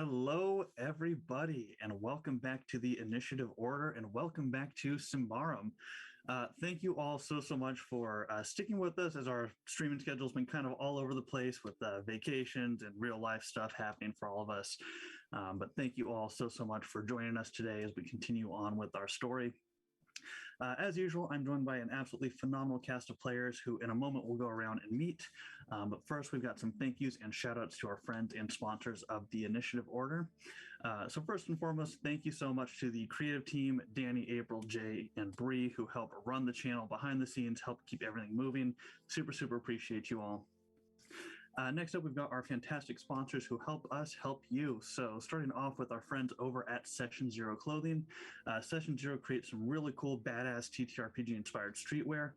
Hello, everybody, and welcome back to the Initiative Order, and welcome back to Symbaroum. Thank you all so much for sticking with us as our streaming schedule's been kind of all over the place with vacations and real life stuff happening for all of us. But thank you all so much for joining us today as we continue on with our story. As usual, I'm joined by an absolutely phenomenal cast of players who in a moment will go around and meet. But first, we've got some thank yous and shout outs to our friends and sponsors of the Initiative Order. So first and foremost, thank you so much to the creative team, Danny, April, Jay, and Bree, who help run the channel behind the scenes, help keep everything moving. Super appreciate you all. Next up, we've got our fantastic sponsors who help us help you. So starting off with our friends over at Session Zero Clothing. Session Zero creates some really cool, badass TTRPG-inspired streetwear.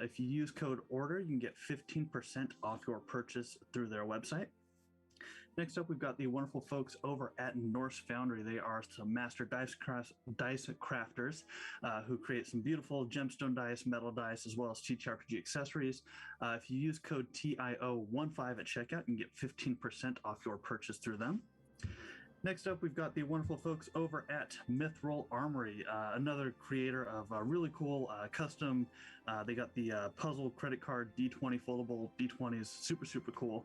If you use code ORDER, you can get 15% off your purchase through their website. Next up, we've got the wonderful folks over at Norse Foundry. They are some master dice crafters who create some beautiful gemstone dice, metal dice, as well as TTRPG accessories. If you use code TIO15 at checkout, you can get 15% off your purchase through them. Next up, we've got the wonderful folks over at Mithril Armory, another creator of really cool custom. They got the puzzle credit card D20 foldable D20s, super cool.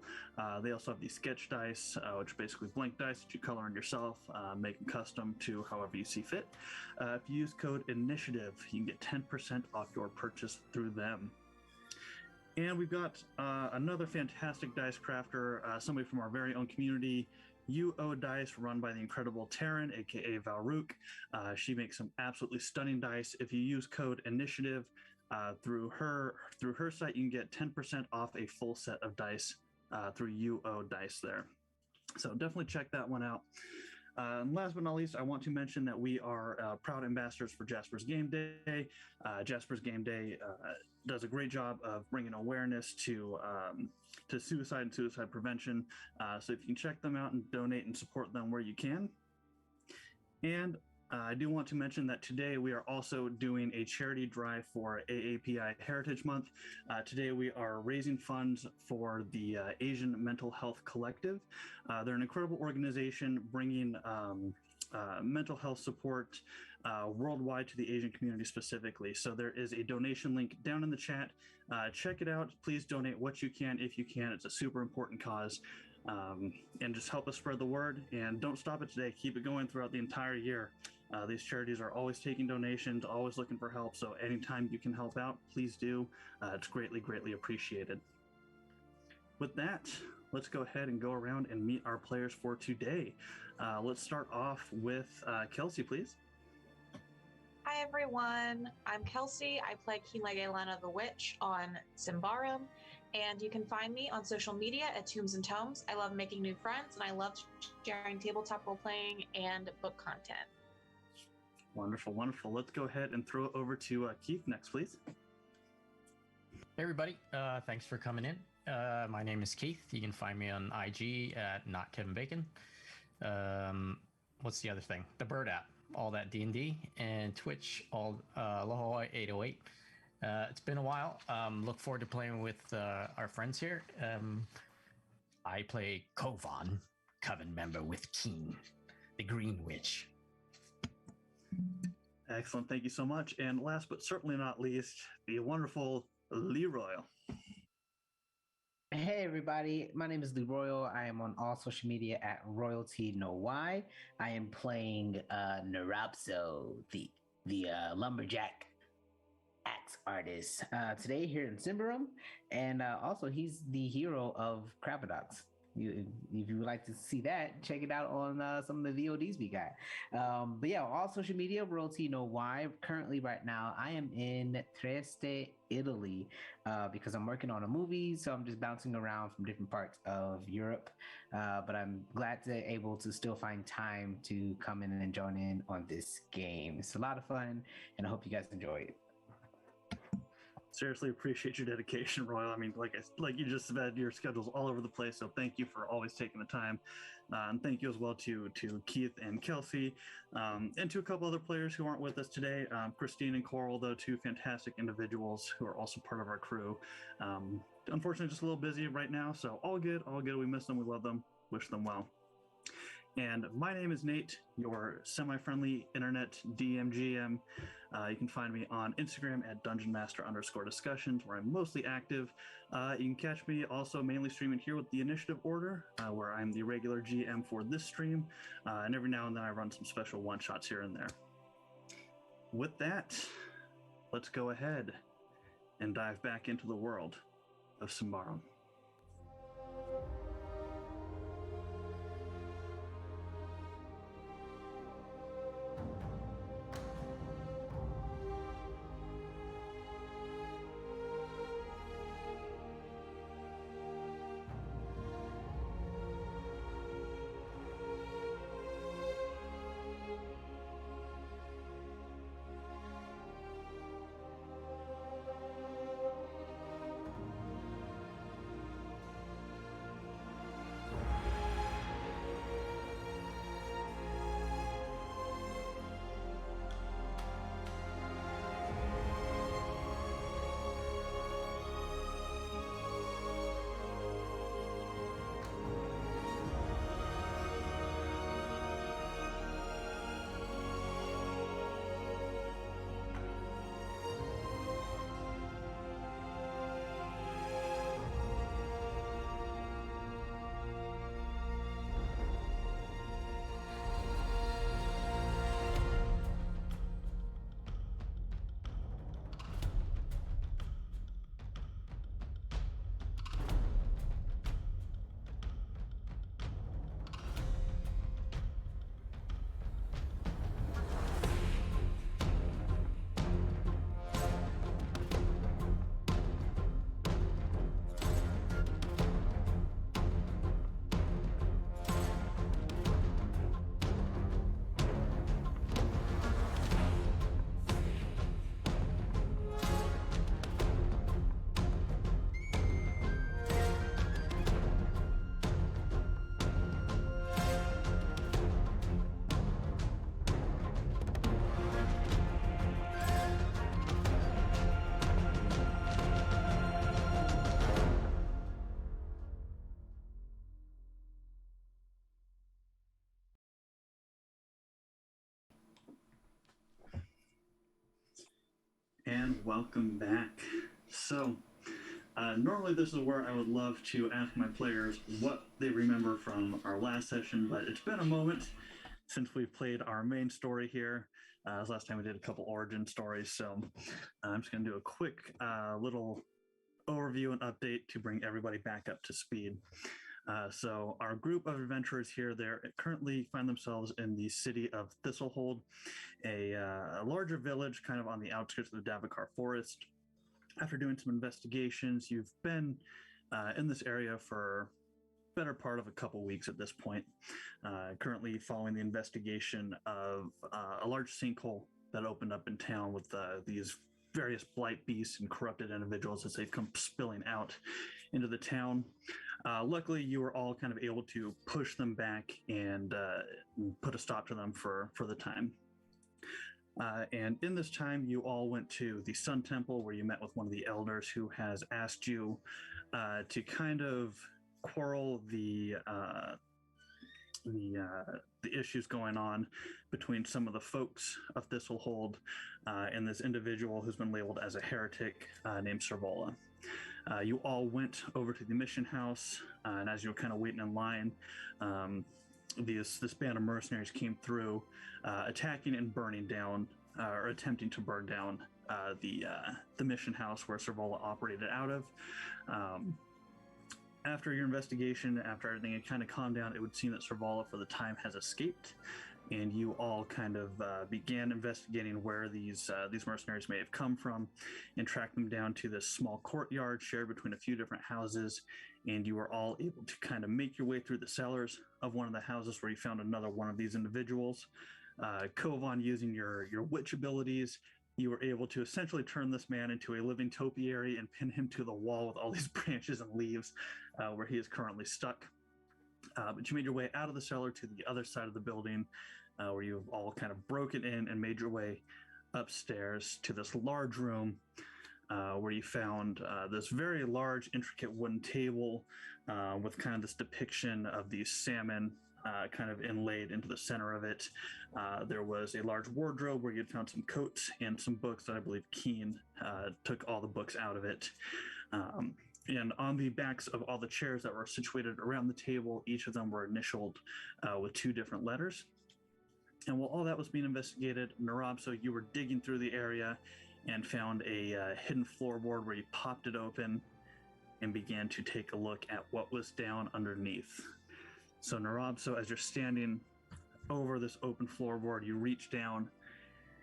They also have the sketch dice, which are basically blank dice that you color in yourself, make them custom to however you see fit. If you use code INITIATIVE, you can get 10% off your purchase through them. And we've got another fantastic dice crafter, somebody from our very own community, UO Dice, run by the incredible Taryn, aka Valrook. She makes some absolutely stunning dice. If you use code INITIATIVE through her site, you can get 10% off a full set of dice through UO Dice there. So definitely check that one out. And last but not least, I want to mention that we are proud ambassadors for Jaspers Game Day. Jaspers Game Day does a great job of bringing awareness to suicide and suicide prevention. So if you can check them out and donate and support them where you can. And I do want to mention that today we are also doing a charity drive for AAPI Heritage Month. Today we are raising funds for the Asian Mental Health Collective. They're an incredible organization bringing mental health support worldwide to the Asian community specifically. So there is a donation link down in the chat. Check it out. Please donate what you can if you can. It's a super important cause. And just help us spread the word, and don't stop it today. Keep it going throughout the entire year. These charities are always taking donations, always looking for help. So anytime you can help out, please do. It's greatly appreciated. With that, let's go ahead and go around and meet our players for today. Let's start off with Kelsey, please. Hi everyone, I'm Kelsey. I play Kinlegelana the Witch on Symbaroum, and you can find me on social media at Tombs and Tomes. I love making new friends, and I love sharing tabletop role-playing and book content. Wonderful. Let's go ahead and throw it over to Keith next, please. Hey everybody, thanks for coming in. My name is Keith. You can find me on IG at Not Kevin Bacon. What's the other thing? The Bird app. All that D&D, and Twitch, all Aloha 808. It's been a while. Look forward to playing with our friends here. I play Kovaan, Coven member with Keen, the Green Witch. Excellent, thank you so much. And last but certainly not least, the wonderful Leroy. Hey everybody, my name is Leroy. I am on all social media at Royalty No Y. I am playing Nrobso, the lumberjack axe artist today here in Symbaroum, and also he's the hero of Cravadox. If you would like to see that, check it out on some of the VODs we got. But yeah, all social media, Royalty No Y. Currently, right now, I am in Trieste, Italy, because I'm working on a movie, so I'm just bouncing around from different parts of Europe. But I'm glad to able to still find time to come in and join in on this game. It's a lot of fun, and I hope you guys enjoy it. Seriously appreciate your dedication, Royal. I mean, like you just said, your schedule's all over the place, so thank you for always taking the time. And thank you as well to Keith and Kelsey, and to a couple other players who aren't with us today. Christine and Coral, though, two fantastic individuals who are also part of our crew. Unfortunately, just a little busy right now, so all good. We miss them, we love them, wish them well. And my name is Nate, your semi-friendly internet DMGM. You can find me on Instagram at dungeonmaster_discussions, where I'm mostly active. You can catch me also mainly streaming here with the Initiative Order, where I'm the regular GM for this stream. And every now and then I run some special one-shots here and there. With that, let's go ahead and dive back into the world of Symbaroum. And welcome back. So, normally this is where I would love to ask my players what they remember from our last session, but it's been a moment since we've played our main story here. Last time we did a couple origin stories, so I'm just going to do a quick little overview and update to bring everybody back up to speed. So our group of adventurers here, they currently find themselves in the city of Thistlehold, a larger village kind of on the outskirts of the Davokar forest. After doing some investigations, you've been in this area for better part of a couple weeks at this point, currently following the investigation of a large sinkhole that opened up in town with these various blight beasts and corrupted individuals as they've come spilling out into the town. Luckily, you were all kind of able to push them back and put a stop to them for the time. And in this time, you all went to the Sun Temple, where you met with one of the elders who has asked you to kind of quarrel the issues going on between some of the folks of Thistlehold and this individual who's been labeled as a heretic named Servola. You all went over to the mission house, and as you were kind of waiting in line, this band of mercenaries came through, attacking and burning down, or attempting to burn down the mission house where Servola operated out of. After your investigation, after everything had kind of calmed down, it would seem that Servola for the time has escaped, and you all kind of began investigating where these mercenaries may have come from, and tracked them down to this small courtyard shared between a few different houses. And you were all able to kind of make your way through the cellars of one of the houses, where you found another one of these individuals. Kovaan, using your witch abilities, you were able to essentially turn this man into a living topiary and pin him to the wall with all these branches and leaves, where he is currently stuck. But you made your way out of the cellar to the other side of the building, where you've all kind of broken in and made your way upstairs to this large room, where you found this very large, intricate wooden table with kind of this depiction of these salmon kind of inlaid into the center of it. There was a large wardrobe where you'd found some coats and some books that I believe Keen took all the books out of it. And on the backs of all the chairs that were situated around the table, each of them were initialed with 2 different letters. And while all that was being investigated, Nrobso, you were digging through the area and found a hidden floorboard where you popped it open and began to take a look at what was down underneath. So Nrobso, as you're standing over this open floorboard, you reach down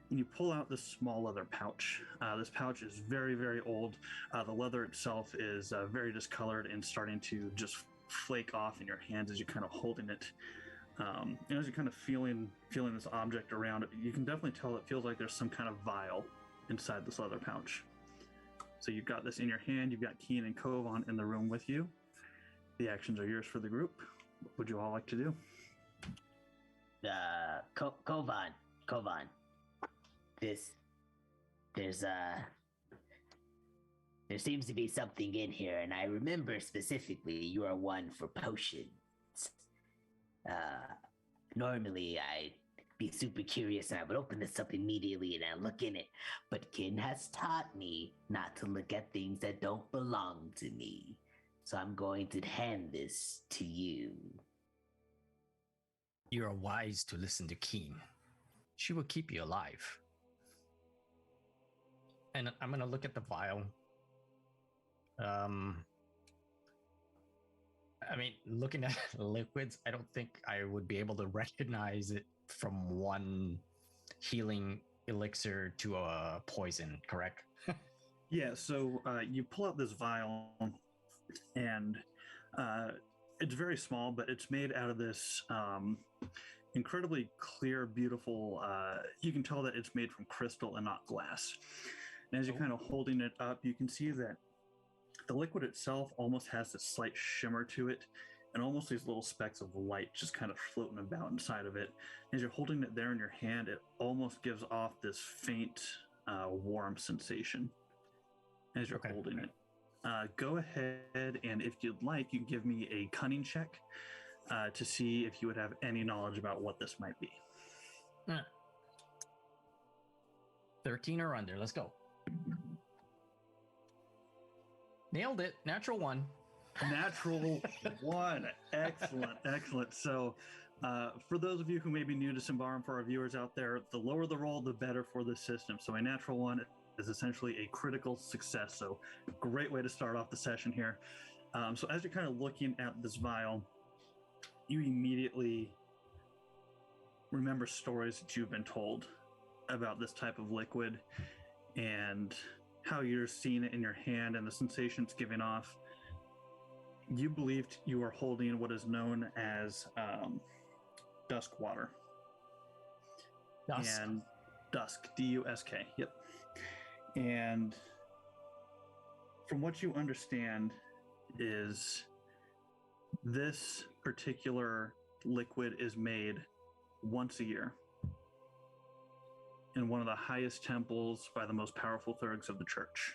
and you pull out this small leather pouch. This pouch is very, very old. The leather itself is very discolored and starting to just flake off in your hands as you're kind of holding it. And as you're kind of feeling this object around it, you can definitely tell it feels like there's some kind of vial inside this leather pouch. So you've got this in your hand. You've got Keen and Kovaan in the room with you. The actions are yours for the group. What would you all like to do? Kovaan. There seems to be something in here, and I remember specifically you are one for potions. Normally I'd be super curious and I would open this up immediately and I look in it, but Kin has taught me not to look at things that don't belong to me. So I'm going to hand this to you. You are wise to listen to Keen. She will keep you alive. And I'm going to look at the vial. I mean, looking at liquids, I don't think I would be able to recognize it from one healing elixir to a poison, correct? Yeah, so you pull out this vial, and it's very small, but it's made out of this incredibly clear, beautiful, you can tell that it's made from crystal and not glass. And as you're kind of holding it up, you can see that the liquid itself almost has this slight shimmer to it, and almost these little specks of light just kind of floating about inside of it. As you're holding it there in your hand, it almost gives off this faint, warm sensation as you're holding it. Go ahead, and if you'd like, you can give me a cunning check to see if you would have any knowledge about what this might be. 13 or under. Let's go. Nailed it. Natural 1. Natural 1. Excellent, excellent. So for those of you who may be new to Symbaroum, for our viewers out there, the lower the roll, the better for the system. So a natural 1 is essentially a critical success. So great way to start off the session here. So as you're kind of looking at this vial, you immediately remember stories that you've been told about this type of liquid and how you're seeing it in your hand and the sensation it's giving off. You believed you were holding what is known as dusk water. Dusk. And dusk, D-U-S-K, yep. And from what you understand is this particular liquid is made once a year in one of the highest temples by the most powerful Thurgs of the church.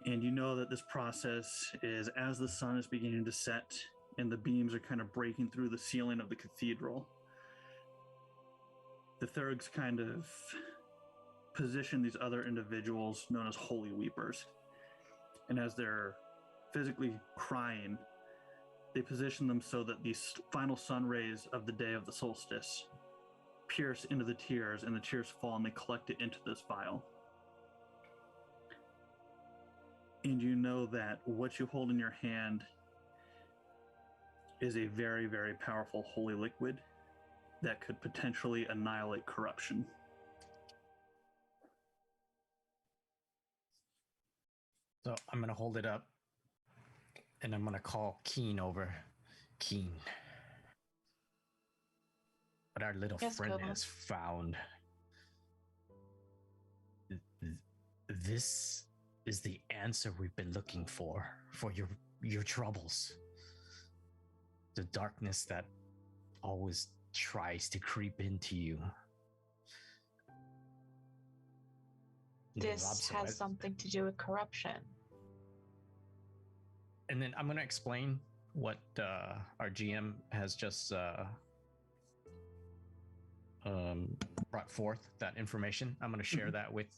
And you know that this process is as the sun is beginning to set and the beams are kind of breaking through the ceiling of the cathedral. The Thurgs kind of position these other individuals known as holy weepers. And as they're physically crying, they position them so that these final sun rays of the day of the solstice pierce into the tears, and the tears fall and they collect it into this vial. And you know that what you hold in your hand is a very, very powerful holy liquid that could potentially annihilate corruption. So I'm going to hold it up and I'm going to call Keen over. Keen. What our little friend Kovaan has found. This is the answer we've been looking for your troubles. The darkness that always tries to creep into you. This Nrobso, has something to do with corruption. And then I'm going to explain what our GM has just brought forth, that information. I'm going to share that with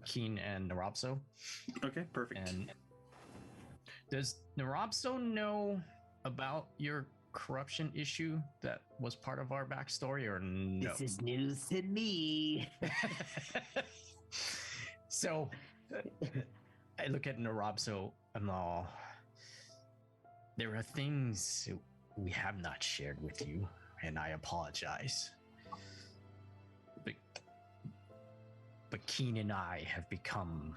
Keen and Nrobso. Okay, perfect. And does Nrobso know about your corruption issue that was part of our backstory, or no? This is news to me. So I look at Nrobso and all. There are things we have not shared with you, and I apologize. But Keen and I have become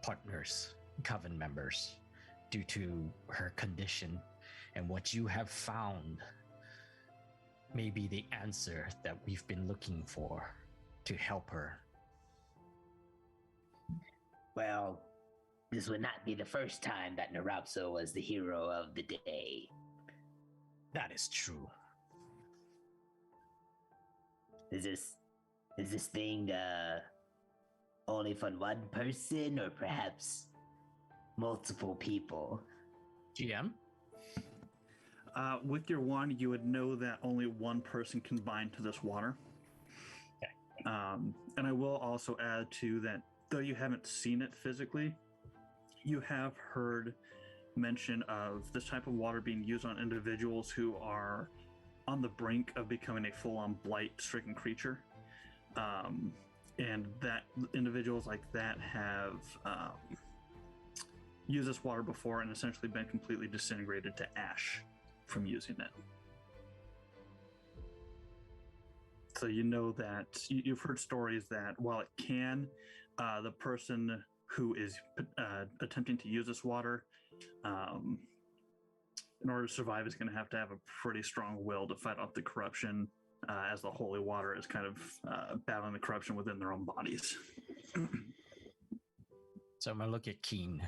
partners, coven members, due to her condition, and what you have found may be the answer that we've been looking for to help her. Well, this would not be the first time that Nrobso was the hero of the day. That is true. Is this thing only for one person, or perhaps multiple people? GM? With your wand, you would know that only one person can bind to this water. Okay. And I will also add to that, though you haven't seen it physically, you have heard mention of this type of water being used on individuals who are on the brink of becoming a full-on blight-stricken creature. And that individuals like that have used this water before and essentially been completely disintegrated to ash from using it. So you know that you've heard stories that while it can, the person who is attempting to use this water, in order to survive, is going to have a pretty strong will to fight off the corruption, as the holy water is kind of battling the corruption within their own bodies. So I'm going to look at Keen.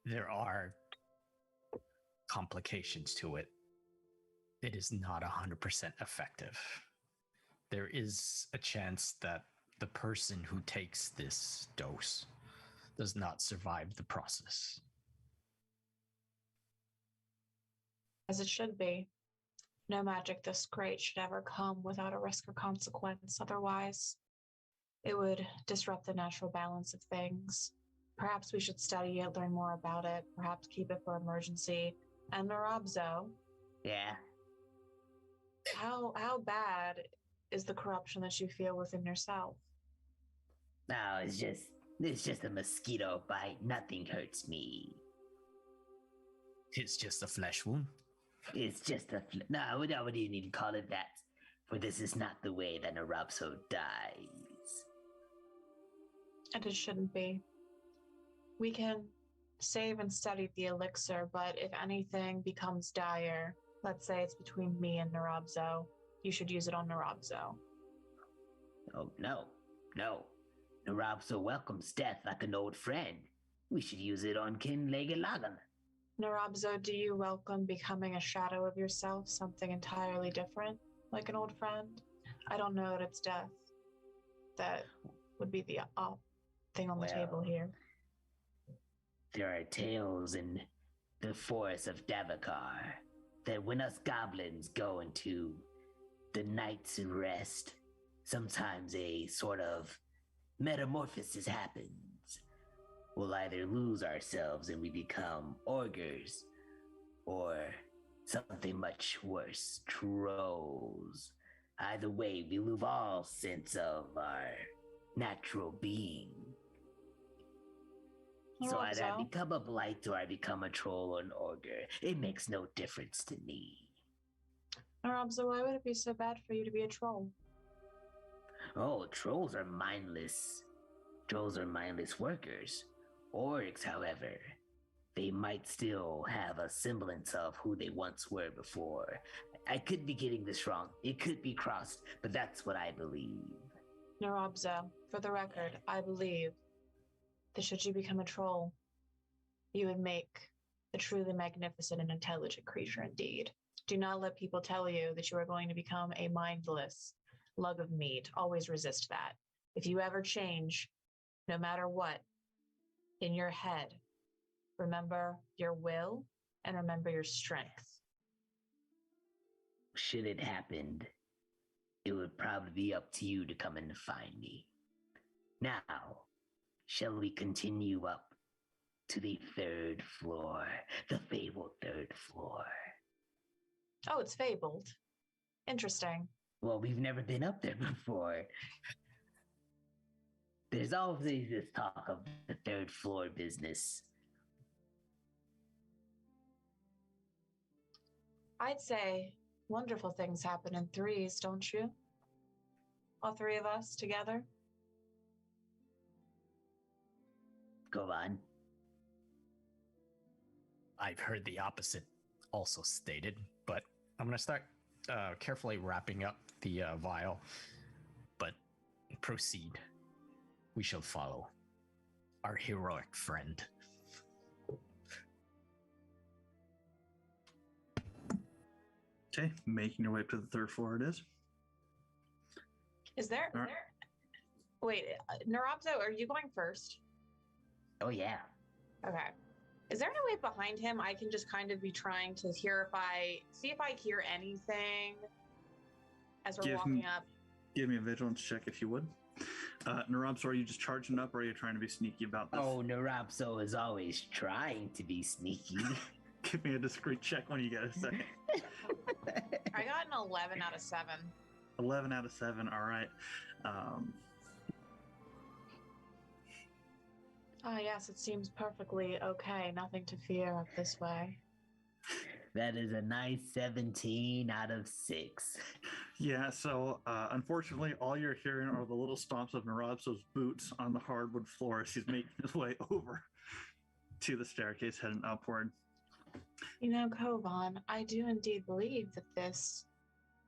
There are complications to it. It is not 100% effective. There is a chance that the person who takes this dose does not survive the process. As it should be. No magic this great should ever come without a risk or consequence. Otherwise, it would disrupt the natural balance of things. Perhaps we should study it, learn more about it, perhaps keep it for emergency. And Nrobso. Yeah. How bad is the corruption that you feel within yourself? No, it's just a mosquito bite. Nothing hurts me. It's just a flesh wound. It's just no, we don't even call it that. For this is not the way that Nrobso dies. And it shouldn't be. We can save and study the elixir, but if anything becomes dire, let's say it's between me and Nrobso, you should use it on Nrobso. Oh, no. Nrobso welcomes death like an old friend. We should use it on Kinlegelana. Nrobso, do you welcome becoming a shadow of yourself, something entirely different, like an old friend? I don't know that it's death. That would be the thing on the table here. There are tales in the forest of Davokar that when us goblins go into the night's rest, sometimes a sort of metamorphosis happens. We'll either lose ourselves and we become ogres, or something much worse, trolls. Either way, we lose all sense of our natural being. So either I become a blight or I become a troll or an ogre. It makes no difference to me. Nrobso, why would it be so bad for you to be a troll? Oh, trolls are mindless. Trolls are mindless workers. Orcs, however, they might still have a semblance of who they once were before. I could be getting this wrong. It could be crossed, but that's what I believe. Nrobso, for the record, I believe that should you become a troll, you would make a truly magnificent and intelligent creature indeed. Do not let people tell you that you are going to become a mindless lug of meat. Always resist that. If you ever change, no matter what, in your head, remember your will, and remember your strength. Should it happen, it would probably be up to you to come in to find me. Now, shall we continue up to the third floor, the fabled third floor? Oh, it's fabled. Interesting. Well, we've never been up there before. There's always this talk of the third floor business. I'd say wonderful things happen in threes, don't you? All three of us together. Kovaan. I've heard the opposite also stated, but I'm going to start carefully wrapping up the vial. But proceed. We shall follow our heroic friend. Okay, making your way up to the third floor it is. Is there? Wait, Nrobso, are you going first? Oh, yeah. Okay. Is there any way behind him I can just kind of be trying to hear if I hear anything as we're walking up? Give me a vigilance check if you would. Nrobso, are you just charging up or are you trying to be sneaky about this? Oh, Nrobso is always trying to be sneaky. Give me a discreet check when you get a second. I got an 11 out of 7. 11 out of 7, all right. Yes, it seems perfectly okay. Nothing to fear up this way. That is a nice 17 out of 6. Yeah, so unfortunately, all you're hearing are the little stomps of Nrobso's boots on the hardwood floor as he's making his way over to the staircase heading upward. You know, Kovaan, I do indeed believe that this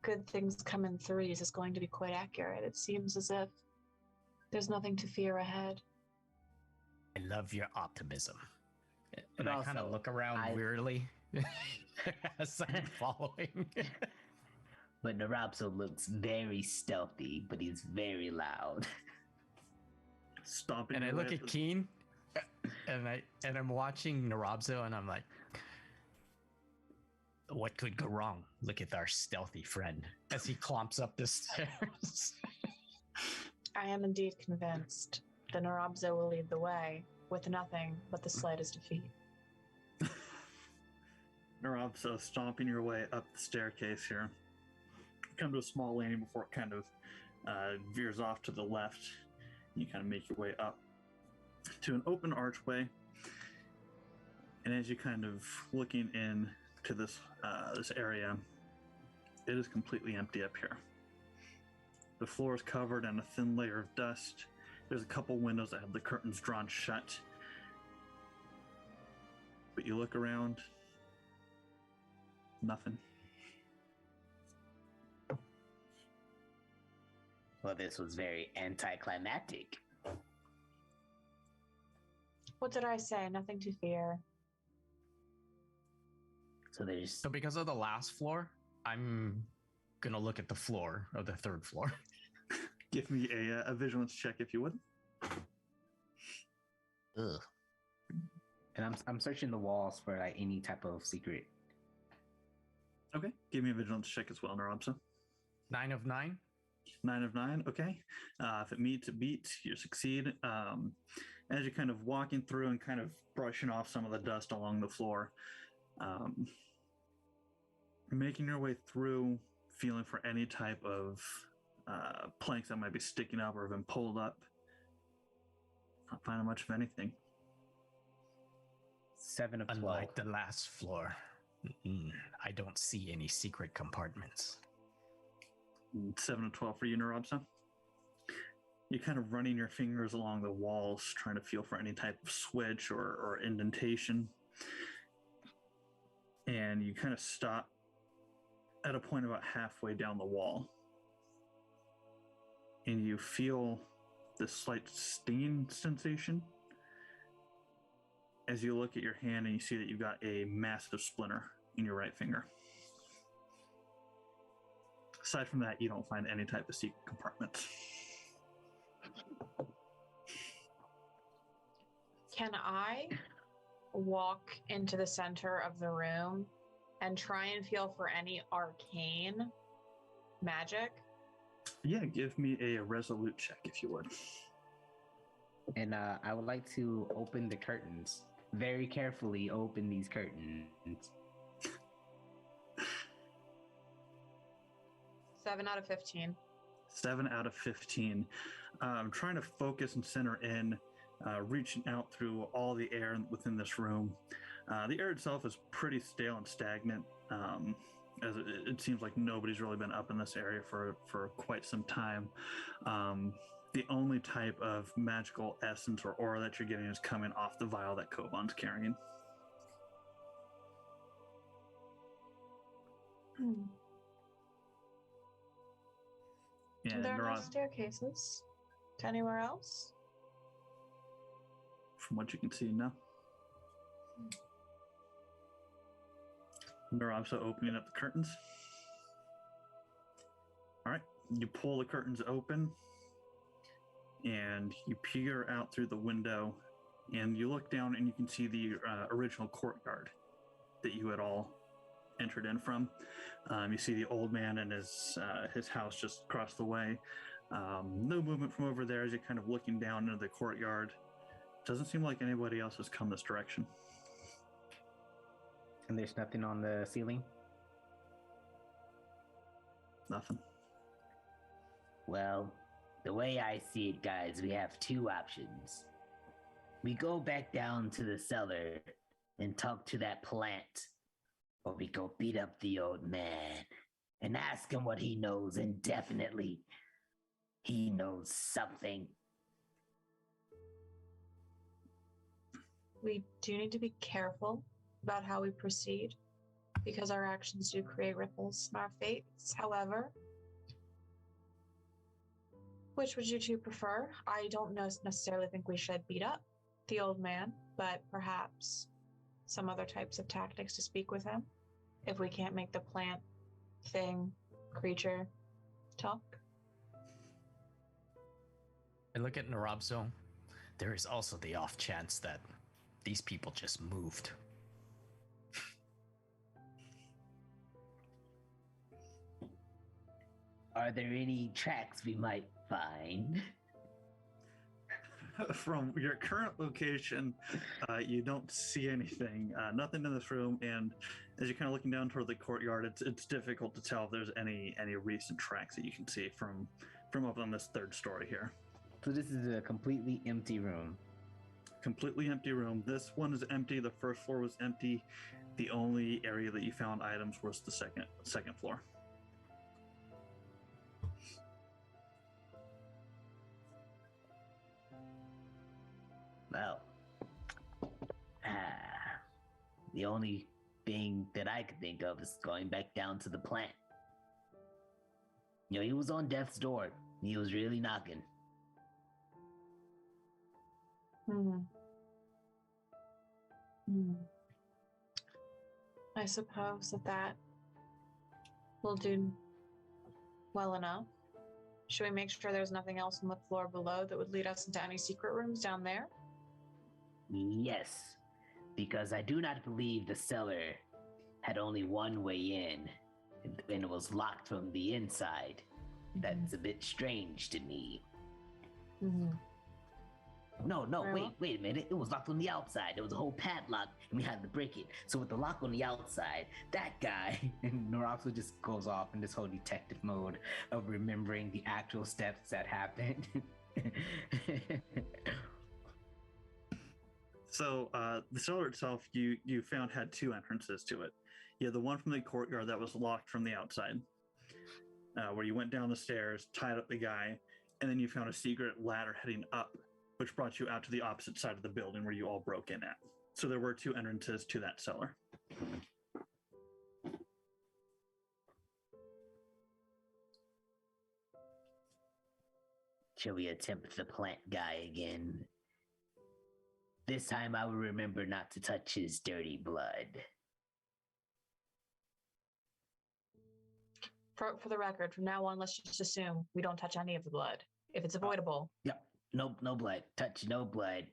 good things come in threes is going to be quite accurate. It seems as if there's nothing to fear ahead. I love your optimism. But And I kind of look around weirdly as I'm following. But Nrobso looks very stealthy, but he's very loud. Stomping. And I look at Keen, and I'm watching Nrobso, and I'm like, what could go wrong? Look at our stealthy friend as he clomps up the stairs. I am indeed convinced that Nrobso will lead the way with nothing but the slightest defeat. Nrobso stomping your way up the staircase here. Come to a small landing before it kind of veers off to the left. You kind of make your way up to an open archway. And as you kind of looking in to this area, it is completely empty up here. The floor is covered in a thin layer of dust. There's a couple windows that have the curtains drawn shut. But you look around, nothing. Well, this was very anticlimactic. What did I say? Nothing to fear. So because of the last floor, I'm gonna look at the floor of the third floor. Give me a vigilance check if you would. Ugh. And I'm searching the walls for like any type of secret. Okay, give me a vigilance check as well, Nrobso. 9 of 9. 9 of 9, okay. If it meets a beat, you succeed. As you're kind of walking through and kind of brushing off some of the dust along the floor, making your way through, feeling for any type of planks that might be sticking up or have been pulled up. Not finding much of anything. 7 of 12. Unlike the last floor, I don't see any secret compartments. 7 of 12 for you, Nrobso. You're kind of running your fingers along the walls, trying to feel for any type of switch or indentation. And you kind of stop at a point about halfway down the wall. And you feel this slight stinging sensation as you look at your hand and you see that you've got a massive splinter in your right finger. Aside from that, you don't find any type of secret compartment. Can I walk into the center of the room and try and feel for any arcane magic. Yeah, give me a resolute check if you would. And I would like to open the curtains. Very carefully open these curtains. 7 out of 15. 7 out of 15. I'm trying to focus and center in, reaching out through all the air within this room. The air itself is pretty stale and stagnant, as it seems like nobody's really been up in this area for quite some time. The only type of magical essence or aura that you're getting is coming off the vial that Kovan's carrying. And there are no staircases to anywhere else? From what you can see, no. Nrobso opening up the curtains. All right, you pull the curtains open and you peer out through the window and you look down and you can see the original courtyard that you had all entered in from. You see the old man and his house just across the way. No movement from over there as you're kind of looking down into the courtyard. Doesn't seem like anybody else has come this direction. And there's nothing on the ceiling? Nothing. Well, the way I see it, guys, we have two options. We go back down to the cellar and talk to that plant, or we go beat up the old man and ask him what he knows, and definitely he knows something. We do need to be careful about how we proceed, because our actions do create ripples in our fates. However, which would you two prefer? I don't necessarily think we should beat up the old man, but perhaps some other types of tactics to speak with him if we can't make the plant, thing, creature talk. I look at Nrobso. There is also the off chance that these people just moved. Are there any tracks we might find? From your current location, you don't see anything, nothing in this room, and as you're kind of looking down toward the courtyard, it's difficult to tell if there's any recent tracks that you can see from up on this third story here. So this is a completely empty room. Completely empty room. This one is empty. The first floor was empty. The only area that you found items was the second floor. Well, the only thing that I could think of is going back down to the plant. You know, he was on death's door. He was really knocking. I suppose that will do well enough. Should we make sure there's nothing else on the floor below that would lead us into any secret rooms down there? Yes, because I do not believe the cellar had only one way in, and it was locked from the inside. That's a bit strange to me. No, wait a minute. It was locked on the outside. There was a whole padlock, and we had to break it. So with the lock on the outside, that guy, and Nrobso just goes off in this whole detective mode of remembering the actual steps that happened. So the cellar itself, you found had two entrances to it. You had the one from the courtyard that was locked from the outside, where you went down the stairs, tied up the guy, and then you found a secret ladder heading up, which brought you out to the opposite side of the building where you all broke in at. So there were two entrances to that cellar. Shall we attempt the plant guy again? This time I will remember not to touch his dirty blood. For the record, from now on, let's just assume we don't touch any of the blood. If it's avoidable. Yep. No blood. Touch no blood.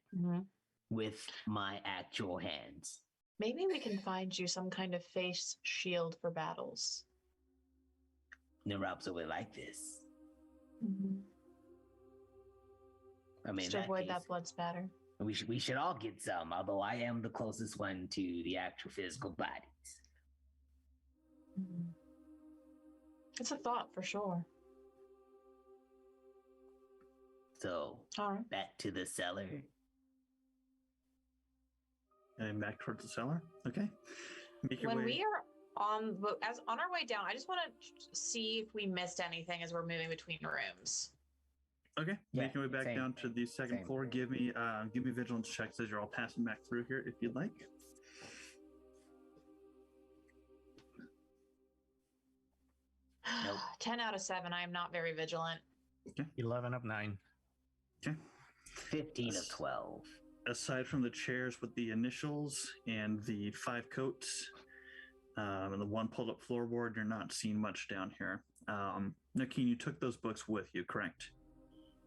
with my actual hands. Maybe we can find you some kind of face shield for battles. Nrobso would like this. Mm-hmm. I mean, Just to avoid that blood spatter. We should all get some, although I am the closest one to the actual physical bodies. Mm-hmm. It's a thought for sure. So, all right. Back to the cellar. And back towards the cellar. Okay. When we are on our way down, I just want to see if we missed anything as we're moving between rooms. Okay, making your way back down to the second floor. Give me vigilance checks as you're all passing back through here, if you'd like. Nope. 10 out of 7. I am not very vigilant. Okay. 11 of 9. Okay. 15 of 12. Aside from the chairs with the initials and the 5 coats, and the 1 pulled up floorboard, you're not seeing much down here. Nakeen, you took those books with you, correct?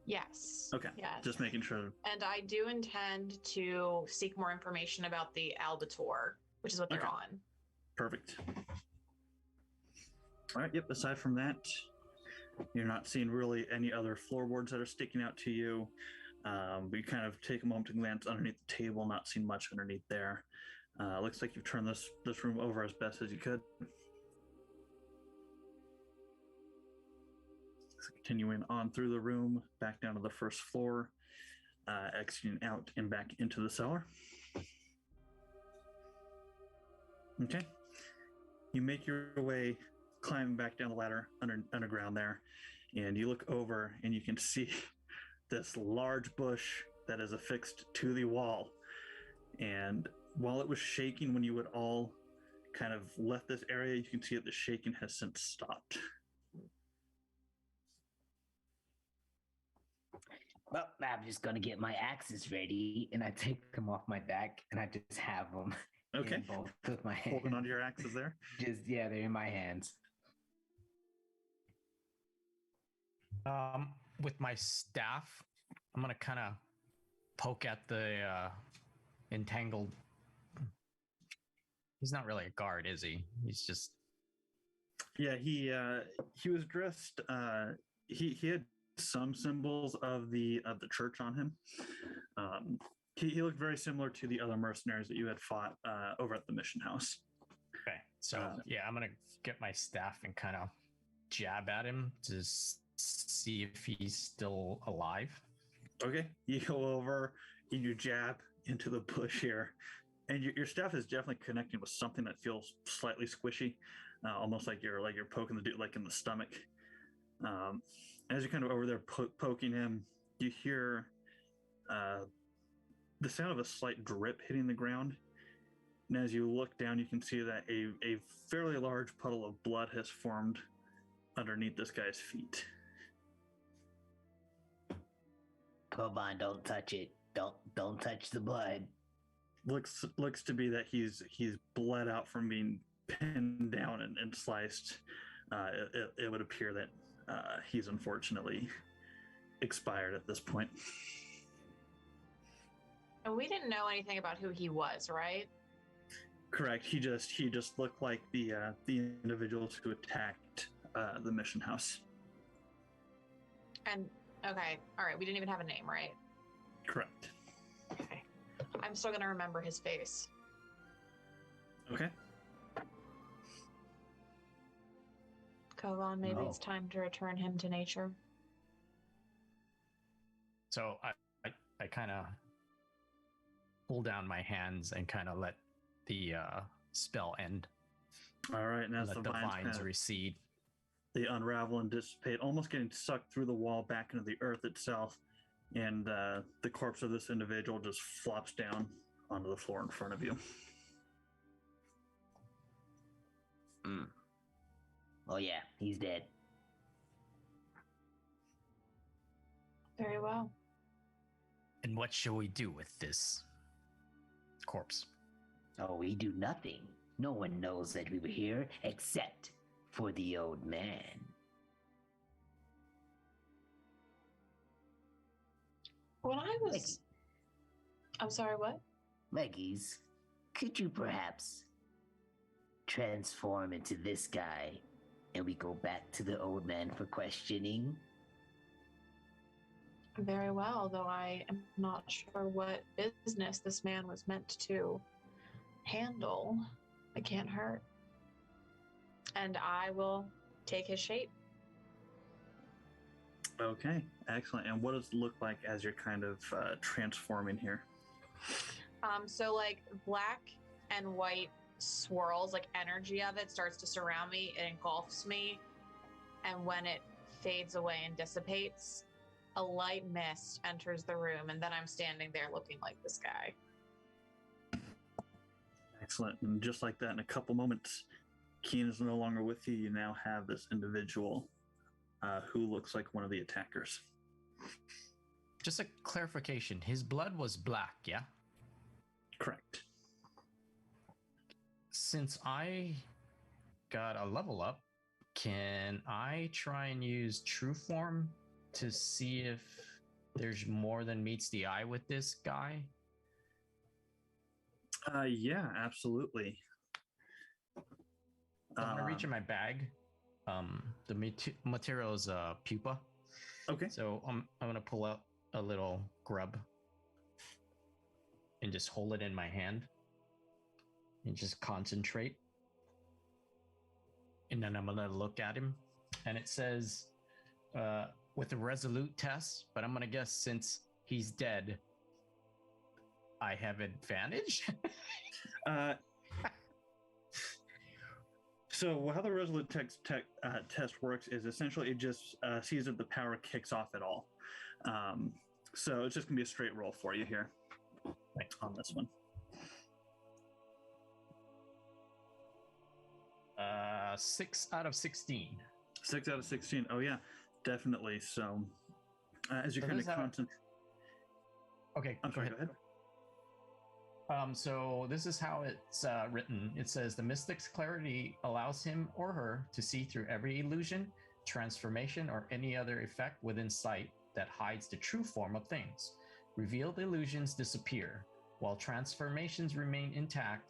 Yes. Okay. Yes. Just making sure. And I do intend to seek more information about the Albator, which is what they're on. Perfect. All right. Yep. Aside from that, you're not seeing really any other floorboards that are sticking out to you. We kind of take a moment to glance underneath the table, not seeing much underneath there. Looks like you've turned this room over as best as you could. So continuing on through the room, back down to the first floor, exiting out and back into the cellar. Okay. You make your way, climbing back down the ladder underground there, and you look over and you can see this large bush that is affixed to the wall. And while it was shaking when you would all kind of left this area, you can see that the shaking has since stopped. Well, I'm just going to get my axes ready, and I take them off my back, and I just have them in both with my hands. Holding onto your axes there? They're in my hands. With my staff, I'm going to kind of poke at the entangled. He's not really a guard, is he? He's just. Yeah, he was dressed. He had some symbols of the church on him. He looked very similar to the other mercenaries that you had fought over at the mission house. Okay, so I'm gonna get my staff and kind of jab at him to see if he's still alive. Okay, you go over and you jab into the bush here, and your staff is definitely connecting with something that feels slightly squishy, almost like you're poking the dude like in the stomach. As you're kind of over there poking him, you hear the sound of a slight drip hitting the ground. And as you look down, you can see that a fairly large puddle of blood has formed underneath this guy's feet. Kovaan, don't touch it. Don't touch the blood. Looks to be that he's bled out from being pinned down and sliced. It would appear that he's unfortunately expired at this point. And we didn't know anything about who he was, right? Correct. He just looked like the individuals who attacked the mission house. And okay, all right. We didn't even have a name, right? Correct. Okay. I'm still gonna remember his face. Okay. Kovaan, maybe it's time to return him to nature. So I kind of pull down my hands and kind of let the spell end. All right, and as let the vines recede, they unravel and dissipate, almost getting sucked through the wall back into the earth itself, and the corpse of this individual just flops down onto the floor in front of you. Oh yeah, he's dead. Very well. And what shall we do with this corpse? Oh, we do nothing. No one knows that we were here except for the old man. When I was I'm sorry, what? Leggies, could you perhaps transform into this guy and we go back to the old man for questioning? Very well, though I am not sure what business this man was meant to handle. It can't hurt. And I will take his shape. Okay, excellent. And what does it look like as you're kind of transforming here? So like black and white swirls, like energy of it starts to surround me, it engulfs me, and when it fades away and dissipates, a light mist enters the room, and then I'm standing there looking like this guy. Excellent. And just like that, in a couple moments, Keen is no longer with you. You now have this individual who looks like one of the attackers. Just a clarification. His blood was black, yeah? Correct. Since I got a level up, can I try and use true form to see if there's more than meets the eye with this guy? Yeah, absolutely. I'm gonna reach in my bag. The material is pupa. Okay. So I'm gonna pull out a little grub and just hold it in my hand and just concentrate. And then I'm gonna look at him, and it says with a resolute test, but I'm gonna guess since he's dead, I have advantage. So how the resolute test works is essentially it just sees if the power kicks off at all. So it's just gonna be a straight roll for you here on this one. 6 out of 16. 6 out of 16. Oh yeah, definitely. So as you kind of concentrate. Okay, I'm sorry. Go ahead. So this is how it's written. It says the mystic's clarity allows him or her to see through every illusion, transformation, or any other effect within sight that hides the true form of things. Revealed illusions disappear, while transformations remain intact.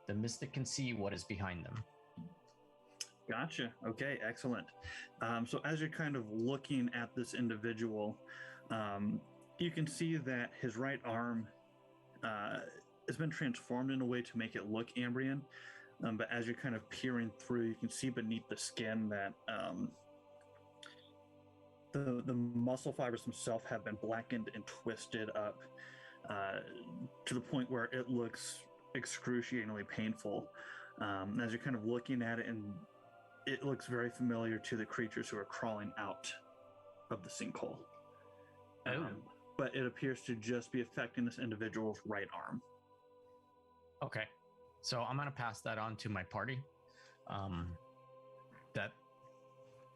The mystic can see what is behind them. Gotcha. Okay, excellent. So as you're kind of looking at this individual, you can see that his right arm has been transformed in a way to make it look Ambrian. But as you're kind of peering through, you can see beneath the skin that the muscle fibers themselves have been blackened and twisted up to the point where it looks excruciatingly painful. As you're kind of looking at it, and it looks very familiar to the creatures who are crawling out of the sinkhole. But it appears to just be affecting this individual's right arm. Okay, so I'm gonna pass that on to my party. That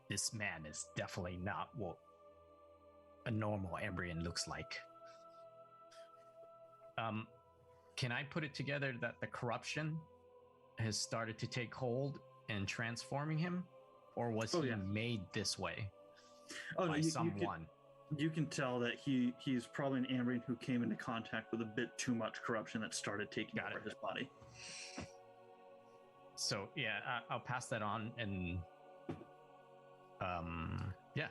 this man is definitely not what a normal Ambrian looks like. Can I put it together that the corruption has started to take hold and transforming him, or was he made this way by someone? You can tell that he's probably an Ambrian who came into contact with a bit too much corruption that started taking over his body. So yeah, I'll pass that on, and yeah,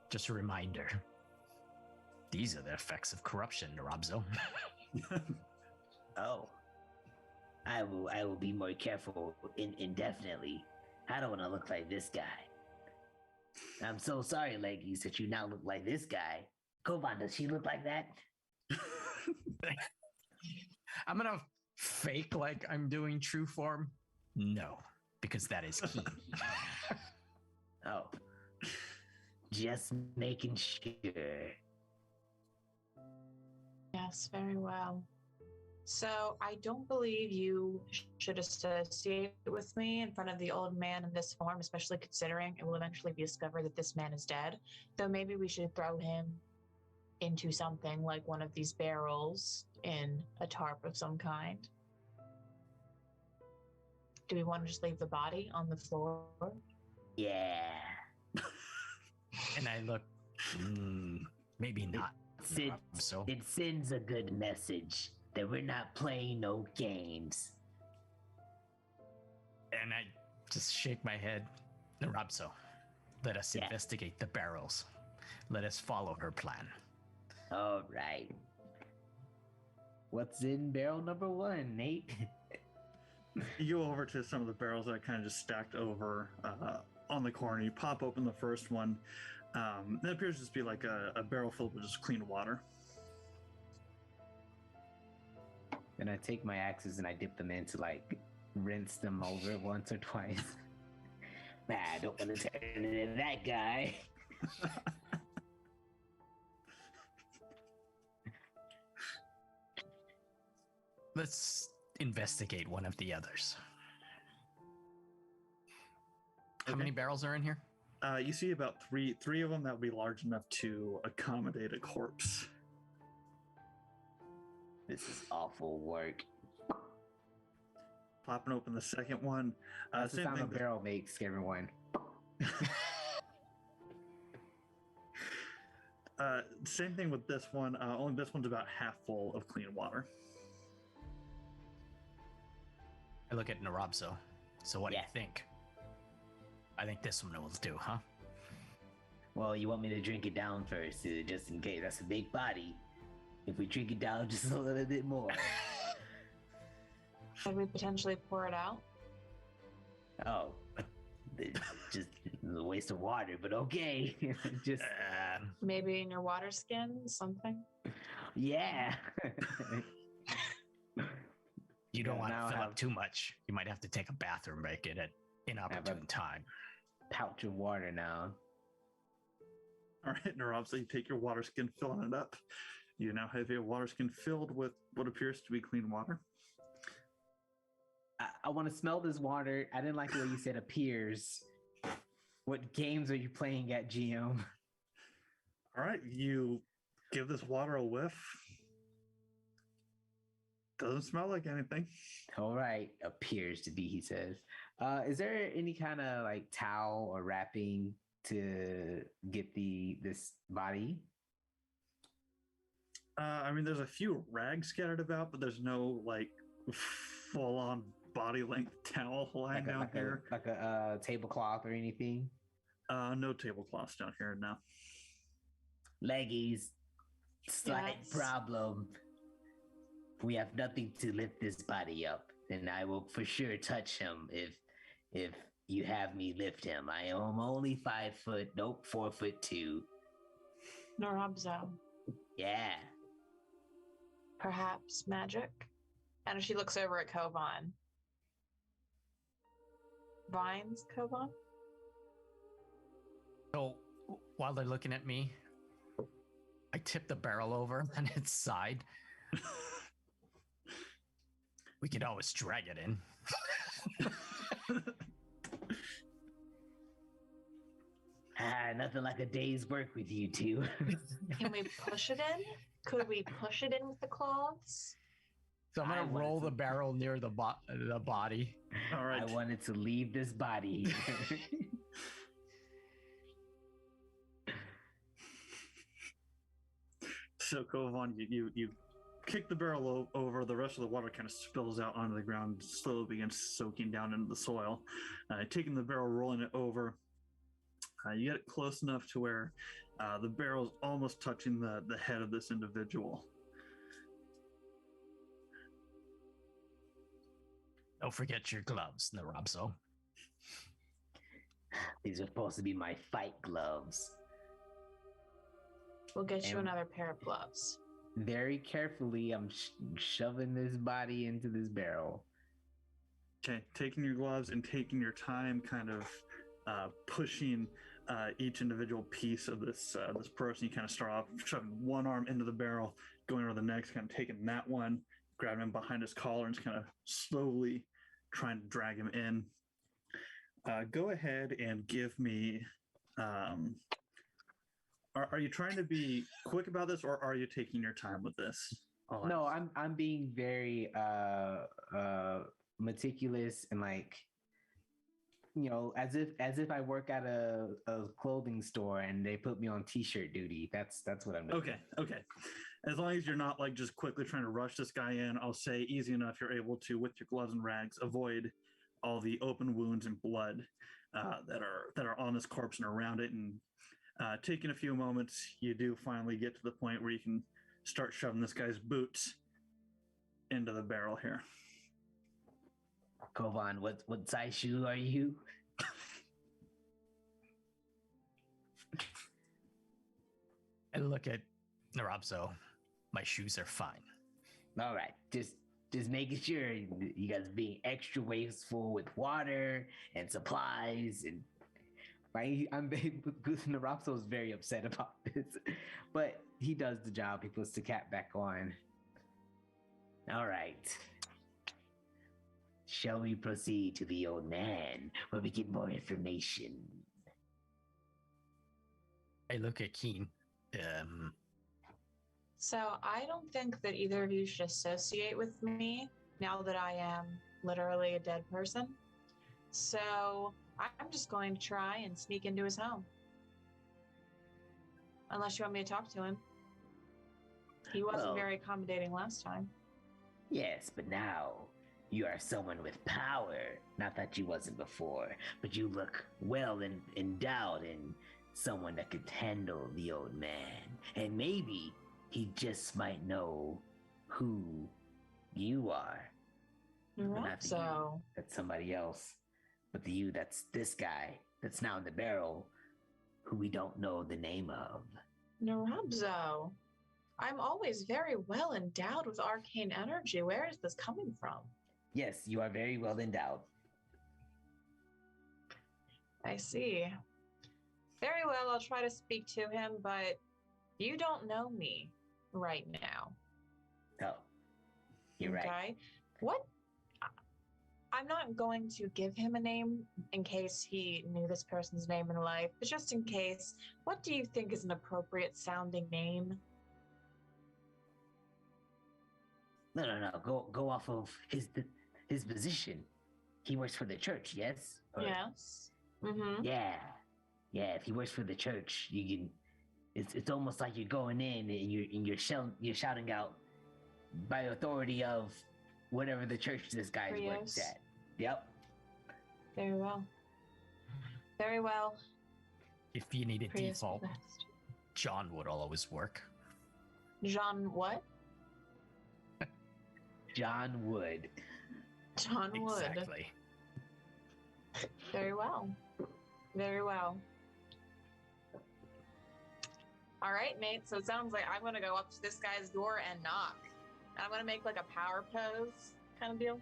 just a reminder. These are the effects of corruption, Nrobso. Oh, I will be more careful indefinitely. I don't want to look like this guy. I'm so sorry, Leggies, that you now look like this guy. Kovaan, does she look like that? I'm gonna fake like I'm doing true form. No, because that is key. Oh, just making sure. Yes, very well. So I don't believe you should associate with me in front of the old man in this form, especially considering it will eventually be discovered that this man is dead. Though maybe we should throw him into something like one of these barrels in a tarp of some kind. Do we want to just leave the body on the floor? Yeah. And I look, maybe not It sends a good message that we're not playing no games. And I just shake my head. Nrobso, let us investigate the barrels. Let us follow her plan. All right. What's in barrel number 1, Nate? You go over to some of the barrels that are kind of just stacked over on the corner. You pop open the first one. It appears to just be like a barrel filled with just clean water. Then I take my axes and I dip them in to like rinse them over once or twice. Nah, I don't want to turn into that guy. Let's investigate one of the others. How many barrels are in here? You see about three of them that would be large enough to accommodate a corpse. This is awful work. Popping open the second one. That's the sound a barrel makes, everyone. Same thing with this one. Only this one's about half full of clean water. I look at Nrobso. So what do you think? I think this one will do, huh? Well, you want me to drink it down first, just in case. That's a big body. If we drink it down just a little bit more. Should we potentially pour it out? Oh, just a waste of water, but okay. Just maybe in your water skin, something. Yeah. You don't want to fill up too much. You might have to take a bathroom break at an inopportune time. Pouch of water now. All right, Nrobso, you take your water skin, filling it up. You now have your water skin filled with what appears to be clean water. I want to smell this water. I didn't like the way you said appears. What games are you playing at, GM? All right, you give this water a whiff. Doesn't smell like anything. All right, appears to be, he says. Is there any kind of like towel or wrapping to get this body? I mean, there's a few rags scattered about, but there's no like full-on body-length towel lying down here. Like a tablecloth or anything? No tablecloths down here now. Leggies, slight problem. We have nothing to lift this body up, and I will for sure touch him if you have me lift him. I am only 5 foot, 4'2". Nrobso. Yeah. Perhaps magic? And she looks over at Kovaan. Vines, Kovaan? So while they're looking at me, I tip the barrel over on its side. We could always drag it in. Nothing like a day's work with you two. Can we push it in? Could we push it in with the cloths? So I'm going to roll the barrel near the body. All right. I wanted to leave this body. So Kovaan, you kick the barrel over. The rest of the water kind of spills out onto the ground, slowly begins soaking down into the soil. Taking the barrel, rolling it over. You get it close enough to where the barrel's almost touching the head of this individual. Don't forget your gloves, Nrobso. These are supposed to be my fight gloves. We'll get you another pair of gloves. Very carefully, I'm shoving this body into this barrel. Okay, taking your gloves and taking your time, kind of pushing each individual piece of this person. You kind of start off shoving one arm into the barrel, going over the next, kind of taking that one, grabbing him behind his collar, and just kind of slowly trying to drag him in. Go ahead and give me. Are you trying to be quick about this, or are you taking your time with this? No, I'm being very meticulous and like as if I work at a clothing store and they put me on t-shirt duty. That's what I'm doing. Okay. As long as you're not like just quickly trying to rush this guy in, I'll say easy enough. You're able to, with your gloves and rags, avoid all the open wounds and blood that are on this corpse and around it. And taking a few moments, you do finally get to the point where you can start shoving this guy's boots into the barrel here. Kovaan, what size shoe are you? I look at Nrobso. My shoes are fine. All right, just making sure you guys are being extra wasteful with water and supplies. And Nrobso is very upset about this, but he does the job. He puts the cap back on. All right. Shall we proceed to the old man where we get more information? I look at Keen. So I don't think that either of you should associate with me now that I am literally a dead person. So I'm just going to try and sneak into his home. Unless you want me to talk to him. He wasn't very accommodating last time. Yes, but now you are someone with power. Not that you wasn't before, but you look well endowed and someone that could handle the old man. And maybe he just might know who you are. Not the you, that's somebody else. But the you, that's this guy that's now in the barrel who we don't know the name of. Nrobso. I'm always very well endowed with arcane energy. Where is this coming from? Yes, you are very well endowed. I see. Very well, I'll try to speak to him, but you don't know me right now. Oh, you're right. Okay. What? I'm not going to give him a name in case he knew this person's name in life, but just in case, what do you think is an appropriate sounding name? No. Go off of his position. He works for the church, yes? Yes. Mm-hmm. Yeah. If he works for the church, you can. It's almost like you're going in and you're shouting out by authority of whatever the church this guy works at. Yep. Very well. Very well. If you need a Prius default, John would always work. John what? John Wood. John Wood. Exactly. Very well. Very well. All right, Nate. So it sounds like I'm going to go up to this guy's door and knock. I'm going to make like a power pose kind of deal.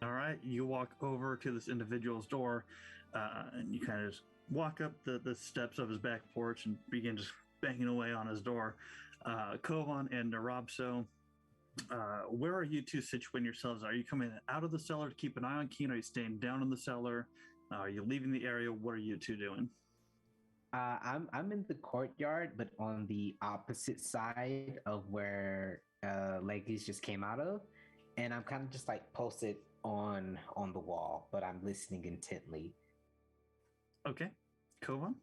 All right. You walk over to this individual's door and you kind of just walk up the steps of his back porch and begin just banging away on his door. Kovaan and Nrobso, where are you two situating yourselves? Are you coming out of the cellar to keep an eye on Keen? Are you staying down in the cellar? Are you leaving the area? What are you two doing? I'm in the courtyard, but on the opposite side of where Leggies just came out of, and I'm kind of just like posted on the wall, but I'm listening intently. Okay, Kovaan?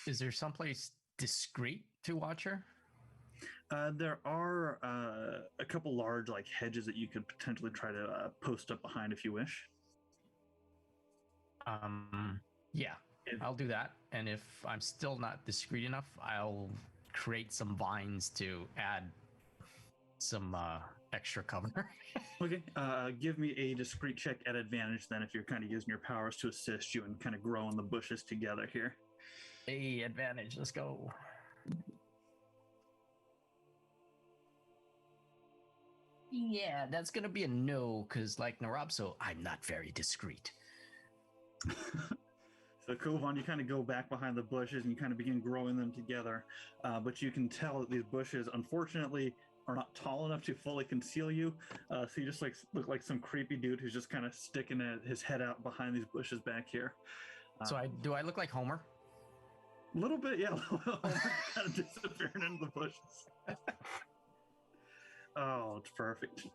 Is there someplace discreet to watch her? There are a couple large like hedges that you could potentially try to post up behind if you wish. Yeah, I'll do that. And if I'm still not discreet enough, I'll create some vines to add some extra cover. Okay, give me a discreet check at advantage then if you're kind of using your powers to assist you and kind of growing the bushes together here. Hey, advantage, let's go. Yeah, that's gonna be a no, because like Nrobso, I'm not very discreet. So Kovaan, you kind of go back behind the bushes and you kind of begin growing them together, but you can tell that these bushes, unfortunately, are not tall enough to fully conceal you. So you just like look like some creepy dude who's just kind of sticking his head out behind these bushes back here. So do I look like Homer? A little bit, yeah. Kind of disappearing into the bushes. Oh, it's perfect.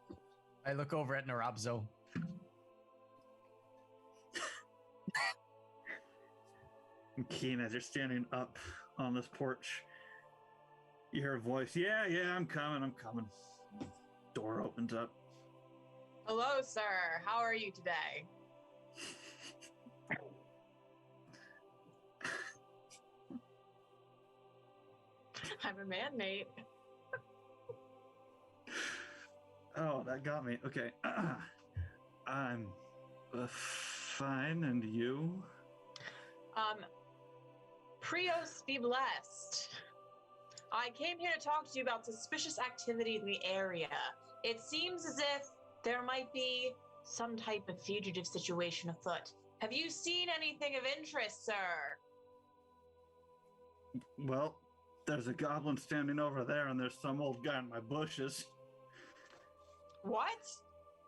I look over at Nrobso. And Keen, as you're standing up on this porch, you hear a voice. Yeah, I'm coming. Door opens up. Hello, sir. How are you today? I'm a man, Nate. Oh, that got me. Okay. I'm fine, and you? Prios be blessed. I came here to talk to you about suspicious activity in the area. It seems as if there might be some type of fugitive situation afoot. Have you seen anything of interest, sir? Well, there's a goblin standing over there, and there's some old guy in my bushes. What?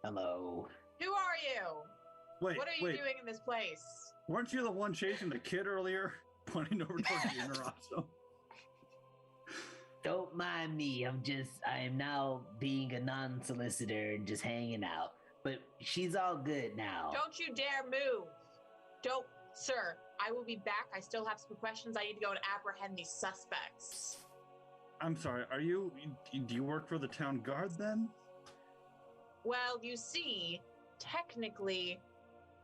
Hello. Who are you? Wait, What are you doing in this place? Weren't you the one chasing the kid earlier? Pointing over towards the Nrobso. Don't mind me. I am now being a non-solicitor and just hanging out. But she's all good now. Don't you dare move. Don't, sir. I will be back. I still have some questions. I need to go and apprehend these suspects. I'm sorry, do you work for the town guard then? Well, you see, technically,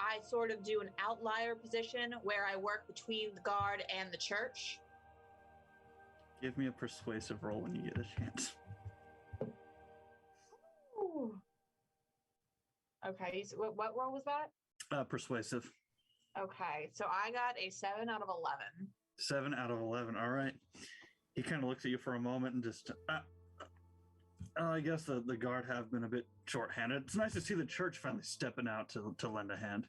I sort of do an outlier position where I work between the guard and the church. Give me a persuasive roll when you get a chance. Ooh. Okay, so what roll was that? Persuasive. Okay, so I got a 7 out of 11. 7 out of 11, all right. He kind of looks at you for a moment and just... I guess the guard have been a bit short-handed. It's nice to see the church finally stepping out to lend a hand.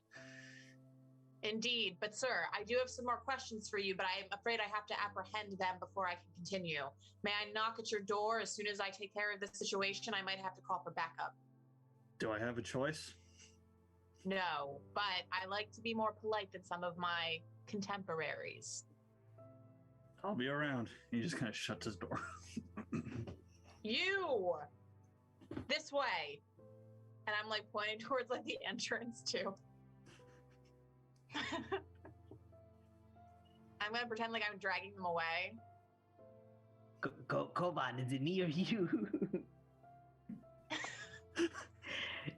Indeed, but sir, I do have some more questions for you, but I'm afraid I have to apprehend them before I can continue. May I knock at your door as soon as I take care of this situation? I might have to call for backup. Do I have a choice? No, but I like to be more polite than some of my contemporaries. I'll be around. He just kind of shuts his door. You! This way! And I'm like pointing towards like the entrance too. I'm gonna pretend like I'm dragging them away. Kovaan, is it me or you?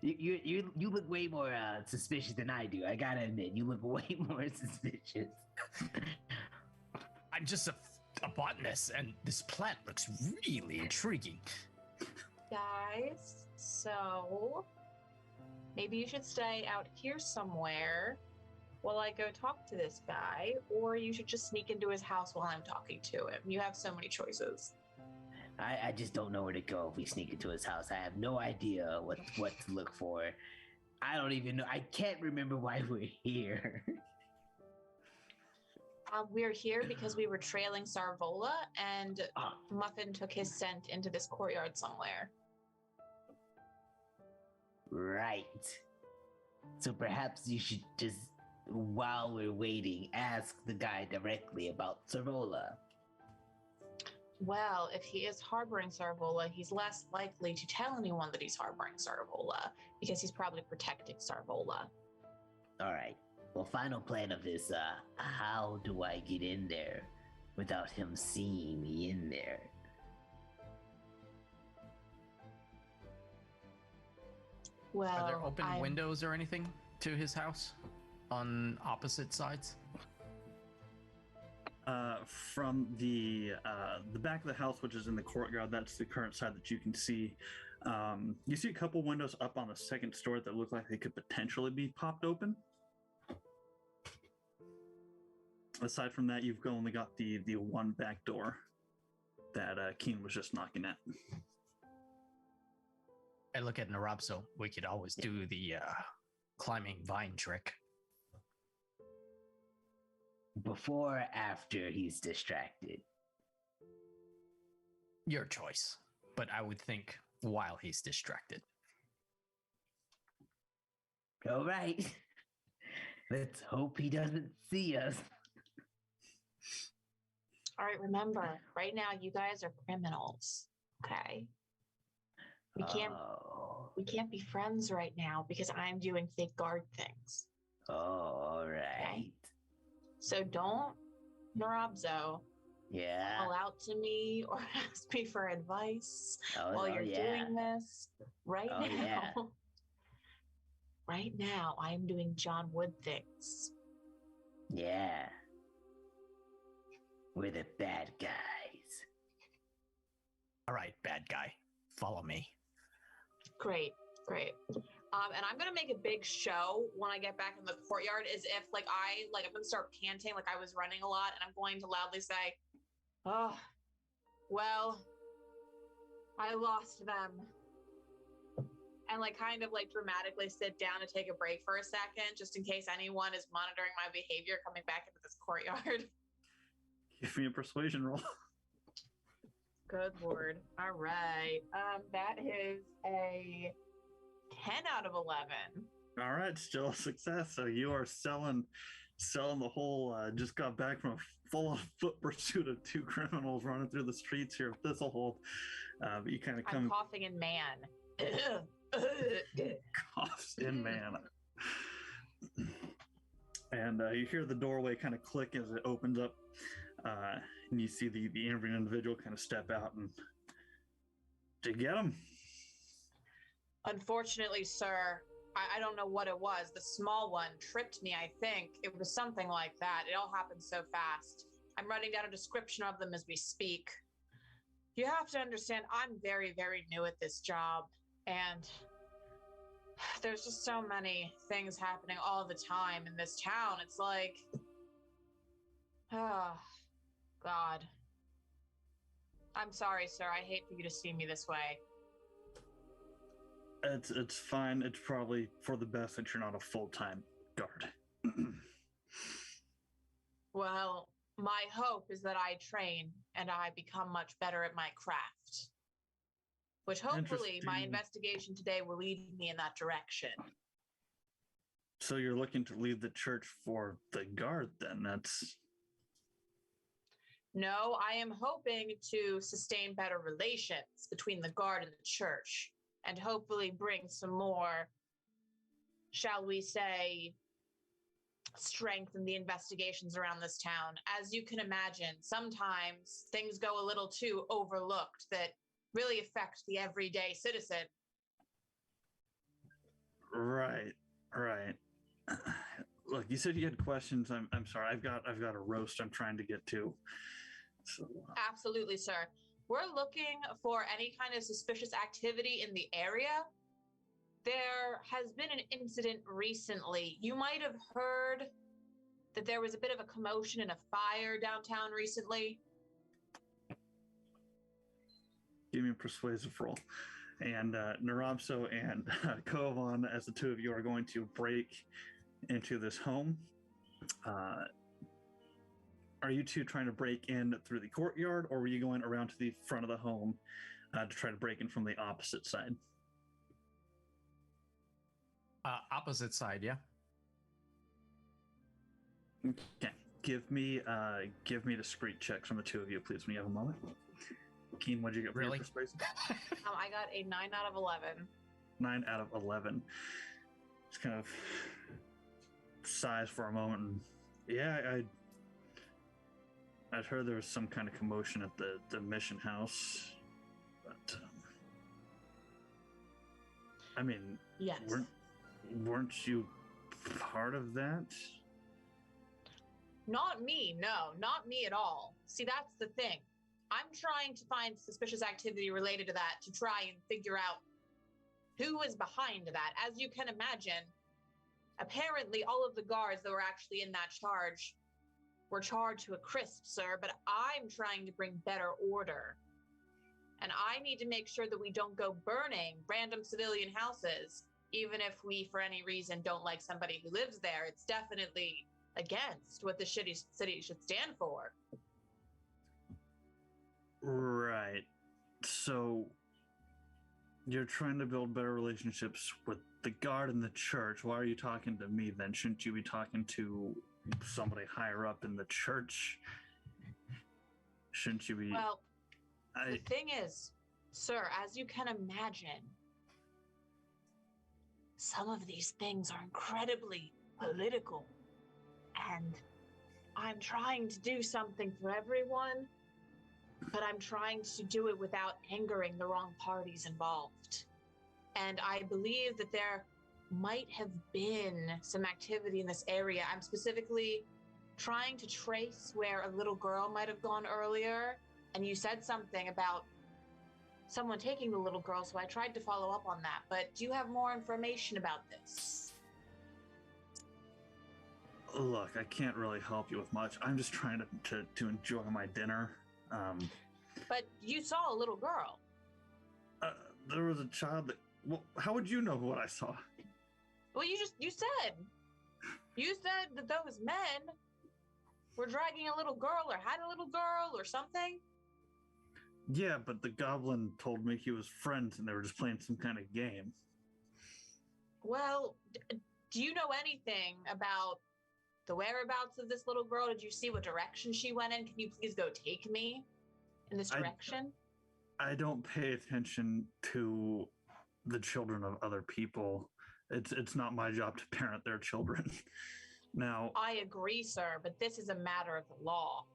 You look way more suspicious than I do. I gotta admit, you look way more suspicious. I'm just a botanist, and this plant looks really intriguing. Guys, so maybe you should stay out here somewhere while I go talk to this guy, or you should just sneak into his house while I'm talking to him. You have so many choices. I just don't know where to go if we sneak into his house. I have no idea what to look for. I don't even know. I can't remember why we're here. We're here because we were trailing Sarvola, and Muffin took his scent into this courtyard somewhere. Right. So perhaps you should just, while we're waiting, ask the guy directly about Sarvola. Well, if he is harboring Sarvola, he's less likely to tell anyone that he's harboring Sarvola, because he's probably protecting Sarvola. All right. Well, final plan of this, how do I get in there without him seeing me in there? Well, Are there open windows or anything to his house on opposite sides? From the back of the house, which is in the courtyard, that's the current side that you can see. You see a couple windows up on the second story that look like they could potentially be popped open. Aside from that, you've only got the one back door that Keen was just knocking at. I look at Nrobso. We could always do the climbing vine trick. Before or after he's distracted? Your choice. But I would think while he's distracted. All right. Let's hope he doesn't see us. All right, remember, right now you guys are criminals, okay? We can't be friends right now because I'm doing fake guard things. Oh, all right. So don't, Nrobso, Yeah. call out to me or ask me for advice while you're yeah. doing this. Right Oh, now, yeah. right now, I am doing John Wood things. Yeah. We're the bad guys. All right, bad guy, follow me. Great. And I'm gonna make a big show when I get back in the courtyard, as if I'm gonna start panting like I was running a lot, and I'm going to loudly say, "Oh, well, I lost them," and kind of dramatically sit down and take a break for a second, just in case anyone is monitoring my behavior coming back into this courtyard. Give me a persuasion roll. Good lord! All right, that is a 10 out of 11. All right, still a success. So you are selling the whole. Just got back from a full-on foot pursuit of 2 criminals running through the streets here of Thistlehold. But you kind of come. I'm coughing in man. Coughs in man. And you hear the doorway kind of click as it opens up, and you see the Ambrian individual kind of step out. And did you get him? Unfortunately, sir, I don't know what it was. The small one tripped me, I think. It was something like that. It all happened so fast. I'm writing down a description of them as we speak. You have to understand, I'm very, very new at this job, and there's just so many things happening all the time in this town. It's like, oh, God. I'm sorry, sir. I hate for you to see me this way. It's fine. It's probably for the best that you're not a full-time guard. Well, my hope is that I train and I become much better at my craft, which hopefully my investigation today will lead me in that direction. So you're looking to leave the church for the guard then? That's... No, I am hoping to sustain better relations between the guard and the church, and hopefully bring some more, shall we say, strength in the investigations around this town. As you can imagine, sometimes things go a little too overlooked that really affect the everyday citizen. Right. Look, you said you had questions. I'm sorry. I've got a roast I'm trying to get to. So, Absolutely, sir. We're looking for any kind of suspicious activity in the area. There has been an incident recently. You might have heard that there was a bit of a commotion and a fire downtown recently. give me a persuasive roll. And Nrobso and Kovaan, as the two of you are going to break into this home. Are you two trying to break in through the courtyard, or were you going around to the front of the home to try to break in from the opposite side? Opposite side, yeah. Okay. Give me discreet checks from the two of you, please, when you have a moment. Keen, what'd you get for your persuasive? I got a 9 out of 11. 9 out of 11. Just kind of sighs for a moment. And yeah, I'd heard there was some kind of commotion at the mission house, but I mean, yes, weren't you part of that? Not me, no, not me at all. See, that's the thing. I'm trying to find suspicious activity related to that to try and figure out who is behind that. As you can imagine, apparently all of the guards that were actually in that charge were charged to a crisp, sir, but I'm trying to bring better order. And I need to make sure that we don't go burning random civilian houses, even if we, for any reason, don't like somebody who lives there. It's definitely against what the city should stand for. Right. So you're trying to build better relationships with the guard and the church. Why are you talking to me then? Shouldn't you be talking to somebody higher up in the church? Shouldn't you be... Well, the thing is, sir, as you can imagine, some of these things are incredibly political. And I'm trying to do something for everyone, but I'm trying to do it without angering the wrong parties involved. And I believe that there might have been some activity in this area. I'm specifically trying to trace where a little girl might have gone earlier, and you said something about someone taking the little girl, so I tried to follow up on that. But do you have more information about this? Look, I can't really help you with much. I'm just trying to enjoy my dinner. But you saw a little girl. There was a child that... Well, how would you know what I saw? Well, you said that those men were dragging a little girl or had a little girl or something. Yeah, but the goblin told me he was friends and they were just playing some kind of game. Well, do you know anything about the whereabouts of this little girl? Did you see what direction she went in? Can you please go take me in this direction? I don't pay attention to the children of other people. It's not my job to parent their children. Now, I agree, sir, but this is a matter of the law.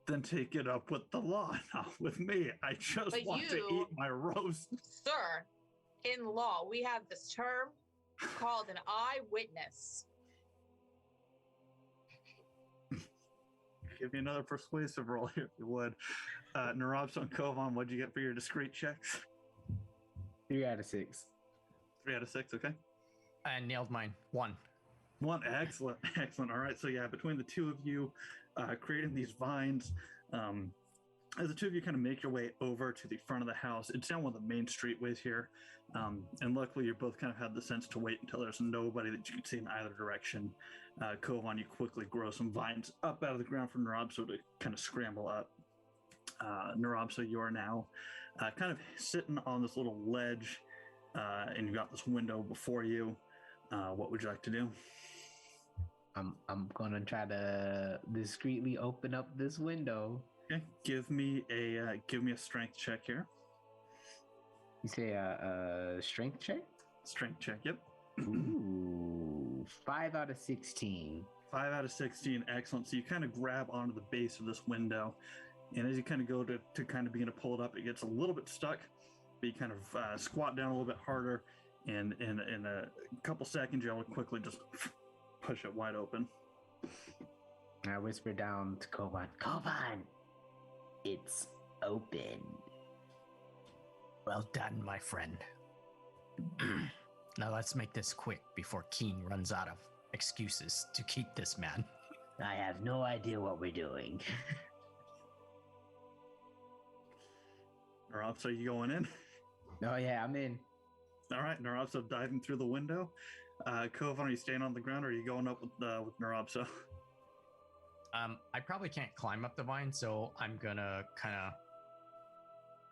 Then take it up with the law, not with me. I just want to eat my roast. Sir, in law, we have this term called an eyewitness. Give me another persuasive roll here, if you would. Nrobso and Kovaan, what'd you get for your discreet checks? 3 out of 6. 3 out of 6, okay. I nailed mine. 1. Excellent, excellent. All right, so yeah, between the two of you, creating these vines, as the two of you kind of make your way over to the front of the house, it's down one of the main streetways here, and luckily you both kind of had the sense to wait until there's nobody that you can see in either direction. Kovaan, you quickly grow some vines up out of the ground for Nrobso to kind of scramble up. Nrobso, you are now kind of sitting on this little ledge, and you've got this window before you. What would you like to do? I'm gonna try to discreetly open up this window. Okay, give me a strength check here. You say a strength check? Strength check, yep. Ooh, 5 out of 16. 5 out of 16, excellent. So you kind of grab onto the base of this window, and as you kind of go to kind of begin to pull it up, it gets a little bit stuck, but you kind of squat down a little bit harder, and in a couple seconds, you're able to quickly just push it wide open. I whisper down to Kovaan, Kovaan, it's open. Well done, my friend. Now let's make this quick before Keen runs out of excuses to keep this man. I have no idea what we're doing. Nrobso, are you going in? Oh yeah, I'm in. All right, Nrobso diving through the window. Kovaan, are you staying on the ground or are you going up with Nrobso? I probably can't climb up the vine, so I'm gonna kind of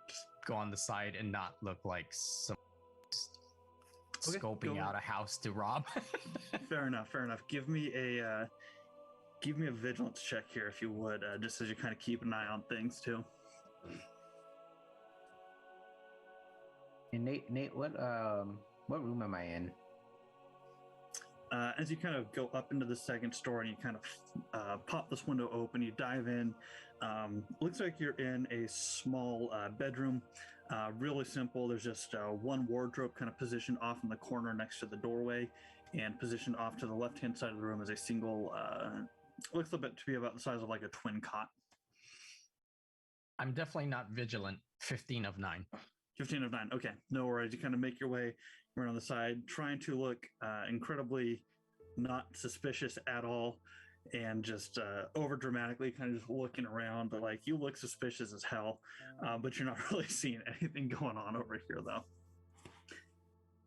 just go on the side and not look like some scoping out a house to rob. Fair enough. Give me a vigilance check here, if you would, just as you kind of keep an eye on things too. And Nate, what room am I in? As you kind of go up into the second story and you kind of pop this window open, you dive in. Looks like you're in a small bedroom. Really simple. There's just one wardrobe kind of positioned off in the corner next to the doorway, and positioned off to the left-hand side of the room is a single, looks a bit to be about the size of like a twin cot. I'm definitely not vigilant. 15 of 9. 15 of 9. Okay, no worries. You kind of make your way around on the side, trying to look incredibly not suspicious at all, and just over dramatically kind of just looking around, but like you look suspicious as hell, but you're not really seeing anything going on over here though.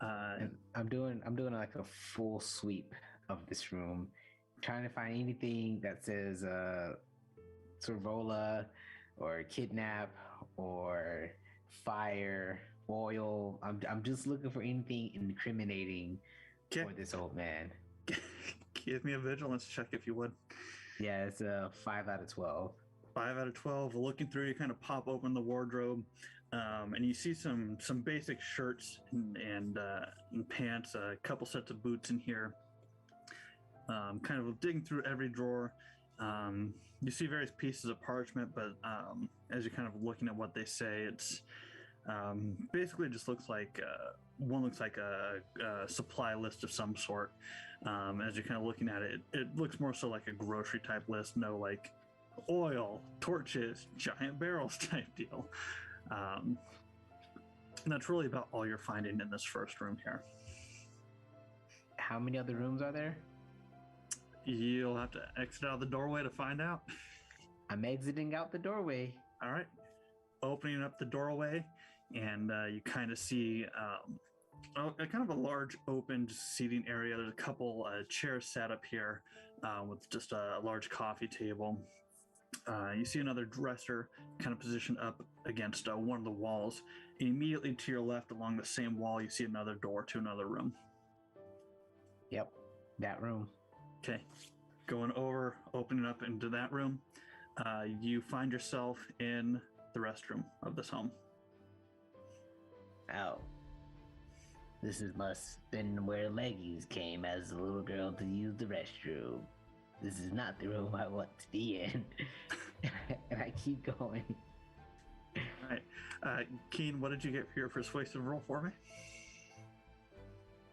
And I'm doing like a full sweep of this room, trying to find anything that says Sorvola or kidnap or fire, oil. I'm just looking for anything incriminating for this old man. Give me a vigilance check if you would. Yeah, it's a 5 out of 12. 5 out of 12. Looking through, you kind of pop open the wardrobe, and you see some basic shirts and pants, a couple sets of boots in here. kind of digging through every drawer. You see various pieces of parchment, but as you're kind of looking at what they say, it's basically just looks like one looks like a supply list of some sort. As you're kind of looking at it, it looks more so like a grocery type list, no like oil, torches, giant barrels type deal. And that's really about all you're finding in this first room here. How many other rooms are there? You'll have to exit out the doorway to find out. I'm exiting out the doorway. All right. Opening up the doorway, and you kind of see a kind of a large open seating area. There's a couple chairs set up here with just a large coffee table. You see another dresser kind of positioned up against one of the walls. Immediately to your left along the same wall, you see another door to another room. Yep, that room. Okay, going over, opening up into that room, you find yourself in the restroom of this home. Oh. This must have been where Leggies came as a little girl to use the restroom. This is not the room I want to be in. And I keep going. All right. Keen, what did you get for your persuasive roll for me?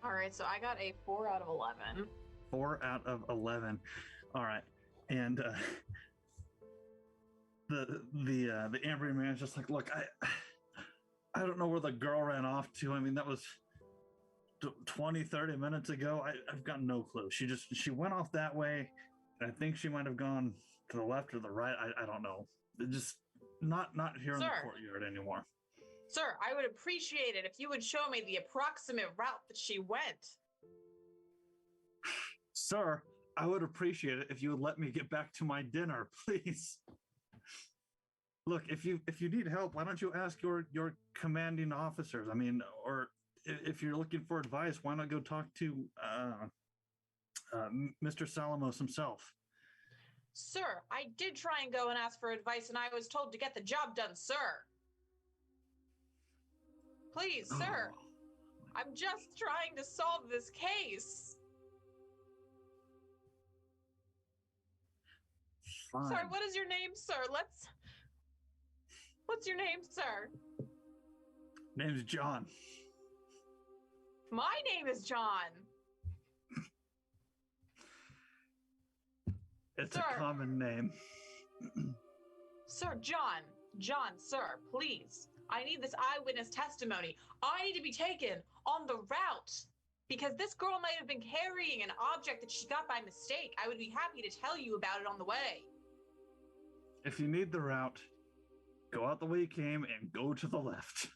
All right, so I got a 4 out of 11. 4 out of 11. All right. And the Ambria man is just like, look, I don't know where the girl ran off to. I mean, that was 20, 30 minutes ago. I've got no clue. She went off that way. And I think she might have gone to the left or the right. I don't know. Just not here in the courtyard anymore. Sir, I would appreciate it if you would show me the approximate route that she went. Sir, I would appreciate it if you would let me get back to my dinner, please. Look, if you need help, why don't you ask your commanding officers? I mean, or if you're looking for advice, why not go talk to Mr. Salamos himself? Sir, I did try and go and ask for advice, and I was told to get the job done, sir. Please, sir. I'm just trying to solve this case. Fine. Sorry, what is your name, sir? What's your name, sir? Name's John. My name is John. It's Sir. a common name. Sir, John, sir, please. I need this eyewitness testimony. I need to be taken on the route because this girl might have been carrying an object that she got by mistake. I would be happy to tell you about it on the way. If you need the route, go out the way you came and go to the left.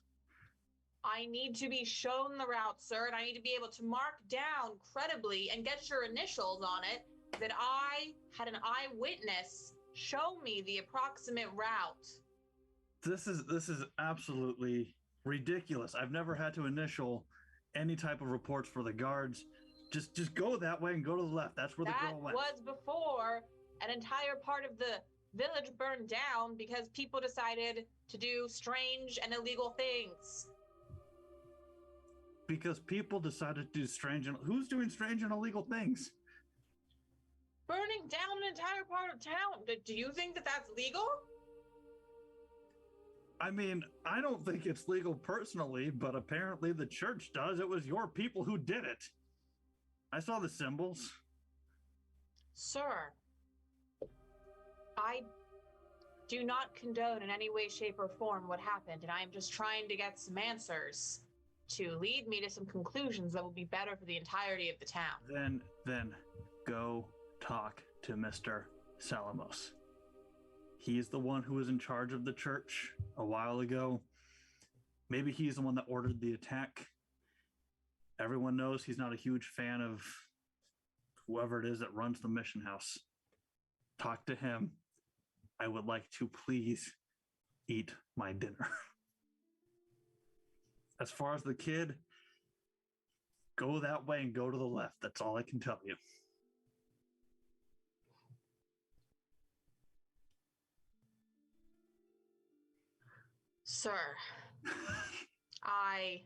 I need to be shown the route, sir, and I need to be able to mark down credibly and get your initials on it that I had an eyewitness show me the approximate route. This is absolutely ridiculous. I've never had to initial any type of reports for the guards. Just go that way and go to the left. That's where the girl went. That was before an entire part of the village burned down because people decided to do strange and illegal things. Because people decided to do strange and who's doing strange and illegal things? Burning down an entire part of town. Do you think that that's legal? I mean, I don't think it's legal personally, but apparently the church does. It was your people who did it. I saw the symbols. Sir, I do not condone in any way, shape, or form what happened, and I am just trying to get some answers to lead me to some conclusions that will be better for the entirety of the town. Then go talk to Mr. Salamos. He's the one who was in charge of the church a while ago. Maybe he's the one that ordered the attack. Everyone knows he's not a huge fan of whoever it is that runs the mission house. Talk to him. I would like to please eat my dinner. As far as the kid, go that way and go to the left. That's all I can tell you. Sir, I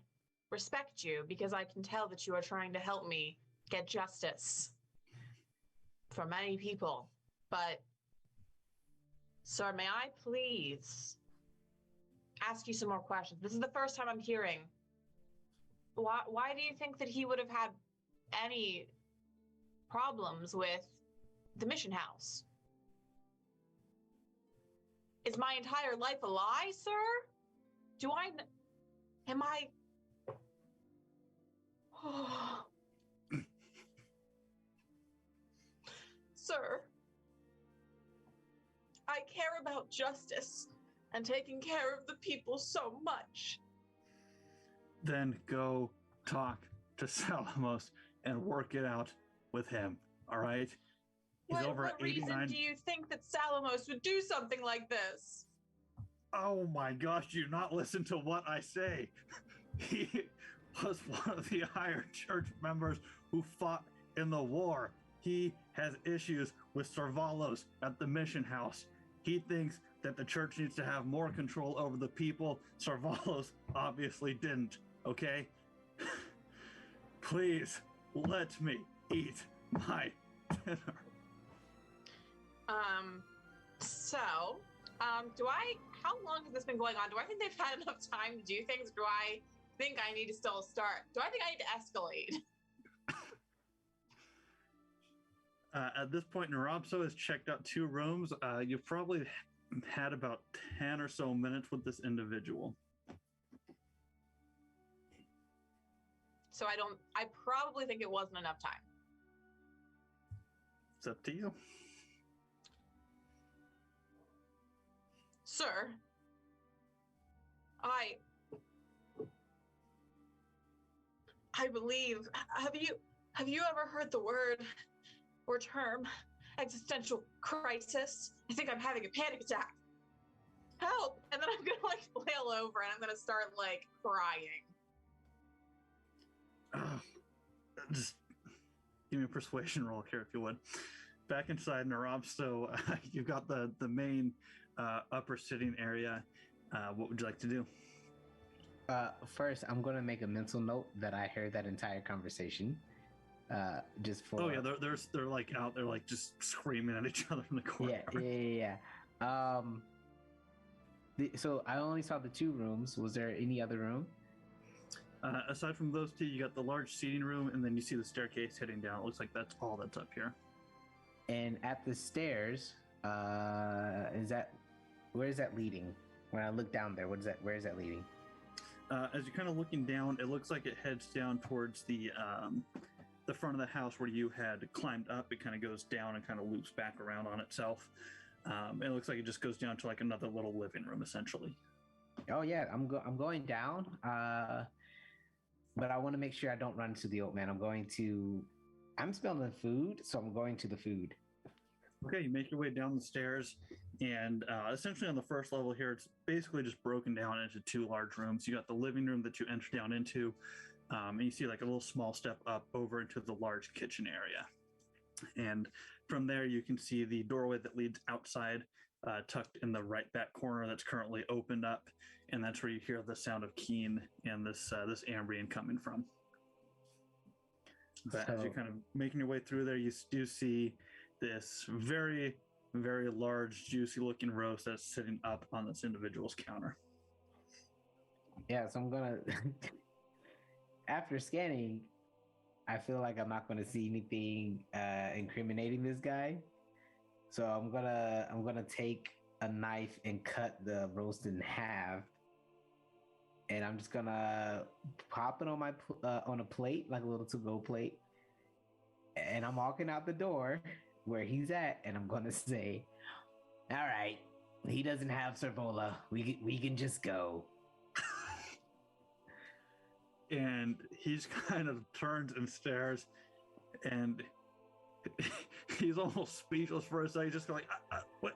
respect you because I can tell that you are trying to help me get justice. for many people. But, sir, may I please ask you some more questions? This is the first time I'm hearing. Why do you think that he would have had any problems with the mission house? Is my entire life a lie, sir? Am I? Sir, I care about justice and taking care of the people so much. Then go talk to Salamos and work it out with him, all right? He's over at 89. What reason do you think that Salamos would do something like this? Oh my gosh, do you not listen to what I say? He was one of the higher church members who fought in the war. He has issues with Sarvalos at the mission house. He thinks that the church needs to have more control over the people. Sarvalos obviously didn't, okay? Please, let me eat my dinner. How long has this been going on? Do I think they've had enough time to do things? Do I think I need to still start? Do I think I need to escalate? At this point, Nrobso has checked out 2 rooms. You've probably had about 10 or so minutes with this individual. So I probably think it wasn't enough time. It's up to you. Sir, I believe, have you ever heard the word or term existential crisis? I think I'm having a panic attack. Help! And then I'm gonna flail over and I'm gonna start crying. Just give me a persuasion roll here if you would. Back inside Nrobso, you've got the main upper sitting area. What would you like to do? First, I'm going to make a mental note that I heard that entire conversation. Just for. Oh yeah, they're out there just screaming at each other from the corner. Yeah. So I only saw the 2 rooms. Was there any other room? Aside from those 2, you got the large seating room, and then you see the staircase heading down. It looks like that's all that's up here. And at the stairs, where is that leading? When I look down there, where is that leading? As you're kind of looking down, it looks like it heads down towards the front of the house where you had climbed up. It kind of goes down and kind of loops back around on itself. It looks like it just goes down to another little living room, essentially. Oh yeah, I'm going down. But I want to make sure I don't run into the old man. I'm smelling food, so I'm going to the food. Okay, you make your way down the stairs, and essentially on the first level here, it's basically just broken down into 2 large rooms. You got the living room that you enter down into, and you see a little small step up over into the large kitchen area. And from there, you can see the doorway that leads outside, tucked in the right back corner that's currently opened up, and that's where you hear the sound of Keen and this Ambrian coming from. But as you're kind of making your way through there, you do see this very, very large, juicy-looking roast that's sitting up on this individual's counter. Yeah, so I'm gonna. After scanning, I feel like I'm not gonna see anything incriminating this guy. So I'm gonna take a knife and cut the roast in half, and I'm just gonna pop it on my on a plate, like a little to-go plate, and I'm walking out the door where he's at, and I'm gonna say, "All right, he doesn't have Servola. We can just go." And he's kind of turns and stares, and he's almost speechless for a second. He's just going, "What?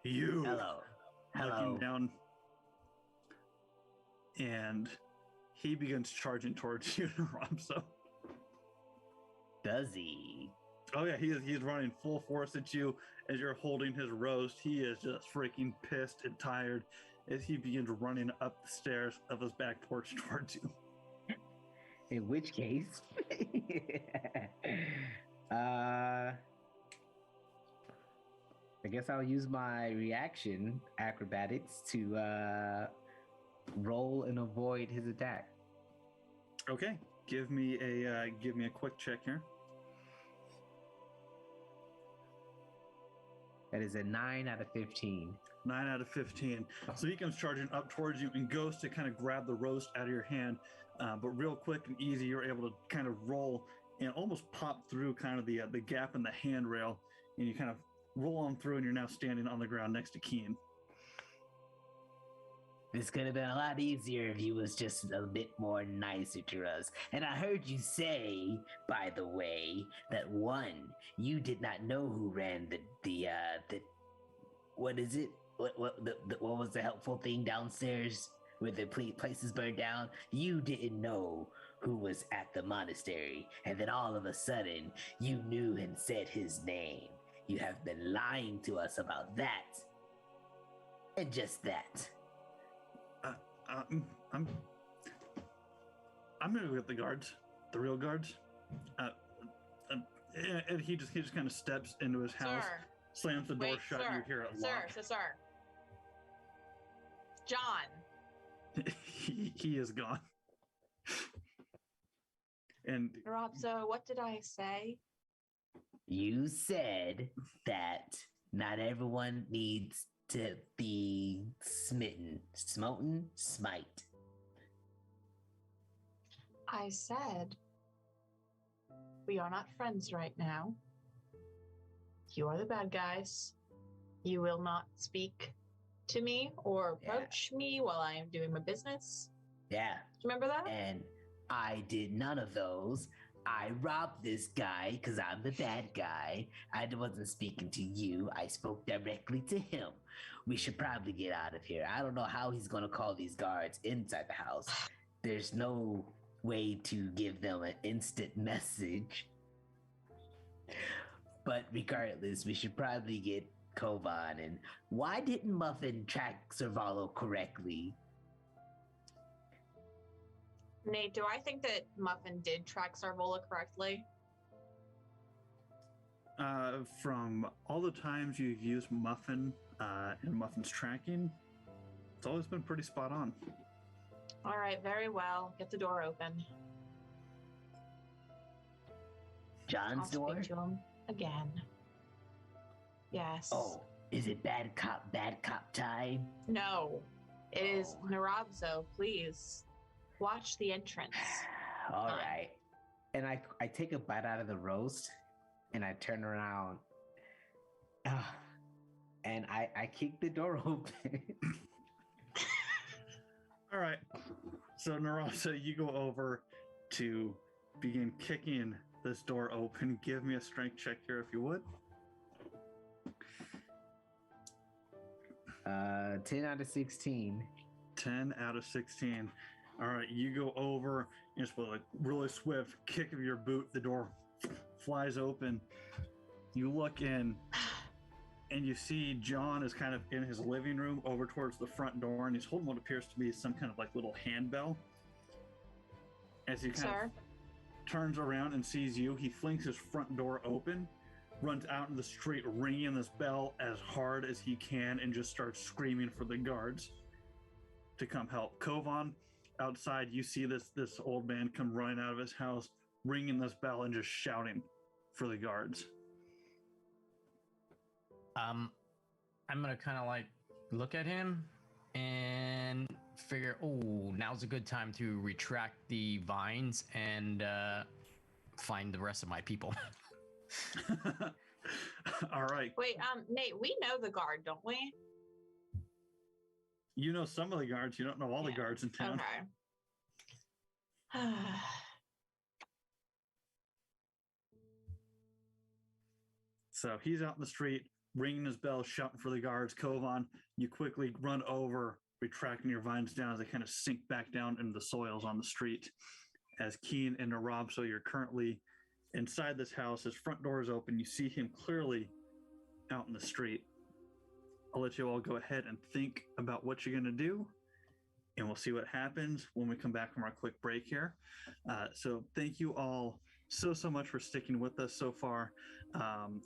You?" Hello. Looking down, and he begins charging towards you, Nrobso. Does he? Oh yeah, he's running full force at you as you're holding his roast. He is just freaking pissed and tired as he begins running up the stairs of his back porch towards you. In which case, I guess I'll use my reaction acrobatics to roll and avoid his attack. Okay, give me a quick check here. That is a 9 out of 15. 9 out of 15. So he comes charging up towards you and goes to kind of grab the roast out of your hand, but real quick and easy, you're able to kind of roll and almost pop through kind of the gap in the handrail, and you kind of roll on through, and you're now standing on the ground next to Keen. This could have been a lot easier if he was just a bit more nicer to us. And I heard you say, by the way, that one, you did not know who ran the what is it? What was the helpful thing downstairs where the place is burned down? You didn't know who was at the monastery, and then all of a sudden you knew and said his name. You have been lying to us about that, and just that. I'm gonna go get the guards, the real guards. And he just kind of steps into his house, Sir. slams the door shut, and you hear it lock. Sir. John. he is gone. And Nrobso, what did I say? You said that not everyone needs to be smitten. Smite. I said we are not friends right now. You are the bad guys. You will not speak to me or approach me while I am doing my business. Yeah. Do you remember that? And I did none of those. I robbed this guy because I'm the bad guy. I wasn't speaking to you. I spoke directly to him. We should probably get out of here. I don't know how he's going to call these guards inside the house. There's no way to give them an instant message. But regardless, we should probably get Kovaan. And why didn't Muffin track Servalo correctly? Nate, do I think that Muffin did track Sarvola correctly? From all the times you've used Muffin and Muffin's tracking, it's always been pretty spot on. All right, very well. Get the door open. John's I'll door? speak to him again. Yes. Oh, is it bad cop time? No, it is Nrobso. Please watch the entrance. All right. And I take a bite out of the roast and I turn around and I kick the door open. All right. So Nrobso, you go over to begin kicking this door open. Give me a strength check here if you would. 10 out of 16. 10 out of 16. All right, you go over and just with a really swift kick of your boot, the door flies open. You look in and you see John is kind of in his living room over towards the front door, and he's holding what appears to be some kind of like little handbell. As he kind of turns around and sees you, he flings his front door open, runs out in the street ringing this bell as hard as he can, and just starts screaming for the guards to come help. Kovaan, outside, you see this old man come running out of his house, ringing this bell and just shouting for the guards. I'm gonna kind of like look at him and figure, oh, now's a good time to retract the vines and find the rest of my people. All right. Wait, Nate, we know the guard, don't we? You know some of the guards. You don't know all the guards in town. Okay. So he's out in the street, ringing his bell, shouting for the guards. Kovaan, you quickly run over, retracting your vines down as they kind of sink back down into the soils on the street. As Keen and Nrobso, you're currently inside this house. His front door is open. You see him clearly out in the street. I'll let you all go ahead and think about what you're going to do, and we'll see what happens when we come back from our quick break here. So thank you all so much for sticking with us so far.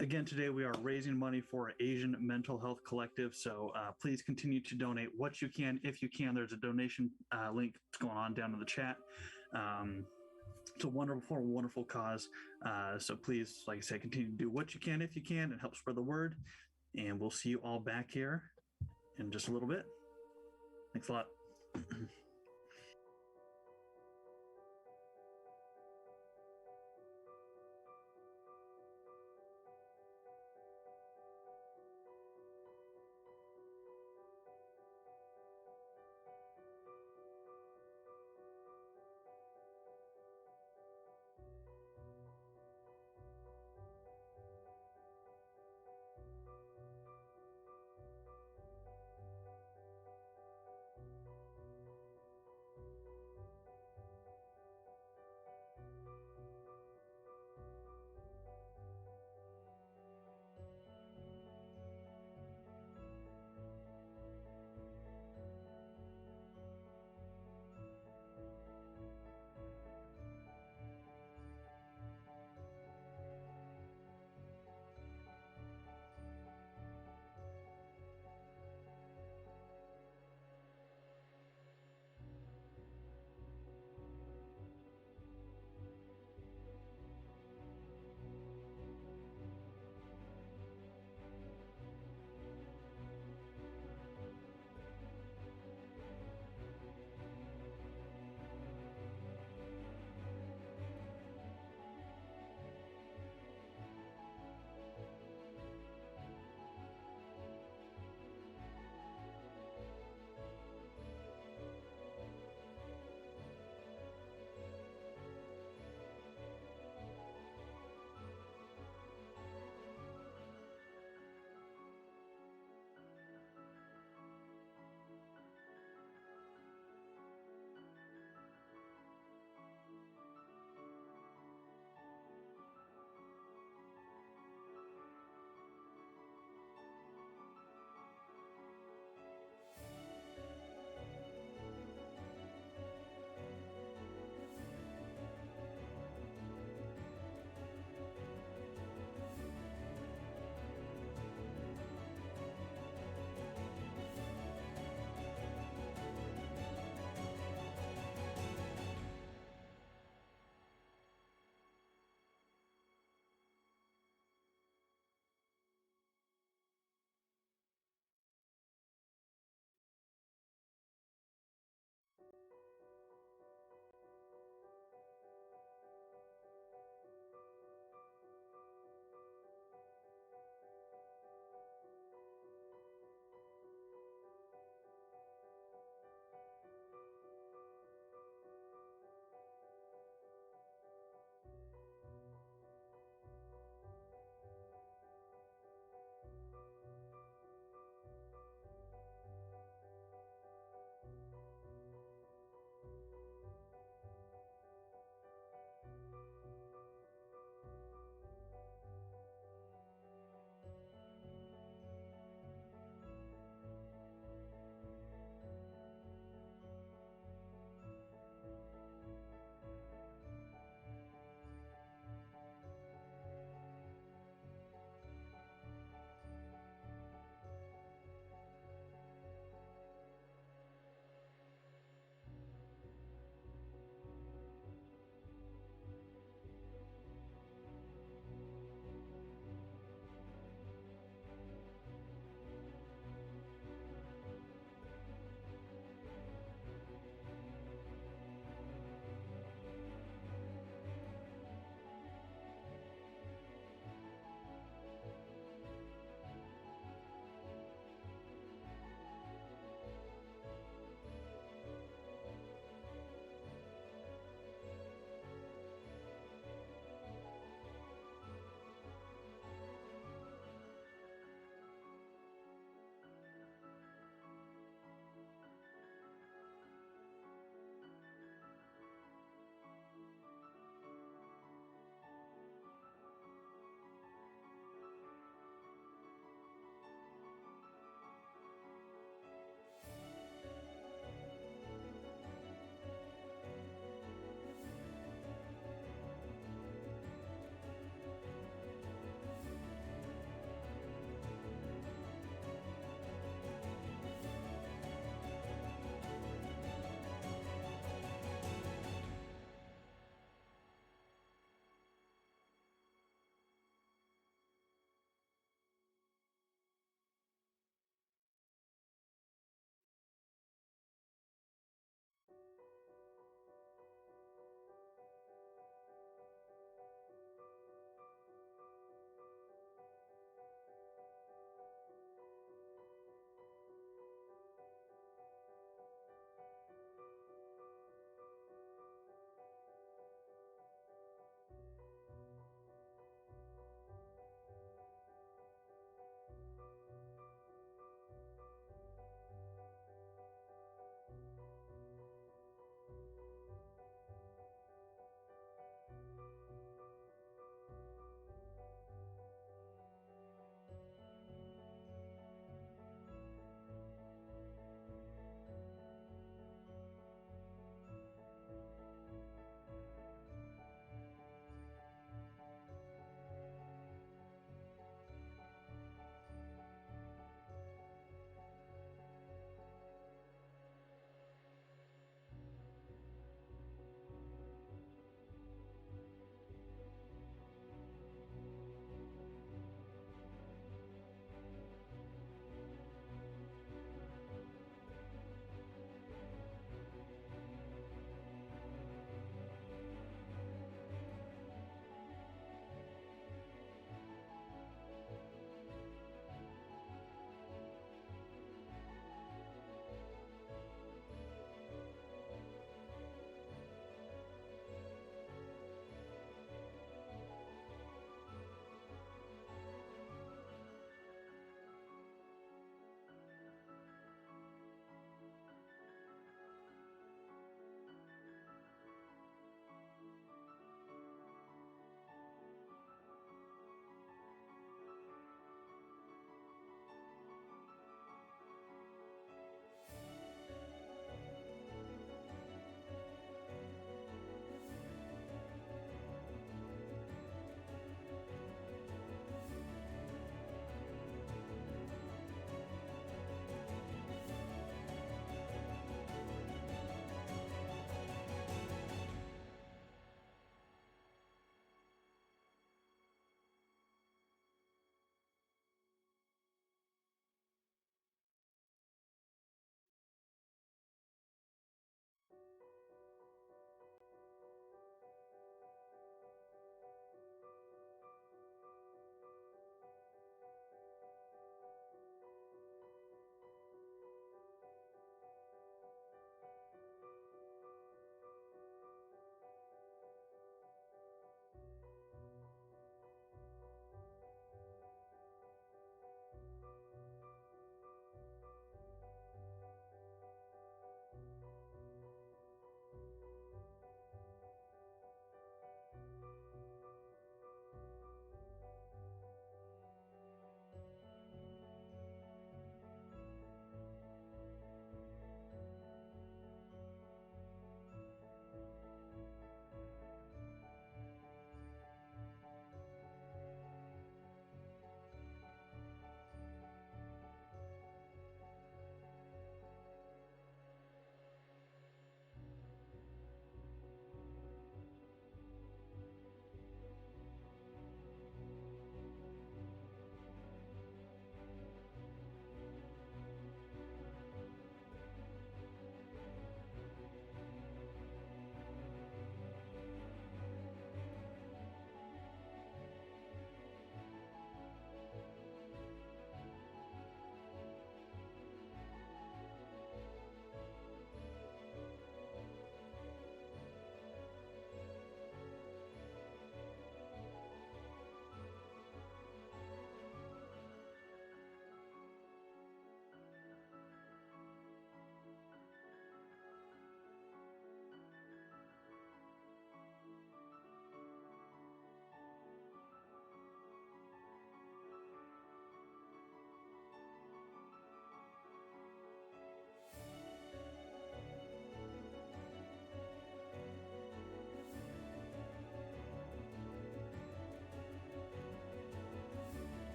Again, today we are raising money for Asian Mental Health Collective, so please continue to donate what you can. If you can, there's a donation link going on down in the chat. It's a wonderful cause. So please, like I said, continue to do what you can if you can and help spread the word. And we'll see you all back here in just a little bit. Thanks a lot.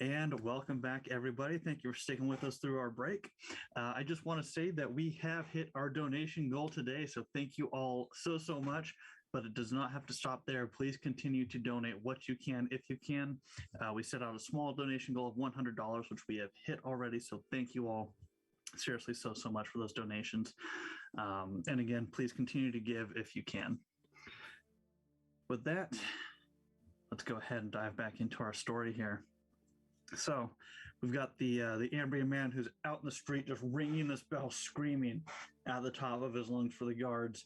And welcome back, everybody. Thank you for sticking with us through our break. I just want to say that we have hit our donation goal today, so thank you all so much. But it does not have to stop there. Please continue to donate what you can if you can. We set out a small donation goal of $100, which we have hit already, so thank you all seriously so much for those donations. And again, please continue to give if you can. With that, let's go ahead and dive back into our story here. So we've got the Ambria man who's out in the street just ringing this bell, screaming at the top of his lungs for the guards.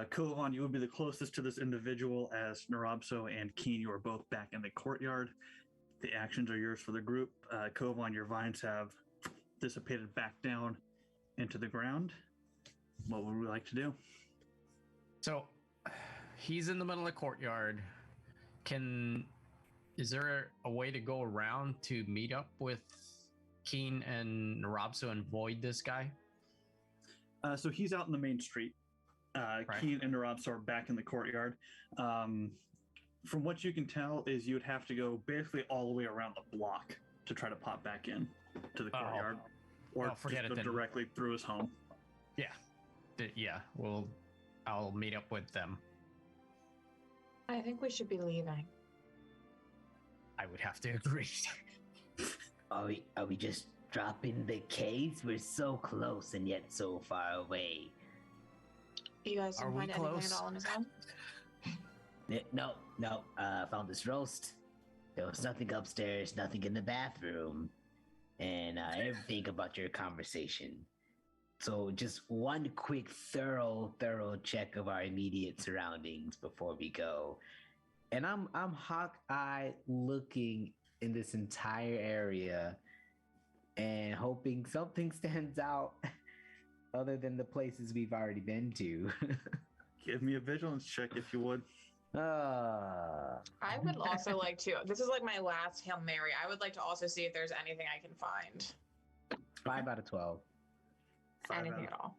Kovaan, you would be the closest to this individual, as Nrobso and Keen, you are both back in the courtyard. The actions are yours for the group. Kovaan, your vines have dissipated back down into the ground. What would we like to do? So he's in the middle of the courtyard. Is there a way to go around to meet up with Keen and Nrobso and void this guy? So he's out in the main street. Right. Keen and Nrobso are back in the courtyard. From what you can tell is you would have to go basically all the way around the block to try to pop back in to the courtyard. Or forget just go directly through his home. Yeah. I'll meet up with them. I think we should be leaving. I would have to agree. Are we just dropping the case? We're so close and yet so far away. You guys didn't find anything at all in his home? No. Found this roast. There was nothing upstairs, nothing in the bathroom, and everything about your conversation. So just one quick, thorough check of our immediate surroundings before we go. And I'm hawk-eyed looking in this entire area and hoping something stands out other than the places we've already been to. Give me a vigilance check if you would. I would also like to. This is like my last Hail Mary. I would like to also see if there's anything I can find. 5 out of 12. Anything at all.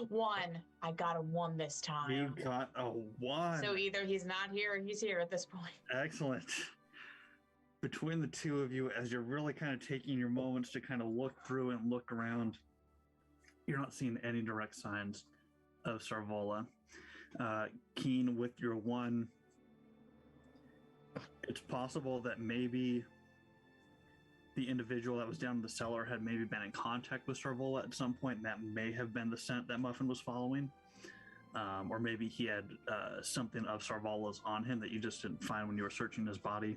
1. I got a 1 this time. You got a 1. So either he's not here or he's here at this point. Excellent. Between the two of you, as you're really kind of taking your moments to kind of look through and look around, you're not seeing any direct signs of Sarvola. Keen, with your 1, it's possible that maybe the individual that was down in the cellar had maybe been in contact with Sarvola at some point, and that may have been the scent that Muffin was following. Or maybe he had something of Sarvola's on him that you just didn't find when you were searching his body.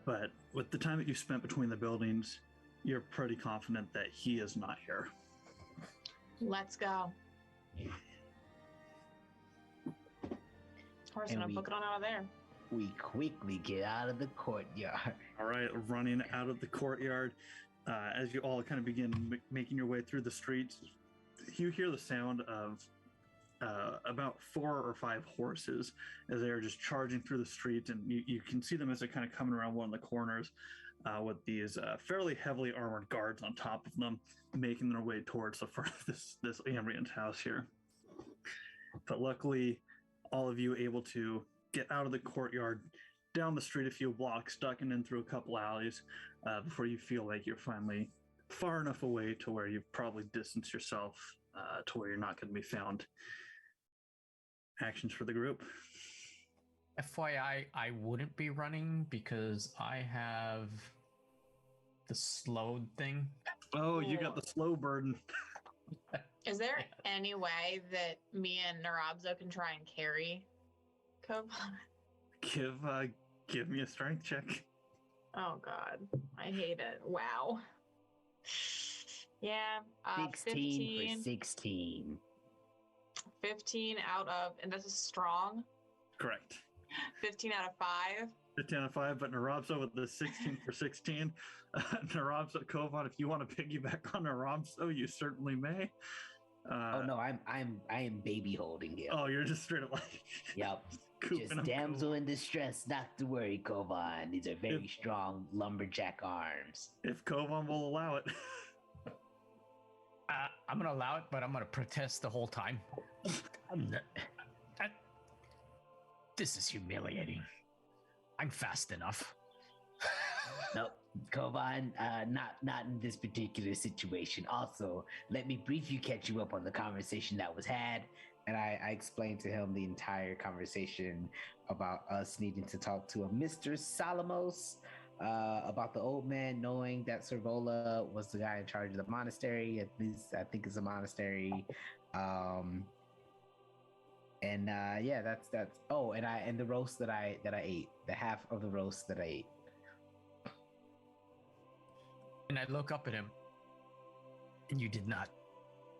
But with the time that you spent between the buildings, you're pretty confident that he is not here. Let's go. Horse, and I'm booking on out of there. We quickly get out of the courtyard. All right, running out of the courtyard. As you all kind of begin making your way through the streets, you hear the sound of about 4 or 5 horses as they are just charging through the streets, and you can see them as they're kind of coming around one of the corners with these fairly heavily armored guards on top of them, making their way towards the front of this Ambrian's house here. But luckily, all of you able to get out of the courtyard, down the street a few blocks, ducking in through a couple alleys before you feel like you're finally far enough away to where you've probably distanced yourself to where you're not going to be found. Actions for the group. FYI, I wouldn't be running because I have the slowed thing. Oh, you got the slow burden. Is there any way that me and Nrobso can try and carry Kovaan? Give me a strength check. Oh God, I hate it. Wow. Yeah. 16 for 16. 15 out of, and this is strong. Correct. 15 out of 5. 15 out of 5, but Nrobso with the 16 for 16. Nrobso, Kovaan, if you want to piggyback on Nrobso, you certainly may. Oh no, I am baby holding him. Oh, you're just straight up like. Yep. Just damsel in distress, not to worry, Kovaan. These are very strong lumberjack arms. If Kovaan will allow it. I'm going to allow it, but I'm going to protest the whole time. This is humiliating. I'm fast enough. Nope, Kovaan, not in this particular situation. Also, let me briefly catch you up on the conversation that was had. And I explained to him the entire conversation about us needing to talk to a Mr. Salamos, about the old man knowing that Servola was the guy in charge of the monastery. At least I think it's a monastery. Yeah, that's. Oh, and the roast that I ate, the half of the roast that I ate. And I look up at him, and you did not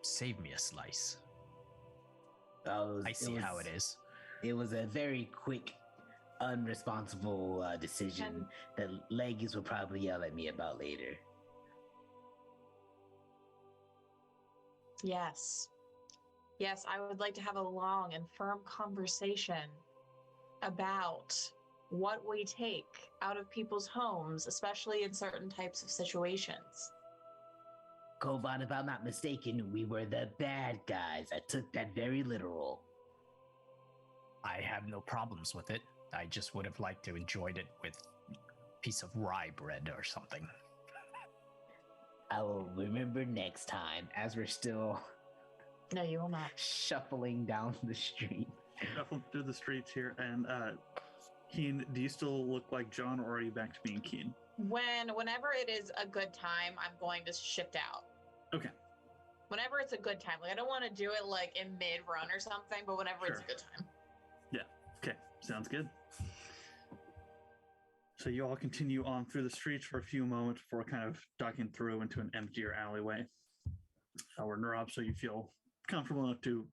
save me a slice. I see how it is. It was a very quick, unresponsible decision that Leggies will probably yell at me about later. Yes. Yes, I would like to have a long and firm conversation about what we take out of people's homes, especially in certain types of situations. Kovaan, if I'm not mistaken, we were the bad guys. I took that very literal. I have no problems with it. I just would have liked to enjoyed it with a piece of rye bread or something. I will remember next time, as we're still... No, you will not. Shuffling down the street. Shuffling through the streets here, and Keen, do you still look like John, or are you back to being Keen? Whenever it is a good time, I'm going to shift out. Okay. Whenever it's a good time. Like, I don't want to do it like in mid-run or something, but whenever it's a good time. Yeah. Okay. Sounds good. So you all continue on through the streets for a few moments before kind of ducking through into an emptier alleyway. Where Nrobso, you feel comfortable enough to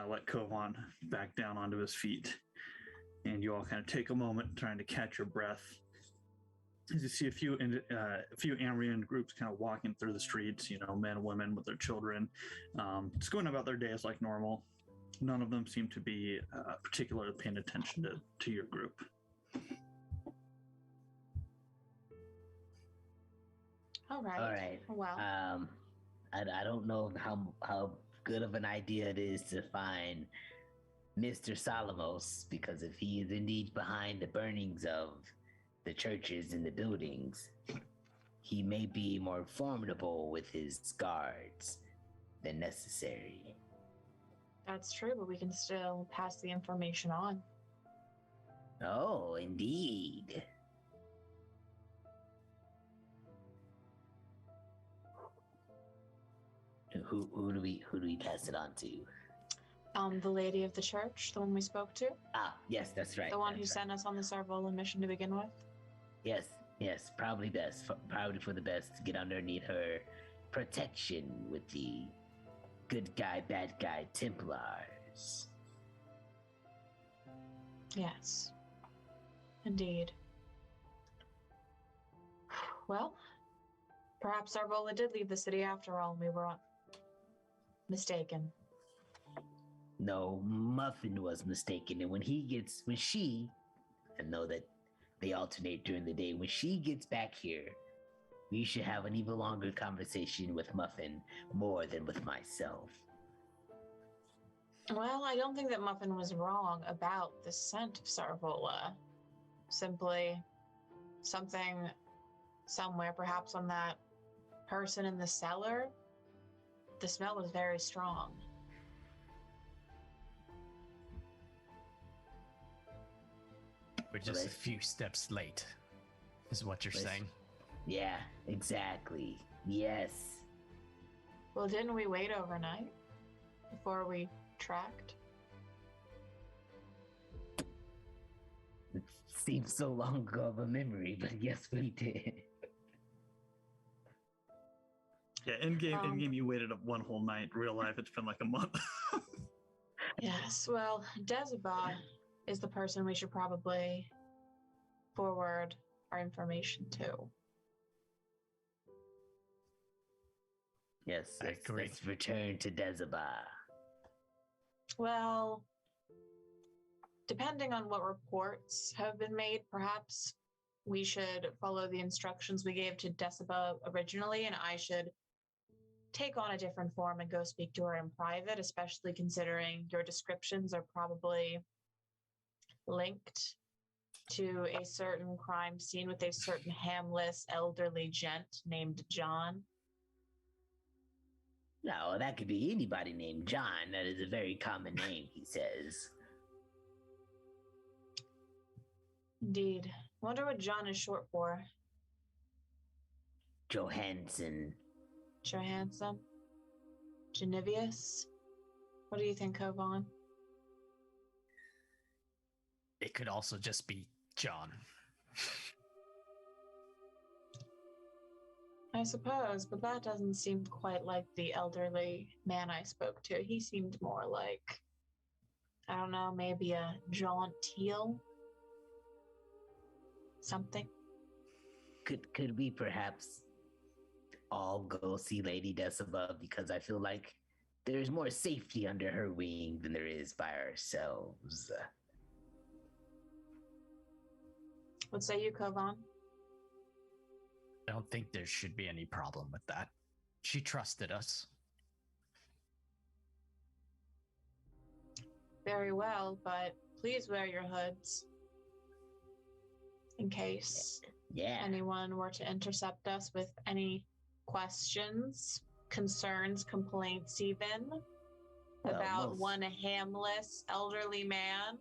let Kovaan back down onto his feet. And you all kind of take a moment trying to catch your breath. As you see a few Ambrian groups kind of walking through the streets, men and women with their children, just going about their days like normal. None of them seem to be particularly paying attention to your group. All right. Well, I don't know how good of an idea it is to find Mr. Salamos, because if he is indeed behind the burnings of the churches and the buildings, he may be more formidable with his guards than necessary. that's true, but we can still pass the information on. Oh, indeed. Who do we pass it on to? The lady of the church, the one we spoke to. Ah, yes, that's right. The one who sent us on the Sarvola mission to begin with. Yes, probably for the best to get underneath her protection with the good guy, bad guy Templars. Yes, indeed. Well, perhaps Sarvola did leave the city after all, and we were mistaken. No, Muffin was mistaken, and when she, I know that they alternate during the day, when she gets back here, we should have an even longer conversation with Muffin, more than with myself. Well, I don't think that Muffin was wrong about the scent of Sarvola. Simply something somewhere, perhaps on that person in the cellar. The smell was very strong. We're just a few steps late, is what you're saying. Yeah, exactly. Yes. Well, didn't we wait overnight before we tracked? It seems so long ago of a memory, but yes, we did. Yeah, in game you waited up one whole night. Real life, it's been like a month. Yes, well, Dezaba is the person we should probably forward our information to. Yes, let's return to Dezaba. Well, depending on what reports have been made, perhaps we should follow the instructions we gave to Dezaba originally, and I should take on a different form and go speak to her in private, especially considering your descriptions are probably linked to a certain crime scene with a certain hamless elderly gent named John? No, that could be anybody named John. That is a very common name, he says. Indeed. Wonder what John is short for. Johansson. Johansson? Genevius? What do you think, Kovaan? It could also just be John. I suppose, but that doesn't seem quite like the elderly man I spoke to. He seemed more like, I don't know, maybe a John Teal? Something. Could we perhaps all go see Lady Decibel, because I feel like there's more safety under her wing than there is by ourselves. What say you, Kovaan? I don't think there should be any problem with that. She trusted us. Very well, but please wear your hoods. In case anyone were to intercept us with any questions, concerns, complaints even, about one hamless elderly man.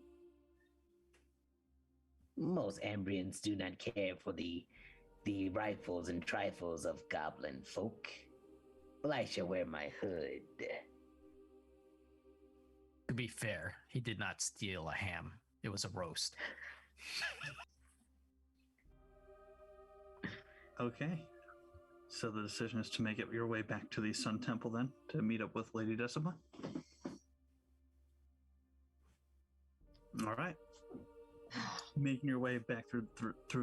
Most Ambrians do not care for the rifles and trifles of goblin folk. Well, I shall wear my hood. To be fair, he did not steal a ham. It was a roast. Okay. So the decision is to make it your way back to the Sun Temple then, to meet up with Lady Decima. All right. Making your way back through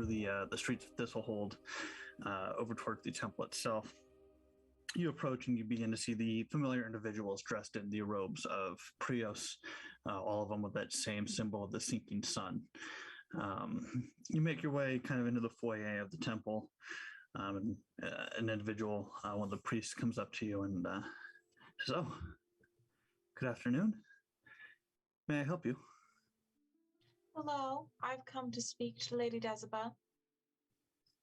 the streets of Thistlehold, over towards the temple itself. You approach and you begin to see the familiar individuals dressed in the robes of Prios, all of them with that same symbol of the sinking sun. You make your way kind of into the foyer of the temple. And an individual, one of the priests, comes up to you and says, "Oh, good afternoon. May I help you?" Hello, I've come to speak to Lady Decibel.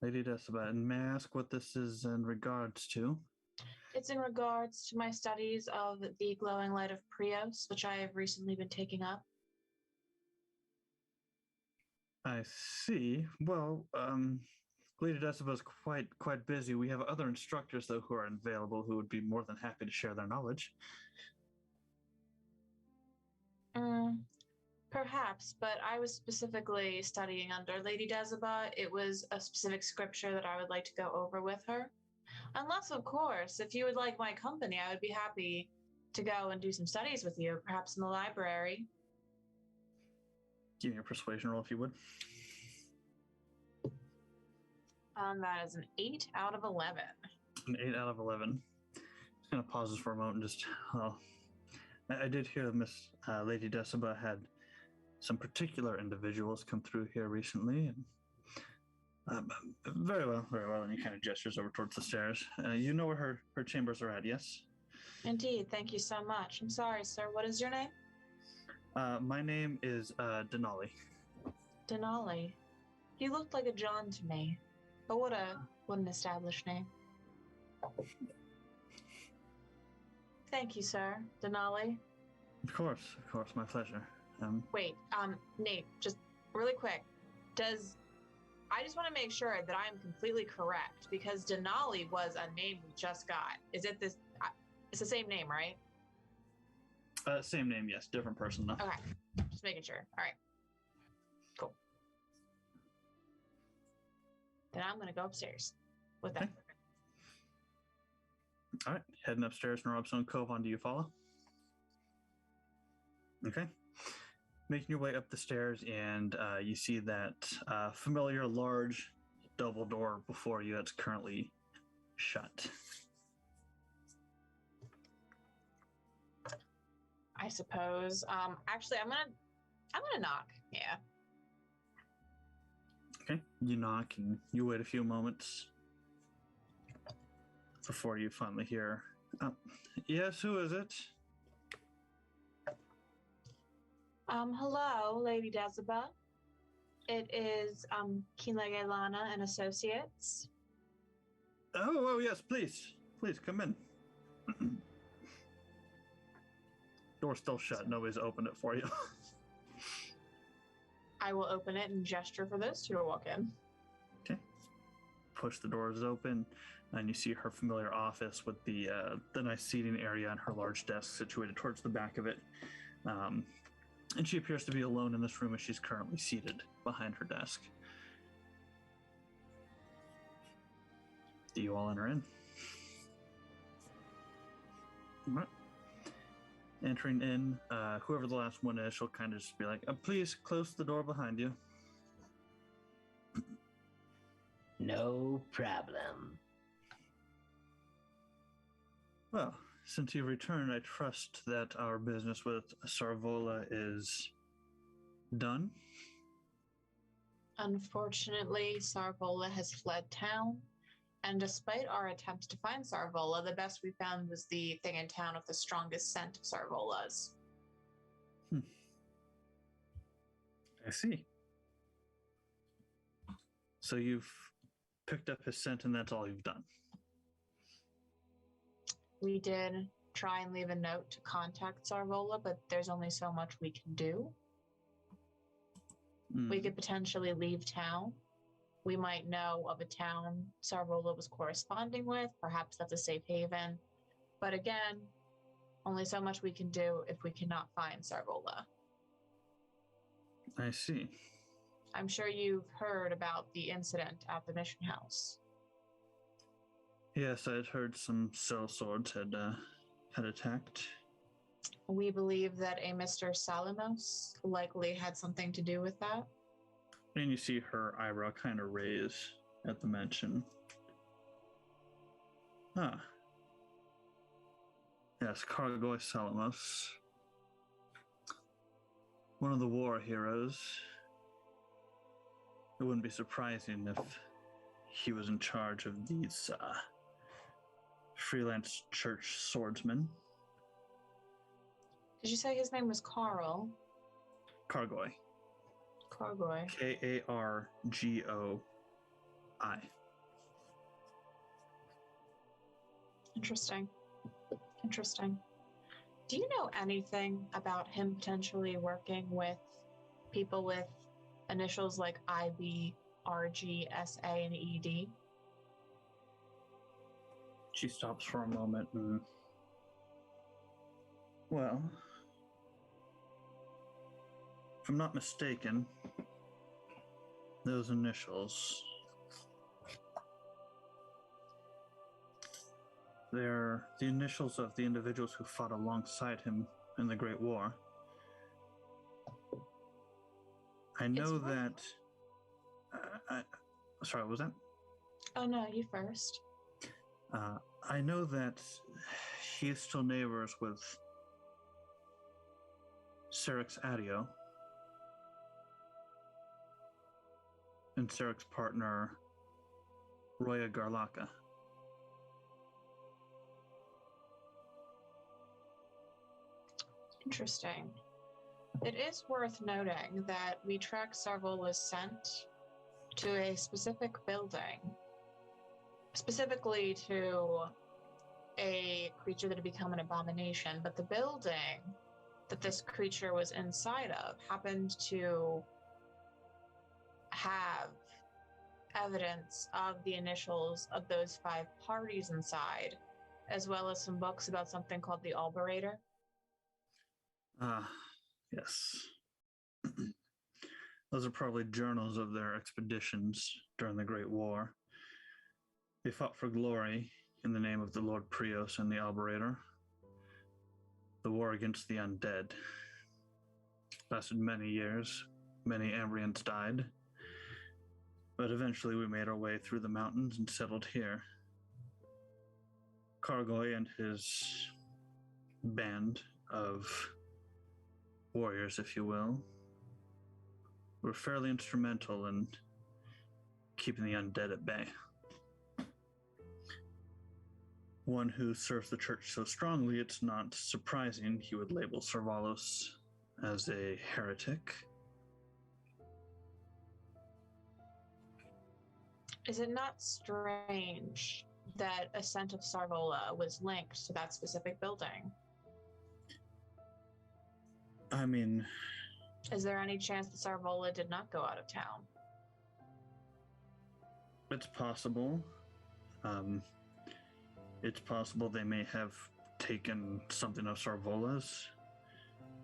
Lady Decibel, and may I ask what this is in regards to? It's in regards to my studies of the glowing light of Prios, which I have recently been taking up. I see. Well, Lady Decibel is quite busy. We have other instructors, though, who are available who would be more than happy to share their knowledge. Perhaps, but I was specifically studying under Lady Decibel. It was a specific scripture that I would like to go over with her. Unless, of course, if you would like my company, I would be happy to go and do some studies with you, perhaps in the library. Give me a persuasion roll, if you would. That is an 8 out of 11. An 8 out of 11. Just going to pause this for a moment and just, I did hear Miss Lady Decibel had some particular individuals come through here recently. And very well. And he kind of gestures over towards the stairs. You know where her chambers are at, yes? Indeed. Thank you so much. I'm sorry, sir. What is your name? My name is Denali. Denali. He looked like a John to me. But what an established name. Thank you, sir. Denali. Of course, my pleasure. Wait, Nate, just really quick. I just want to make sure that I am completely correct, because Denali was a name we just got. Is it this? It's the same name, right? Same name, yes. Different person, though. Okay, just making sure. All right, cool. Then I'm going to go upstairs with them. All right, heading upstairs. Nrobso and Kovaan, do you follow? Okay. Making your way up the stairs, and you see that familiar large double door before you that's currently shut. I suppose. Actually, I'm gonna knock. Yeah. Okay. You knock, and you wait a few moments before you finally hear, "Yes, who is it?" Hello, Lady Decibel. It is Kinlegelana and Associates. Oh, yes, please. Please, come in. Door's still shut. Nobody's opened it for you. I will open it and gesture for those two to walk in. Okay. Push the doors open, and you see her familiar office with the nice seating area and her large desk situated towards the back of it. And she appears to be alone in this room as she's currently seated behind her desk. Do you all enter in? All right. Entering in, whoever the last one is, she'll kind of just be like, please close the door behind you. No problem. Well, since you've returned, I trust that our business with Sarvola is done. Unfortunately, Sarvola has fled town, and despite our attempts to find Sarvola, the best we found was the thing in town with the strongest scent of Sarvolas. I see. So you've picked up his scent, and that's all you've done. We did try and leave a note to contact Sarvola, but there's only so much we can do. We could potentially leave town. We might know of a town Sarvola was corresponding with. Perhaps that's a safe haven. But again, only so much we can do if we cannot find Sarvola. I see. I'm sure you've heard about the incident at the mission house. Yes, I had heard some sellswords had attacked. We believe that a Mr. Salamos likely had something to do with that. And you see her eyebrow kind of raise at the mention. Ah. Yes, Kargoy Salamos. One of the war heroes. It wouldn't be surprising if he was in charge of these freelance church swordsmen. Did you say his name was Carl? Kargoy. Kargoy. Kargoi. Interesting. Interesting. Do you know anything about him potentially working with people with initials like IB, RG, SA, and ED? She stops for a moment and... Well... If I'm not mistaken, those initials... They're the initials of the individuals who fought alongside him in the Great War. I know that... sorry, what was that? Oh no, you first. I know that he is still neighbors with Serix Adio and Serix's partner, Roya Garlaka. Interesting. It is worth noting that we tracked Sarvola's scent to a specific building, specifically to a creature that had become an abomination, but the building that this creature was inside of happened to have evidence of the initials of those 5 parties inside, as well as some books about something called the Alberator. Yes. Those are probably journals of their expeditions during the Great War. They fought for glory in the name of the Lord Prios and the Alberator. The war against the undead lasted many years. Many Ambrians died. But eventually we made our way through the mountains and settled here. Kargoy and his band of warriors, if you will, were fairly instrumental in keeping the undead at bay. One who serves the church so strongly, it's not surprising he would label Sarvalos as a heretic. Is it not strange that a scent of Sarvola was linked to that specific building? I mean, is there any chance that Sarvola did not go out of town? It's possible. It's possible they may have taken something of Sarvola's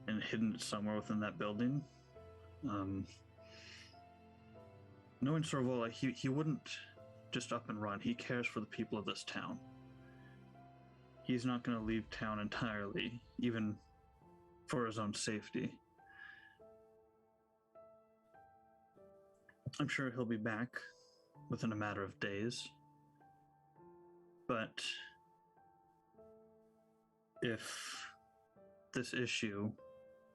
and hidden it somewhere within that building. Knowing Sarvola, he wouldn't just up and run. He cares for the people of this town. He's not going to leave town entirely, even for his own safety. I'm sure he'll be back within a matter of days. But if this issue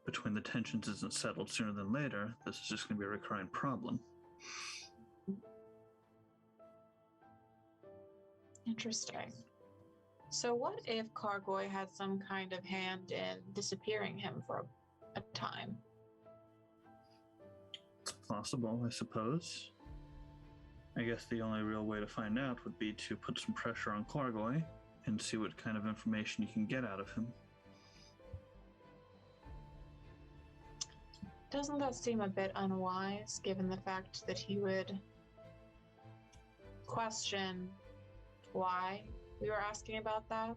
between the tensions isn't settled sooner than later, this is just going to be a recurring problem. Interesting. So what if Kargoy had some kind of hand in disappearing him for a time? It's possible, I suppose. I guess the only real way to find out would be to put some pressure on Kargoy and see what kind of information you can get out of him. Doesn't that seem a bit unwise, given the fact that he would question why we were asking about that?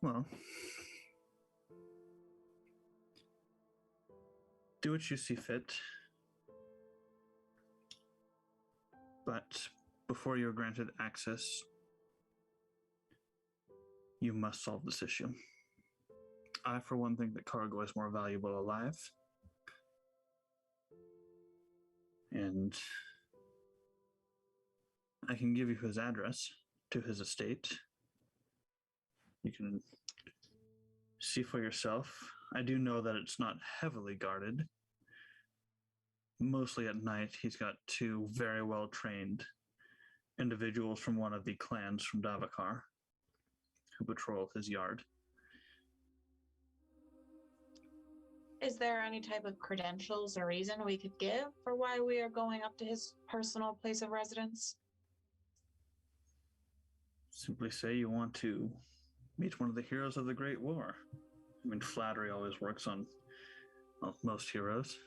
Well, do what you see fit. But before you're granted access, you must solve this issue. I, for one, think that Kargoy is more valuable alive. And I can give you his address to his estate. You can see for yourself. I do know that it's not heavily guarded. Mostly at night, he's got two very well-trained individuals from one of the clans from Davokar who patrol his yard. Is there any type of credentials or reason we could give for why we are going up to his personal place of residence? Simply say you want to meet one of the heroes of the Great War. I mean, flattery always works on, well, most heroes.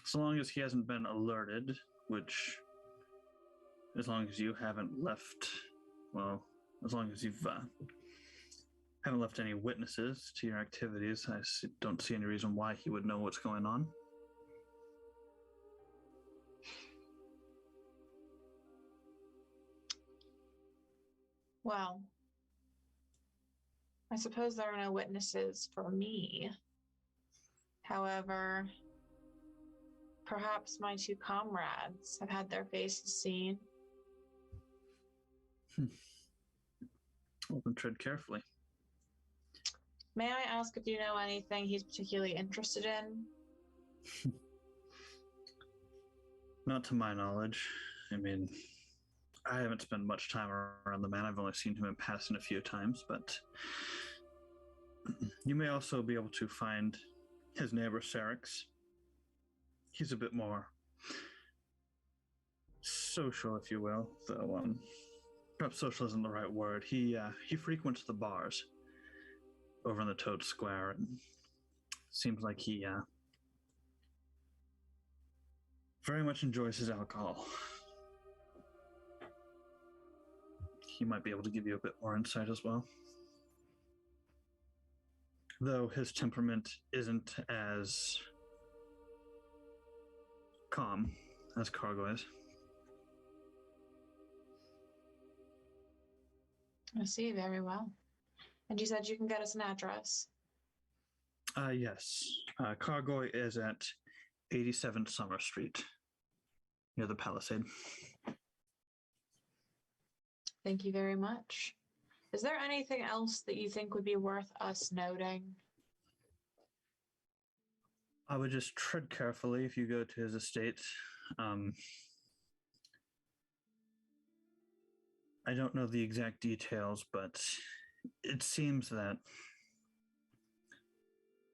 So long as he hasn't been alerted, which, as long as you haven't left, well, as long as you've haven't left any witnesses to your activities, I don't see any reason why he would know what's going on. Well, I suppose there are no witnesses for me. However, perhaps my two comrades have had their faces seen. Well, then tread carefully. May I ask if you know anything he's particularly interested in? Not to my knowledge. I mean, I haven't spent much time around the man. I've only seen him in passing a few times, but you may also be able to find his neighbor, Serix. He's a bit more social, if you will, though perhaps social isn't the right word. He frequents the bars over in the Toad Square, and seems like he very much enjoys his alcohol. He might be able to give you a bit more insight as well. Though his temperament isn't as calm as Kargoy is. I see, very well. And you said you can get us an address? Yes. Kargoy is at 87 Summer Street, near the Palisade. Thank you very much. Is there anything else that you think would be worth us noting? I would just tread carefully if you go to his estate. I don't know the exact details, but it seems that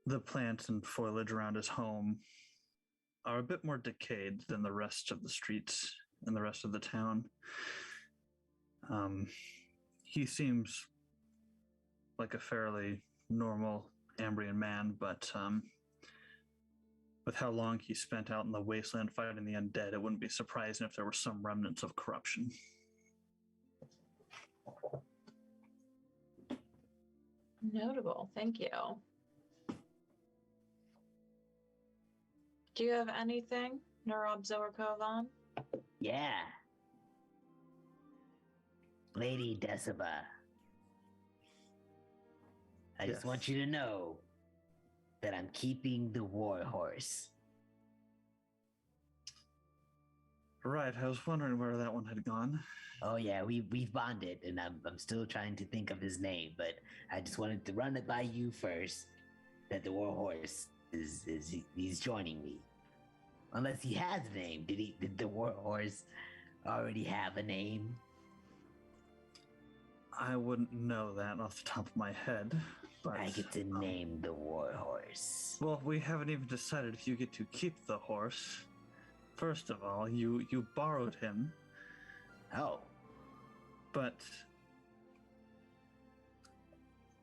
the plants and foliage around his home are a bit more decayed than the rest of the streets and the rest of the town. He seems like a fairly normal Ambrian man, but with how long he spent out in the wasteland fighting the undead, it wouldn't be surprising if there were some remnants of corruption. Notable, thank you. Do you have anything, Nrobso or Kovaan? Yeah. Lady Decima. I just want you to know that I'm keeping the war horse. Right, I was wondering where that one had gone. Oh yeah, we've bonded, and I'm still trying to think of his name, but I just wanted to run it by you first. That the war horse he's joining me, unless he has a name. Did the war horse already have a name? I wouldn't know that off the top of my head, but I get to name the war horse. Well, we haven't even decided if you get to keep the horse. First of all, you borrowed him. Oh. But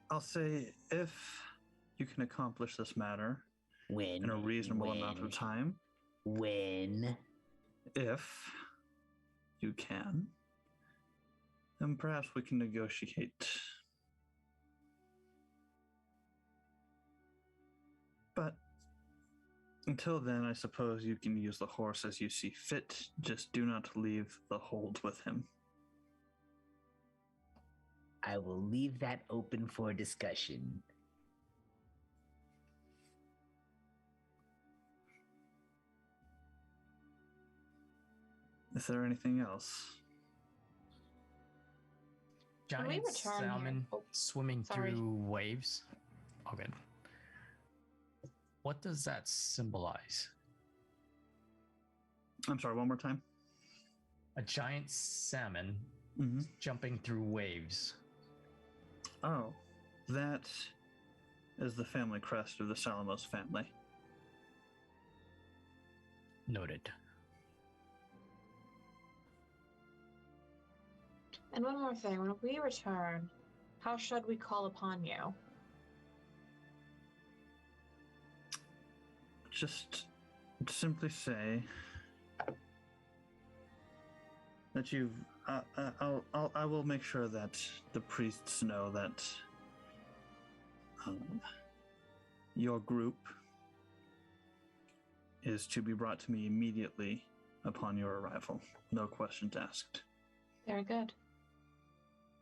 I'll say if you can accomplish this matter in a reasonable amount of time. If you can, then perhaps we can negotiate. But until then, I suppose you can use the horse as you see fit. Just do not leave the hold with him. I will leave that open for discussion. Is there anything else? Giant salmon swimming through waves. Oh, good. What does that symbolize? I'm sorry, one more time. A giant salmon jumping through waves. Oh, that is the family crest of the Salamos family. Noted. And one more thing, when we return, how should we call upon you? Just simply say that you've. I will make sure that the priests know that your group is to be brought to me immediately upon your arrival. No questions asked. Very good.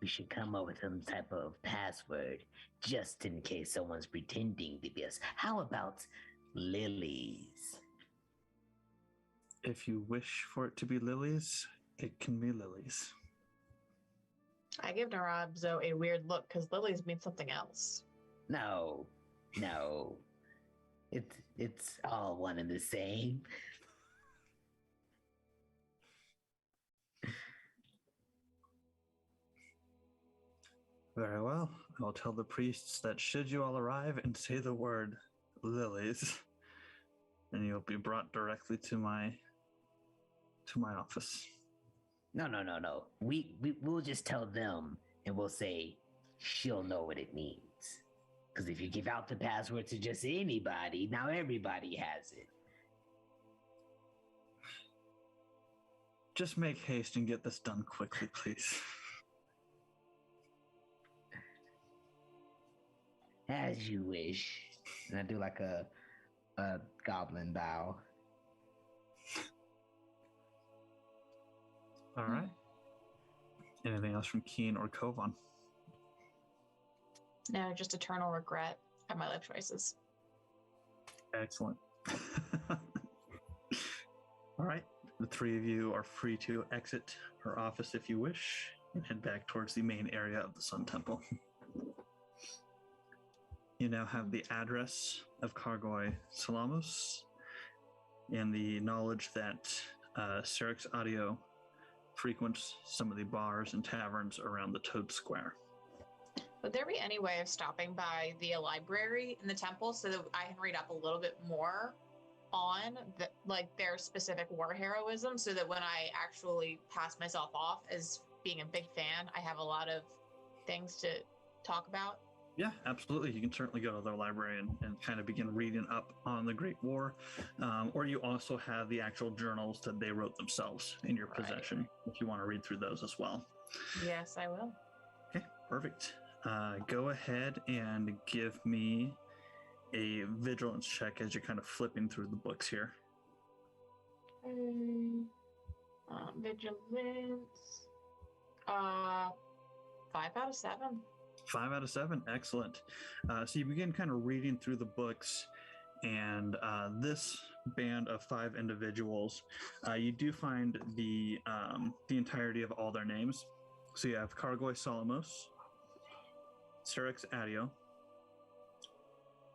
We should come up with some type of password just in case someone's pretending to be us. How about lilies? If you wish for it to be lilies, it can be lilies. I give Nrobso a weird look because lilies mean something else. No. It's all one and the same. Very well. I will tell the priests that should you all arrive and say the word lilies, then you'll be brought directly to my office. No. We'll just tell them and we'll say she'll know what it means. Because if you give out the password to just anybody, now everybody has it. Just make haste and get this done quickly, please. As you wish. And I do like a goblin bow. All right. Anything else from Keen or Kovaan? No, just eternal regret at my life choices. Excellent. All right. The three of you are free to exit her office if you wish and head back towards the main area of the Sun Temple. You now have the address of Kargoy Salamos and the knowledge that Syrinx Audio frequents some of the bars and taverns around the Toad Square. Would there be any way of stopping by the library in the temple so that I can read up a little bit more on their specific war heroism, so that when I actually pass myself off as being a big fan, I have a lot of things to talk about? Yeah, absolutely. You can certainly go to the library and kind of begin reading up on the Great War. Or you also have the actual journals that they wrote themselves in your possession, if you want to read through those as well. Yes, I will. Okay, perfect. Go ahead and give me a vigilance check as you're kind of flipping through the books here. Vigilance. 5 out of 7. 5 out of 7, excellent. So you begin kind of reading through the books, and this band of 5 individuals, you do find the entirety of all their names. So you have Kargoy Solomos, Serix Adio,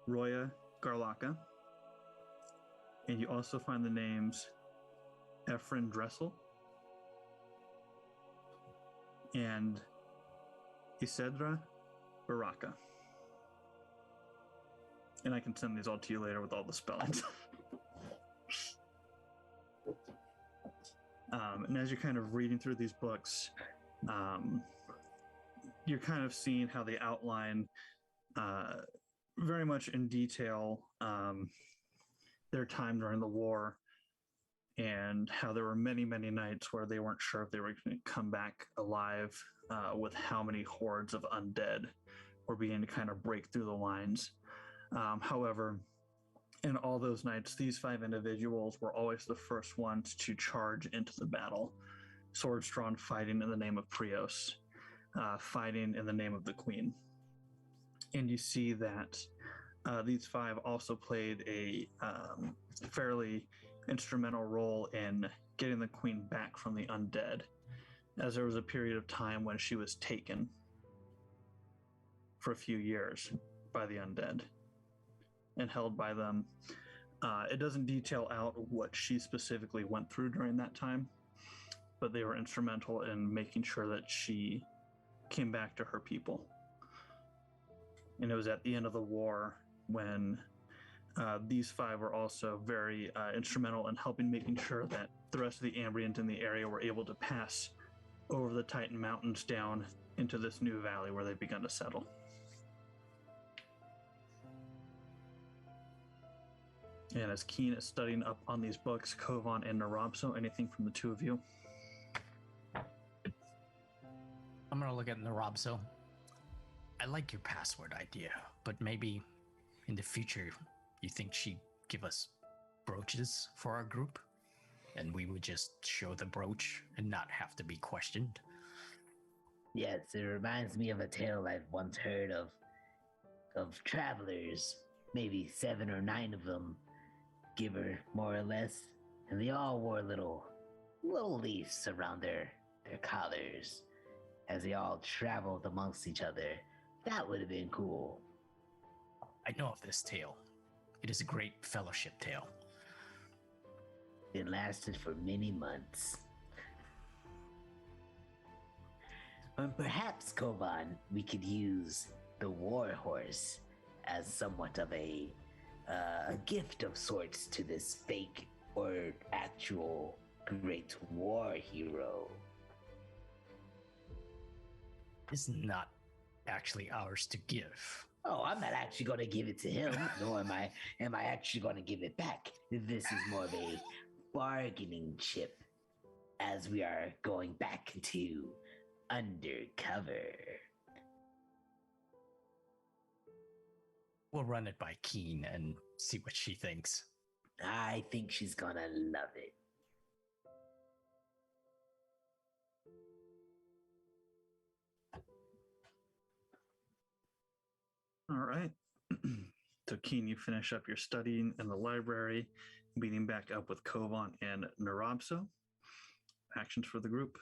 Roya Garlaka, and you also find the names Efren Dressel and Isedra Baraka. And I can send these all to you later with all the spellings. And as you're kind of reading through these books, you're kind of seeing how they outline very much in detail their time during the war, and how there were many, many nights where they weren't sure if they were going to come back alive, with how many hordes of undead were beginning to kind of break through the lines. However, in all those nights, these 5 individuals were always the first ones to charge into the battle, swords drawn, fighting in the name of Prios, fighting in the name of the Queen. And you see that these 5 also played a fairly instrumental role in getting the Queen back from the undead, as there was a period of time when she was taken for a few years by the undead and held by them. It doesn't detail out what she specifically went through during that time, but they were instrumental in making sure that she came back to her people. And it was at the end of the war when these 5 were also very instrumental in helping making sure that the rest of the Ambrians in the area were able to pass over the Titan Mountains down into this new valley where they've begun to settle. And as Keen is studying up on these books, Kovaan and Nrobso, anything from the 2 of you? I'm going to look at Nrobso. I like your password idea, but maybe in the future you think she'd give us brooches for our group, and we would just show the brooch and not have to be questioned. Yes, it reminds me of a tale I've once heard of travelers, maybe 7 or 9 of them, give her more or less, and they all wore little leaves around their collars as they all traveled amongst each other. That would have been cool. I know of this tale. It is a great fellowship tale. It lasted for many months. Perhaps, Kovaan, we could use the war horse as somewhat of a gift of sorts to this fake or actual great war hero. It's not actually ours to give. Oh, I'm not actually going to give it to him, nor am I actually going to give it back. This is more of a bargaining chip as we are going back to undercover. We'll run it by Keen and see what she thinks. I think she's gonna love it. All right. So Keen, you finish up your studying in the library, meeting back up with Kovaan and Nrobso. Actions for the group.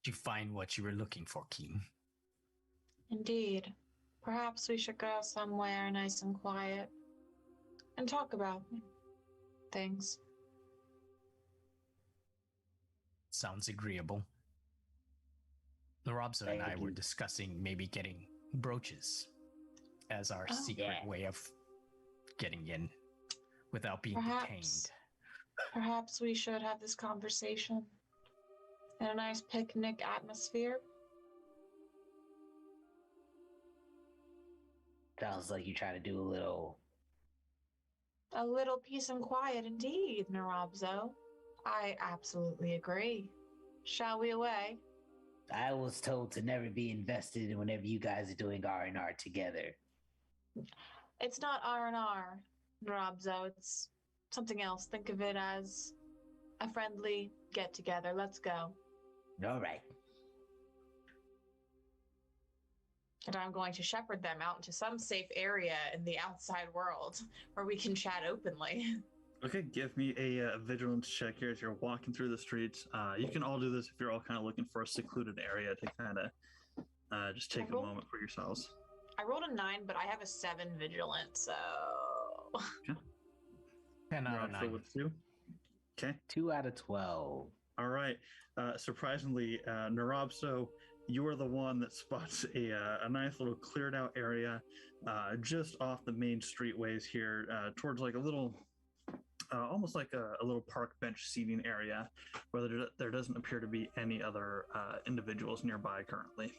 Did you find what you were looking for, Keen? Indeed. Perhaps we should go somewhere nice and quiet and talk about things. Sounds agreeable. Nrobso and I were discussing maybe getting brooches as our secret way of getting in without being detained. Perhaps we should have this conversation in a nice picnic atmosphere. Sounds like you try to do a little peace and quiet indeed, Nrobso. I absolutely agree. Shall we away? I was told to never be invested whenever you guys are doing R&R together. It's not R&R, Nrobso. It's something else. Think of it as a friendly get-together. Let's go. All right. And I'm going to shepherd them out into some safe area in the outside world where we can chat openly. Okay, give me a vigilance check here as you're walking through the streets. You can all do this if you're all kind of looking for a secluded area to kind of just take a moment for yourselves. I rolled a 9, but I have a 7 vigilance, so... Okay. 10 out of 9. With 2. Okay. 2 out of 12. All right. Surprisingly, Nrobso, you are the one that spots a nice little cleared out area just off the main streetways here towards like a little... almost like a little park bench seating area where there doesn't appear to be any other individuals nearby currently.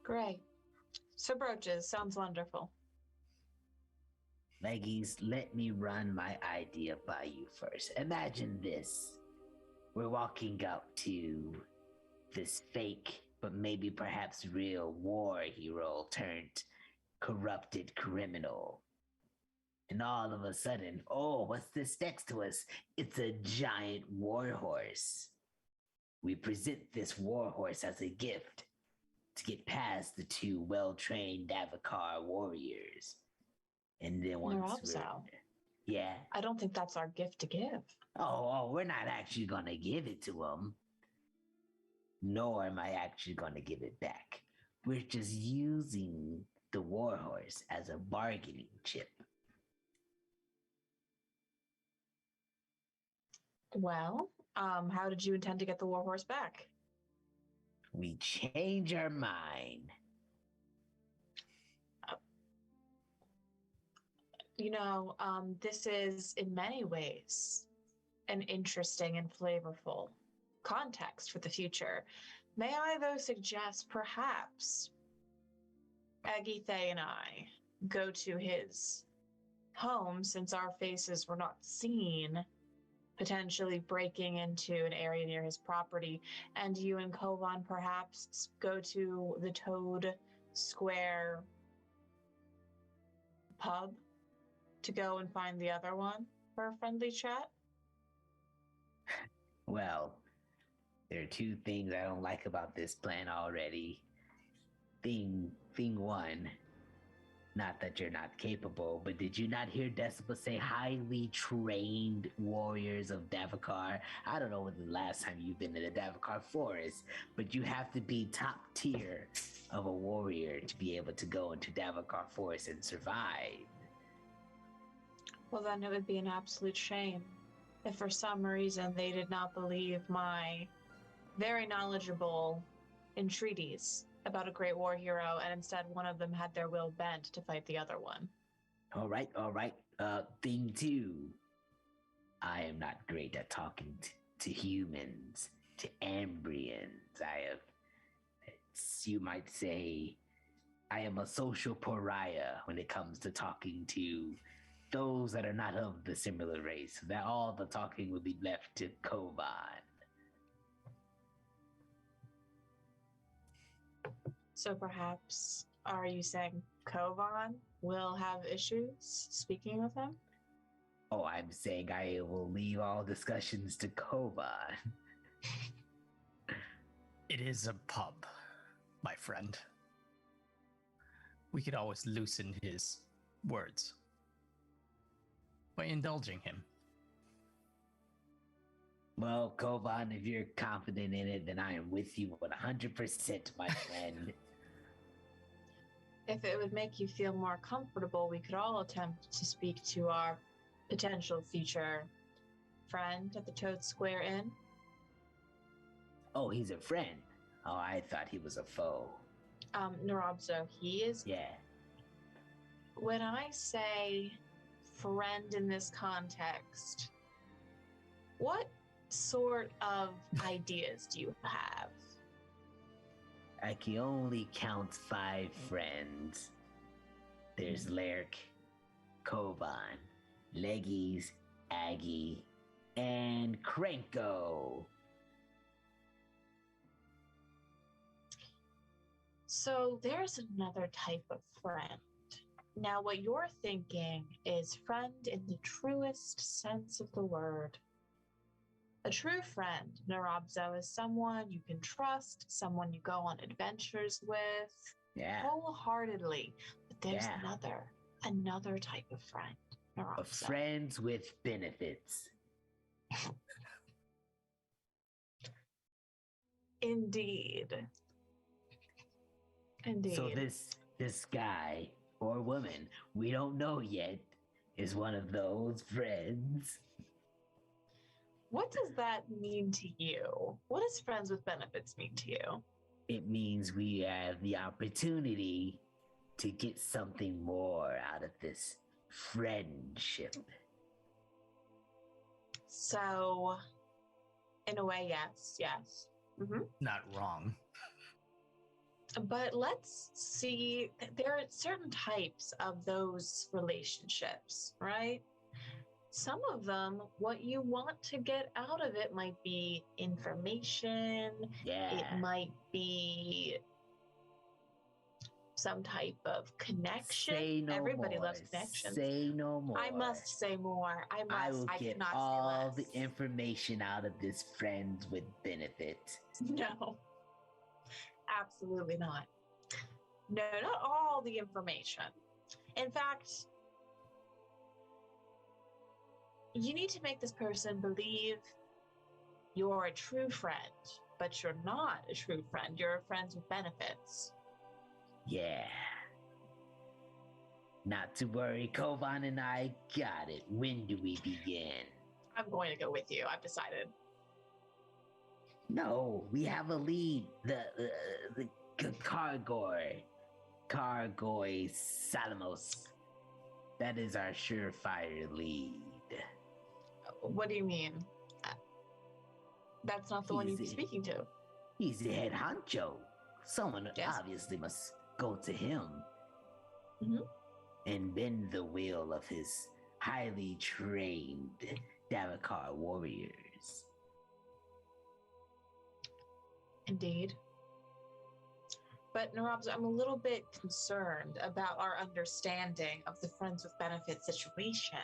Great. So brooches, sounds wonderful. Leggies, let me run my idea by you first. Imagine this. We're walking out to this fake, but maybe perhaps real war hero turned corrupted criminal. And all of a sudden, what's this next to us? It's a giant warhorse. We present this warhorse as a gift to get past the 2 well-trained Davokar warriors. And then once yeah. I don't think that's our gift to give. We're not actually going to give it to them. Nor am I actually going to give it back. We're just using the warhorse as a bargaining chip. Well, how did you intend to get the warhorse back? We change our mind. This is in many ways an interesting and flavorful context for the future. May I, though, suggest perhaps Agithe and I go to his home, since our faces were not seen, potentially breaking into an area near his property, and you and Kovaan perhaps go to the Toad Square pub to go and find the other one for a friendly chat? Well, there are 2 things I don't like about this plan already. Thing 1, not that you're not capable, but did you not hear Decibel say highly trained warriors of Davokar? I don't know when the last time you've been in the Davokar forest, but you have to be top tier of a warrior to be able to go into Davokar forest and survive. Well, then it would be an absolute shame if for some reason they did not believe my very knowledgeable entreaties about a great war hero, and instead one of them had their will bent to fight the other one. All right. Thing 2. I am not great at talking to humans, to Ambrians. You might say, I am a social pariah when it comes to talking to those that are not of the similar race. That all the talking would be left to Kovaan. So perhaps, are you saying Kovaan will have issues speaking with him? I'm saying I will leave all discussions to Kovaan. It is a pub, my friend. We could always loosen his words by indulging him. Well, Kovaan, if you're confident in it, then I am with you 100%, my friend. If it would make you feel more comfortable, we could all attempt to speak to our potential future friend at the Toad Square Inn. Oh, he's a friend. Oh, I thought he was a foe. Nrobso, he is. Yeah. When I say friend in this context, what sort of ideas do you have? I can only count 5 friends. There's Laerke, Kovaan, Leggies, Aggie, and Krenko. So there's another type of friend. Now, what you're thinking is friend in the truest sense of the word. A true friend, Nrobso, is someone you can trust, someone you go on adventures with, wholeheartedly. But there's another type of friend, Nrobso. Friends with benefits. Indeed. So this guy or woman, we don't know yet, is one of those friends. What does that mean to you? What does friends with benefits mean to you? It means we have the opportunity to get something more out of this friendship. So, in a way, yes. Mm-hmm. Not wrong. But let's see, there are certain types of those relationships, right? Some of them, what you want to get out of it might be information. Yeah. It might be some type of connection. Say no Everybody more. loves connections. Say no more. I must say more. I will get cannot all say the information out of this friends with benefit. No, absolutely not. No, not all the information. In fact, you need to make this person believe you're a true friend, but you're not a true friend. You're a friend with benefits. Yeah. Not to worry, Kovaan and I got it. When do we begin? I'm going to go with you. I've decided. No, we have a lead. The Cargoy Salamos. That is our surefire lead. What do you mean? That's not the one you'd be speaking to. He's the head honcho. Someone obviously must go to him and bend the will of his highly trained Davokar warriors. Indeed. But Nrobso, I'm a little bit concerned about our understanding of the Friends with Benefits situation.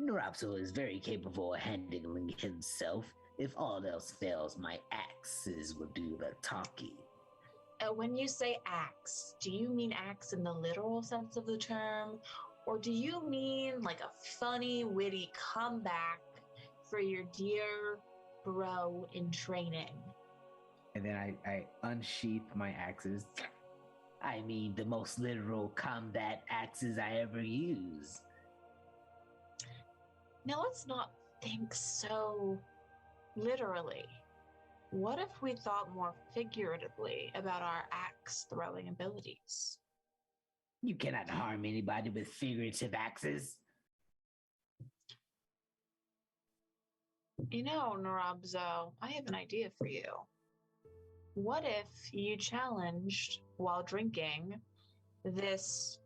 Nrobso is very capable of handling himself. If all else fails, my axes will do the talking. When you say axe, do you mean axe in the literal sense of the term? Or do you mean like a funny, witty comeback for your dear bro in training? And then I unsheath my axes. I mean the most literal combat axes I ever use. Now let's not think so literally. What if we thought more figuratively about our axe throwing abilities? You cannot harm anybody with figurative axes. You know, Nrobso, I have an idea for you. What if you challenged, while drinking, this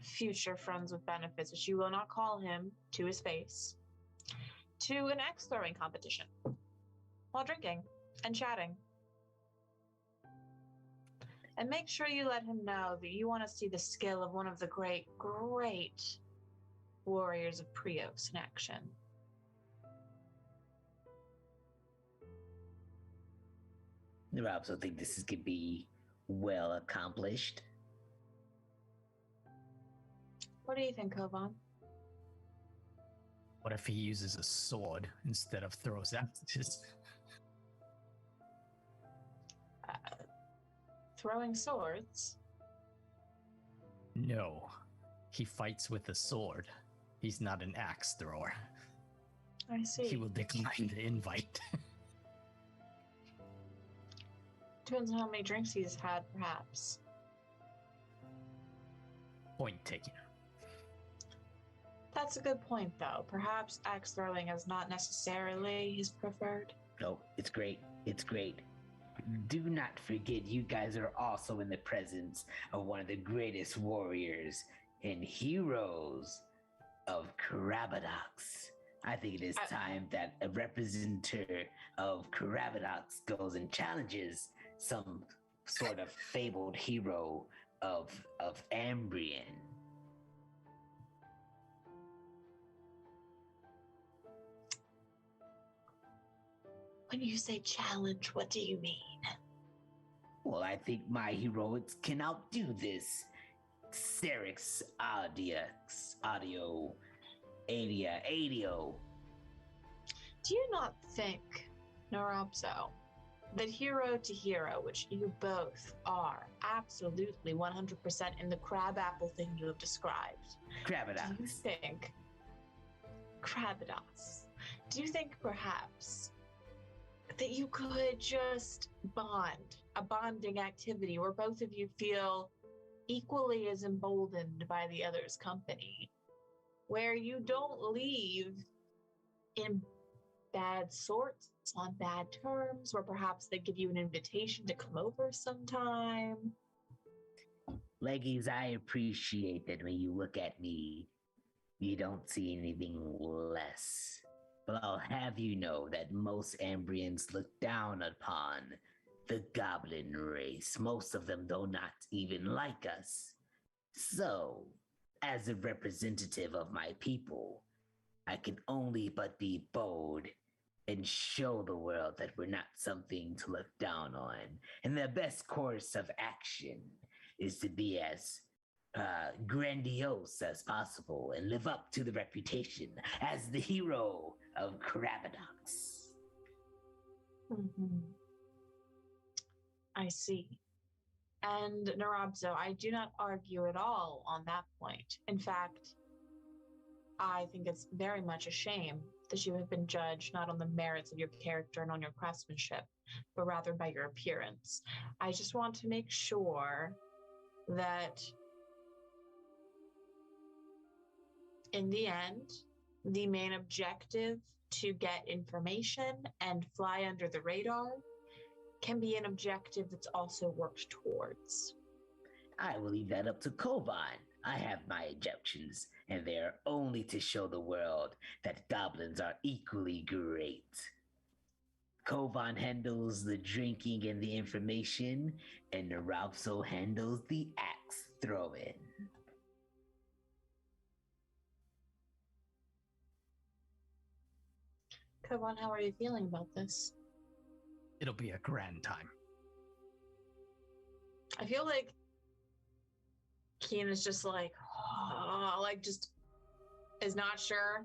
future Friends with Benefits, which you will not call him to his face, to an axe throwing competition while drinking and chatting? And make sure you let him know that you want to see the skill of one of the great warriors of Prios in action. I also think this could be well accomplished. What do you think, Kovaan? What if he uses a sword instead of throws axes? Throwing swords? No, he fights with a sword. He's not an axe thrower. I see. He will decline the invite. Depends on how many drinks he's had, perhaps. Point taken. That's a good point, though. Perhaps axe throwing is not necessarily his preferred. No, it's great. It's great. Do not forget, you guys are also in the presence of one of the greatest warriors and heroes of Karabadox. I think it is time that a representative of Karabadox goes and challenges some sort of fabled hero of Ambrian. When you say challenge, what do you mean? Well, I think my heroics can outdo this Serix Audio. Do you not think, Nrobso, that hero to hero, which you both are absolutely 100% in the crabapple thing you have described, Krabadox. do you think Krabados, do you think perhaps that you could just bond, a bonding activity where both of you feel equally as emboldened by the other's company, where you don't leave in bad sorts, on bad terms, or perhaps they give you an invitation to come over sometime? Leggies, I appreciate that when you look at me, you don't see anything less. But I'll have you know that most Ambrians look down upon the goblin race. Most of them do not even like us. So, as a representative of my people, I can only but be bold and show the world that we're not something to look down on. And the best course of action is to be as grandiose as possible and live up to the reputation as the hero of Krabadox. Mm-hmm. I see. And Nrobso, I do not argue at all on that point. In fact, I think it's very much a shame that you have been judged not on the merits of your character and on your craftsmanship, but rather by your appearance. I just want to make sure that in the end, the main objective to get information and fly under the radar can be an objective that's also worked towards. I will leave that up to Kovaan. I have my objections, and they are only to show the world that goblins are equally great. Kovaan handles the drinking and the information, and Nrobso handles the axe throwing. Kovaan, how are you feeling about this? It'll be a grand time. I feel like Keen is just like just is not sure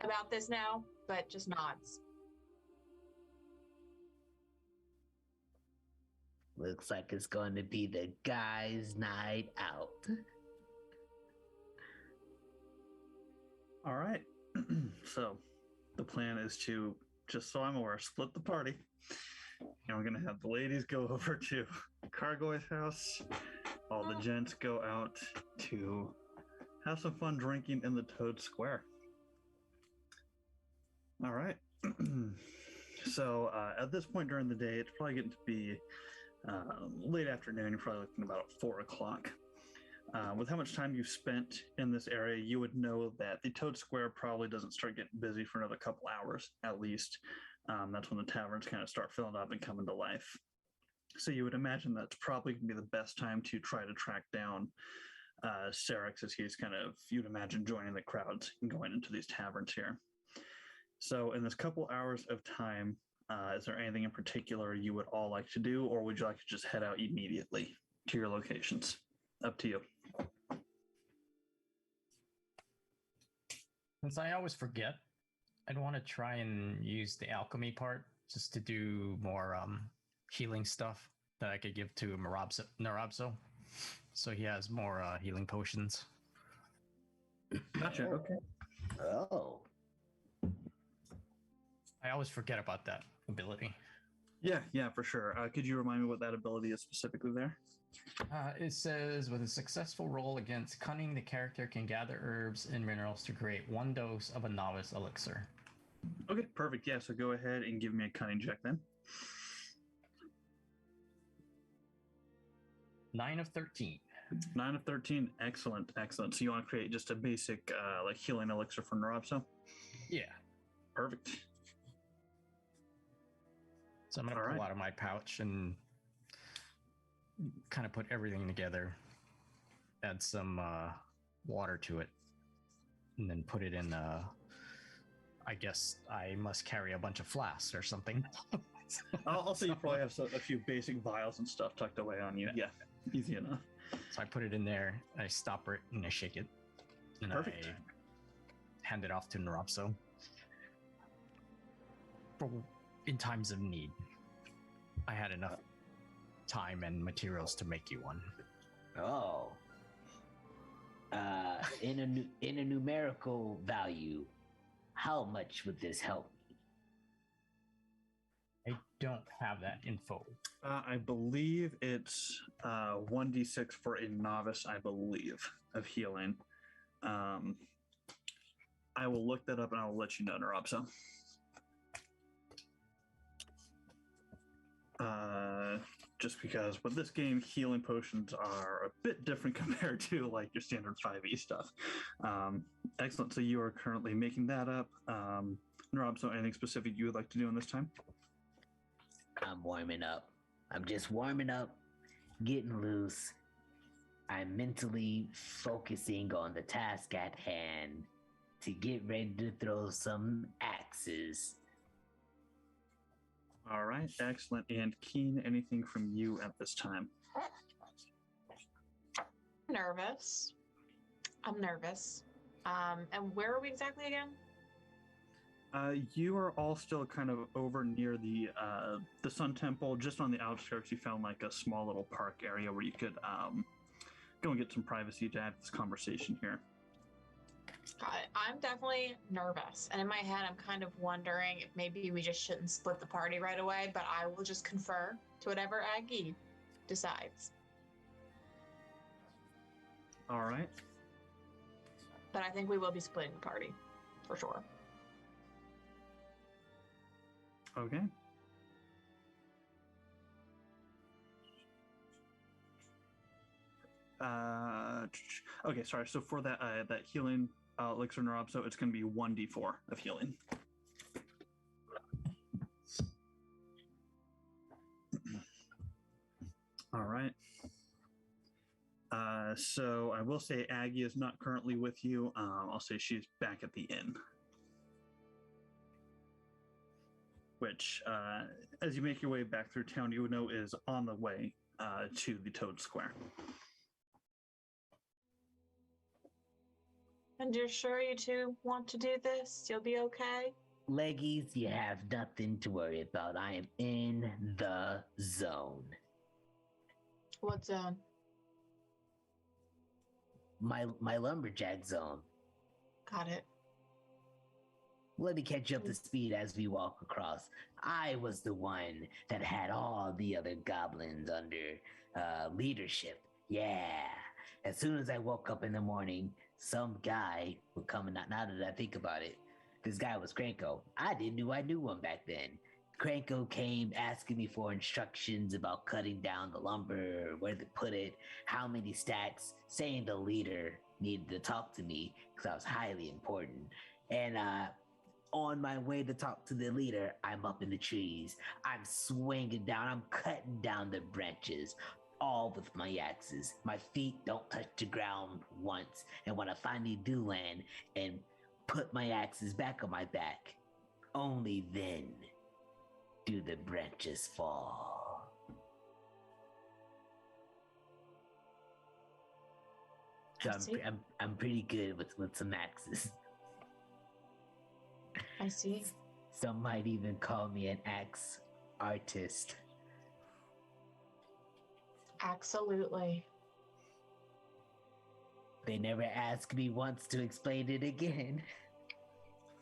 about this now, but just nods. Looks like it's going to be the guys' night out. All right. So the plan is to, just so I'm aware, split the party. And we're going to have the ladies go over to Cargoy's house. All the gents go out to have some fun drinking in the Toad Square. All right. So at this point during the day, it's probably getting to be late afternoon. You're probably looking about 4 o'clock. With how much time you've spent in this area, you would know that the Toad Square probably doesn't start getting busy for another couple hours, at least. That's when the taverns kind of start filling up and coming to life. So you would imagine that's probably going to be the best time to try to track down Serix, as he's kind of, you'd imagine, joining the crowds and going into these taverns here. So in this couple hours of time, is there anything in particular you would all like to do, or would you like to just head out immediately to your locations? Up to you. Since I always forget, I'd want to try and use the alchemy part just to do more healing stuff that I could give to Nrobso, so he has more healing potions. Gotcha. Okay. Oh. I always forget about that ability. Yeah, for sure. Could you remind me what that ability is specifically there? It says, with a successful roll against cunning, the character can gather herbs and minerals to create 1 dose of a novice elixir. Okay, perfect. Yeah, so go ahead and give me a cunning check then. 9 of 13. 9 of 13. Excellent. So you want to create just a basic like healing elixir for Nrobso? Yeah. Perfect. So I'm going to pull out of my pouch and kind of put everything together, add some water to it, and then put it in, I guess I must carry a bunch of flasks or something. I'll say you probably have a few basic vials and stuff tucked away on you. Yeah, easy enough. So I put it in there, I stopper it, and I shake it. And Perfect. I hand it off to Nrobso. In times of need. I had enough time and materials to make you one. Oh. In a numerical value, how much would this help me? I don't have that info. I believe it's 1d6 for a novice, I believe, of healing. I will look that up and I will let you know, Nrobso. Just because with this game, healing potions are a bit different compared to like your standard 5e stuff. Excellent. So you are currently making that up. Nrobso, anything specific you would like to do in this time? I'm warming up. I'm just warming up, getting loose. I'm mentally focusing on the task at hand to get ready to throw some axes. All right, excellent. And Keen, anything from you at this time? Nervous. I'm nervous. And where are we exactly again? You are all still kind of over near the Sun Temple. Just on the outskirts, you found like a small little park area where you could go and get some privacy to have this conversation here. I'm definitely nervous. And in my head, I'm kind of wondering if maybe we just shouldn't split the party right away, but I will just confer to whatever Agithe decides. All right. But I think we will be splitting the party, for sure. Okay. Okay, sorry. So for that that healing elixir Nrobso, it's going to be 1d4 of healing. All right. So I will say Aggie is not currently with you. I'll say she's back at the inn. Which, as you make your way back through town, you would know is on the way to the Toad Square. And you're sure you two want to do this? You'll be okay? Leggies, you have nothing to worry about. I am in the zone. What zone? My lumberjack zone. Got it. Let me catch you up to speed as we walk across. I was the one that had all the other goblins under leadership. Yeah. As soon as I woke up in the morning, some guy would come and now that I think about it, this guy was Cranko. I didn't know I knew him back then. Cranko came asking me for instructions about cutting down the lumber, where to put it, how many stacks, saying the leader needed to talk to me because I was highly important. And on my way to talk to the leader, I'm up in the trees. I'm swinging down. I'm cutting down the branches, all with my axes. My feet don't touch the ground once. And when I finally do land and put my axes back on my back, only then do the branches fall. So I'm pretty good with some axes. I see. Some might even call me an axe artist. Absolutely. They never asked me once to explain it again.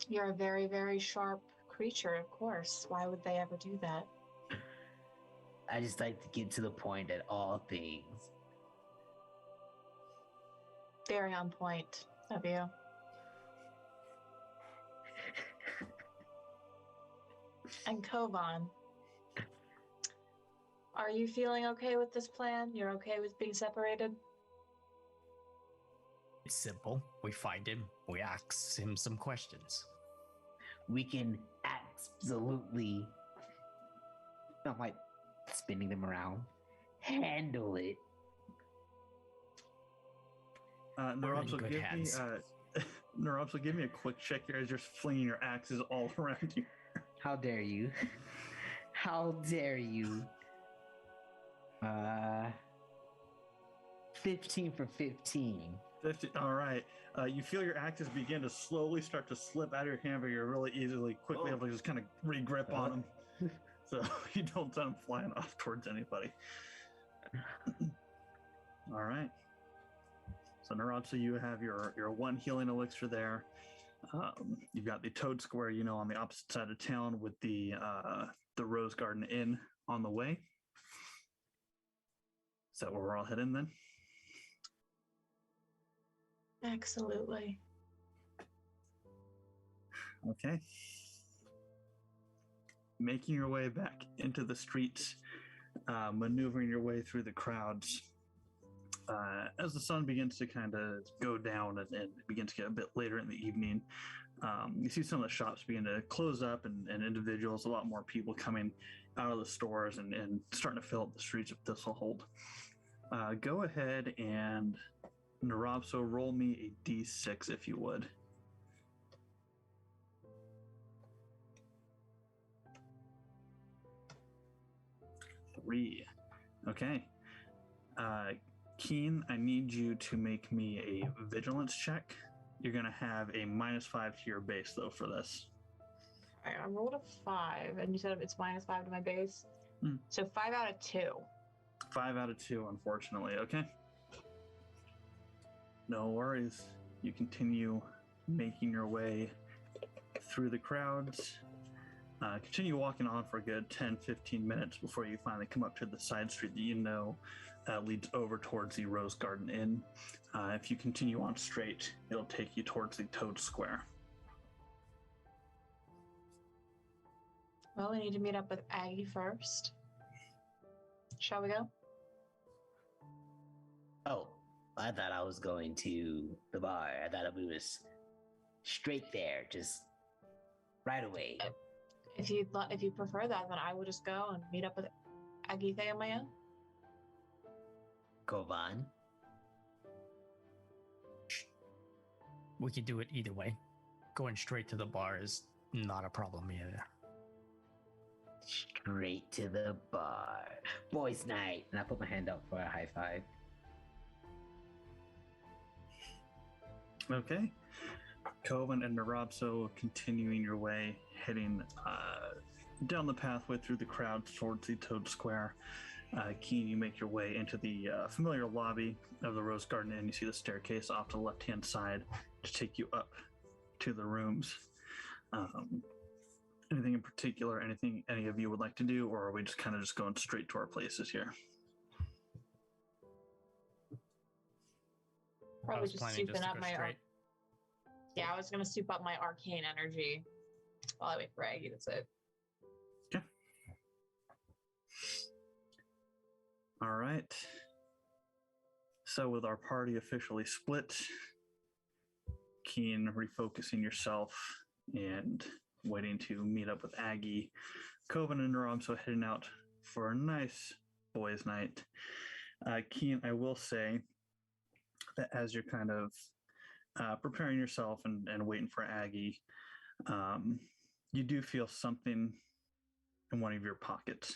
You're a very, very sharp creature, of course. Why would they ever do that? I just like to get to the point at all things. Very on point of you. And Kovaan, are you feeling okay with this plan? You're okay with being separated? It's simple. We find him. We ask him some questions. We can absolutely, not like spinning them around, handle it. Nrobso, good give hands. me Nrobso, give me a quick check here as you're flinging your axes all around you. How dare you? How dare you? 15 for 15. 50, all right. You feel your axes begin to slowly start to slip out of your hand, but you're really quickly able to just kind of re-grip on them. So you don't send them flying off towards anybody. All right. So Nrobso, you have your one healing elixir there. You've got the Toad Square, on the opposite side of town with the Rose Garden Inn on the way. Is that where we're all heading then? Absolutely. Okay. Making your way back into the streets, maneuvering your way through the crowds. As the sun begins to kind of go down and it begins to get a bit later in the evening, you see some of the shops begin to close up and individuals, a lot more people coming out of the stores and starting to fill up the streets of Thistlehold. Go ahead and Nrobso, roll me a d6 if you would. Three. Okay. Keen, I need you to make me a vigilance check. You're going to have a -5 to your base, though, for this. All right, I rolled a 5, and you said it's -5 to my base. So 5 out of 2. 5 out of 2, unfortunately. Okay. No worries. You continue making your way through the crowds. Continue walking on for a good 10-15 minutes before you finally come up to the side street that leads over towards the Rose Garden Inn. If you continue on straight, it'll take you towards the Toad Square. Well, we need to meet up with Aggie first. Shall we go? Oh, I thought I was going to the bar. I thought we was straight there, just right away. If you prefer that, then I will just go and meet up with Agithe on my own. Kovaan. We could do it either way. Going straight to the bar is not a problem either. Straight to the bar. Boys' night. And I put my hand up for a high five. Okay. Kovaan and Nrobso continuing your way, heading down the pathway through the crowds towards the Toad Square. Keen, you make your way into the familiar lobby of the Rose Garden Inn. You see the staircase off to the left-hand side to take you up to the rooms. Anything in particular, anything any of you would like to do, or are we just kind of going straight to our places here? Probably just souping up my straight. Yeah, I was gonna soup up my arcane energy while I wait for Aggie. That's it. Okay. All right. So with our party officially split, Keen refocusing yourself and waiting to meet up with Aggie, Kovaan and Nrobso heading out for a nice boys' night. Keen, I will say that as you're kind of preparing yourself and waiting for Aggie, you do feel something in one of your pockets.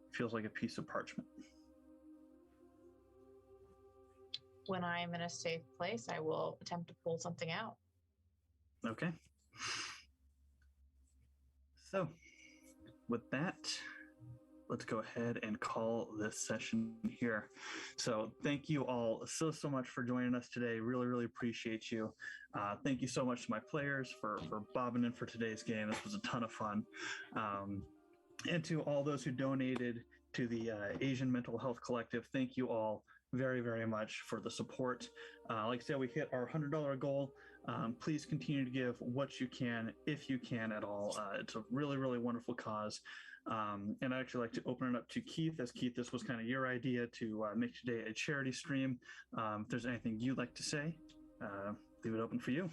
It feels like a piece of parchment. When I am in a safe place, I will attempt to pull something out. Okay. So, with that, let's go ahead and call this session here. So thank you all so much for joining us today. Really appreciate you. Thank you so much to my players for bobbing in for today's game. This was a ton of fun. And to all those who donated to the Asian Mental Health Collective, thank you all very much for the support. Like I said, we hit our $100 goal. Please continue to give what you can, if you can at all. It's a really wonderful cause. And I'd actually like to open it up to Keith, as Keith, this was kind of your idea to make today a charity stream. If there's anything you'd like to say, leave it open for you.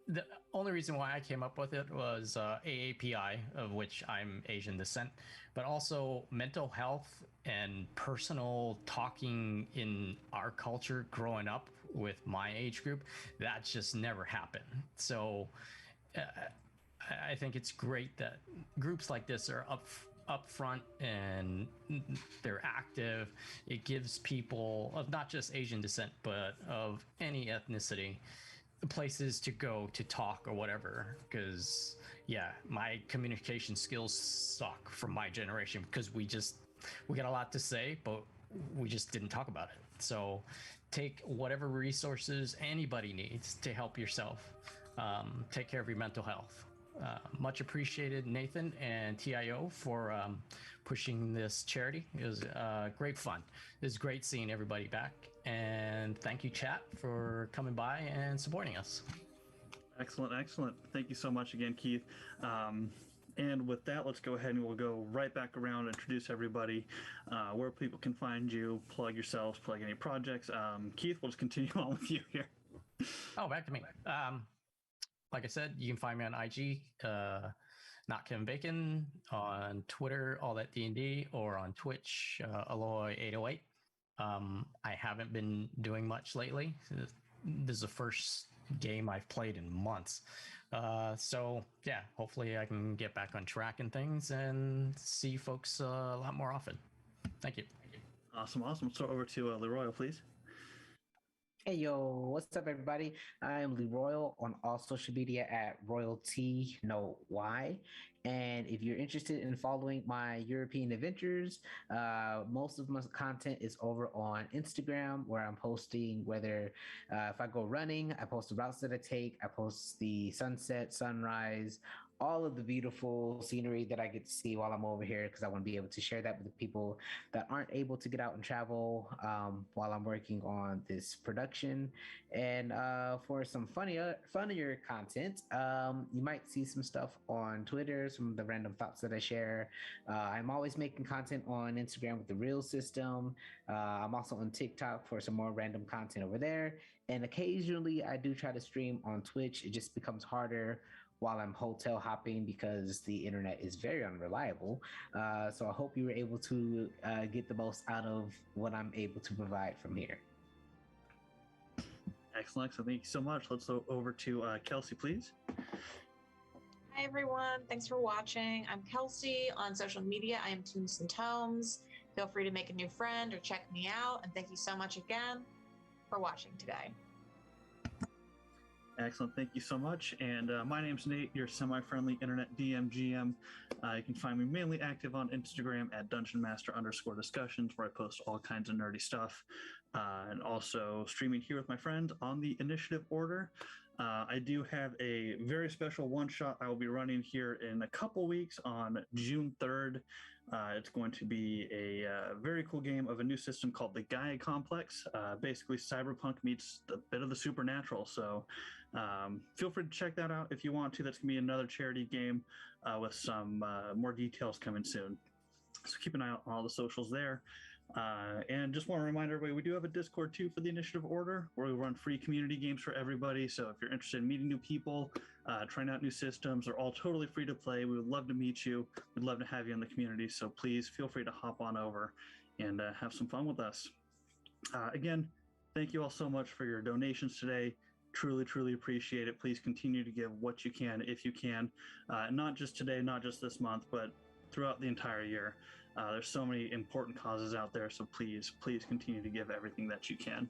The only reason why I came up with it was AAPI, of which I'm Asian descent, but also mental health and personal talking in our culture growing up with my age group, that just never happened. So I think it's great that groups like this are upfront and they're active. It gives people of not just Asian descent, but of any ethnicity, places to go to talk or whatever, because my communication skills suck from my generation because we got a lot to say, but we just didn't talk about it. So take whatever resources anybody needs to help yourself. Take care of your mental health. Much appreciated, Nathan and TIO, for pushing this charity. It was great fun. It was great seeing everybody back. And thank you, chat, for coming by and supporting us. Excellent. Thank you so much again, Keith. And with that, let's go ahead and we'll go right back around and introduce everybody, where people can find you, plug yourselves, plug any projects. Keith, we'll just continue on with you here. Oh, back to me. Like I said, you can find me on IG, Not Kevin Bacon, on Twitter, All That D&D, or on Twitch, Aloy808. I haven't been doing much lately. This is the first game I've played in months. So yeah, hopefully I can get back on track and things and see folks a lot more often. Thank you. Awesome. So over to Leroy, please. Hey, yo, what's up, everybody? I am Leroy on all social media at Royalty No Y. And if you're interested in following my European adventures, most of my content is over on Instagram, where I'm posting whether if I go running, I post the routes that I take, I post the sunset, sunrise, all of the beautiful scenery that I get to see while I'm over here, because I want to be able to share that with the people that aren't able to get out and travel while I'm working on this production. And for some funnier content, you might see some stuff on Twitter, some of the random thoughts that I share. I'm always making content on Instagram with the Reel system. I'm also on TikTok for some more random content over there. And occasionally I do try to stream on Twitch. It just becomes harder while I'm hotel hopping because the internet is very unreliable. So I hope you were able to get the most out of what I'm able to provide from here. Excellent. Thank you so much. Let's go over to Kelsey, please. Hi, everyone. Thanks for watching. I'm Kelsey on social media. I am Tombs and Tomes. Feel free to make a new friend or check me out. And thank you so much again for watching today. Excellent. Thank you so much. And my name's Nate, your semi-friendly internet DM GM. You can find me mainly active on Instagram at DungeonMaster_discussions, where I post all kinds of nerdy stuff. And also streaming here with my friend on the Initiative Order. I do have a very special one-shot I will be running here in a couple weeks on June 3rd. It's going to be a very cool game of a new system called the Gaia Complex. Basically, cyberpunk meets a bit of the supernatural. So feel free to check that out if you want to. That's going to be another charity game with some more details coming soon. So keep an eye out on all the socials there. And just want to remind everybody, we do have a Discord too for the Initiative Order, where we run free community games for everybody. So if you're interested in meeting new people, trying out new systems, they're all totally free to play. We would love to meet you. We'd love to have you in the community. So please feel free to hop on over and have some fun with us. Again, thank you all so much for your donations today. Truly appreciate it. Please continue to give what you can, if you can, not just today, not just this month, but throughout the entire year. There's so many important causes out there, so please continue to give everything that you can.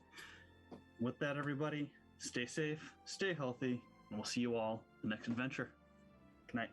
With that, everybody, stay safe, stay healthy, and we'll see you all in the next adventure. Good night.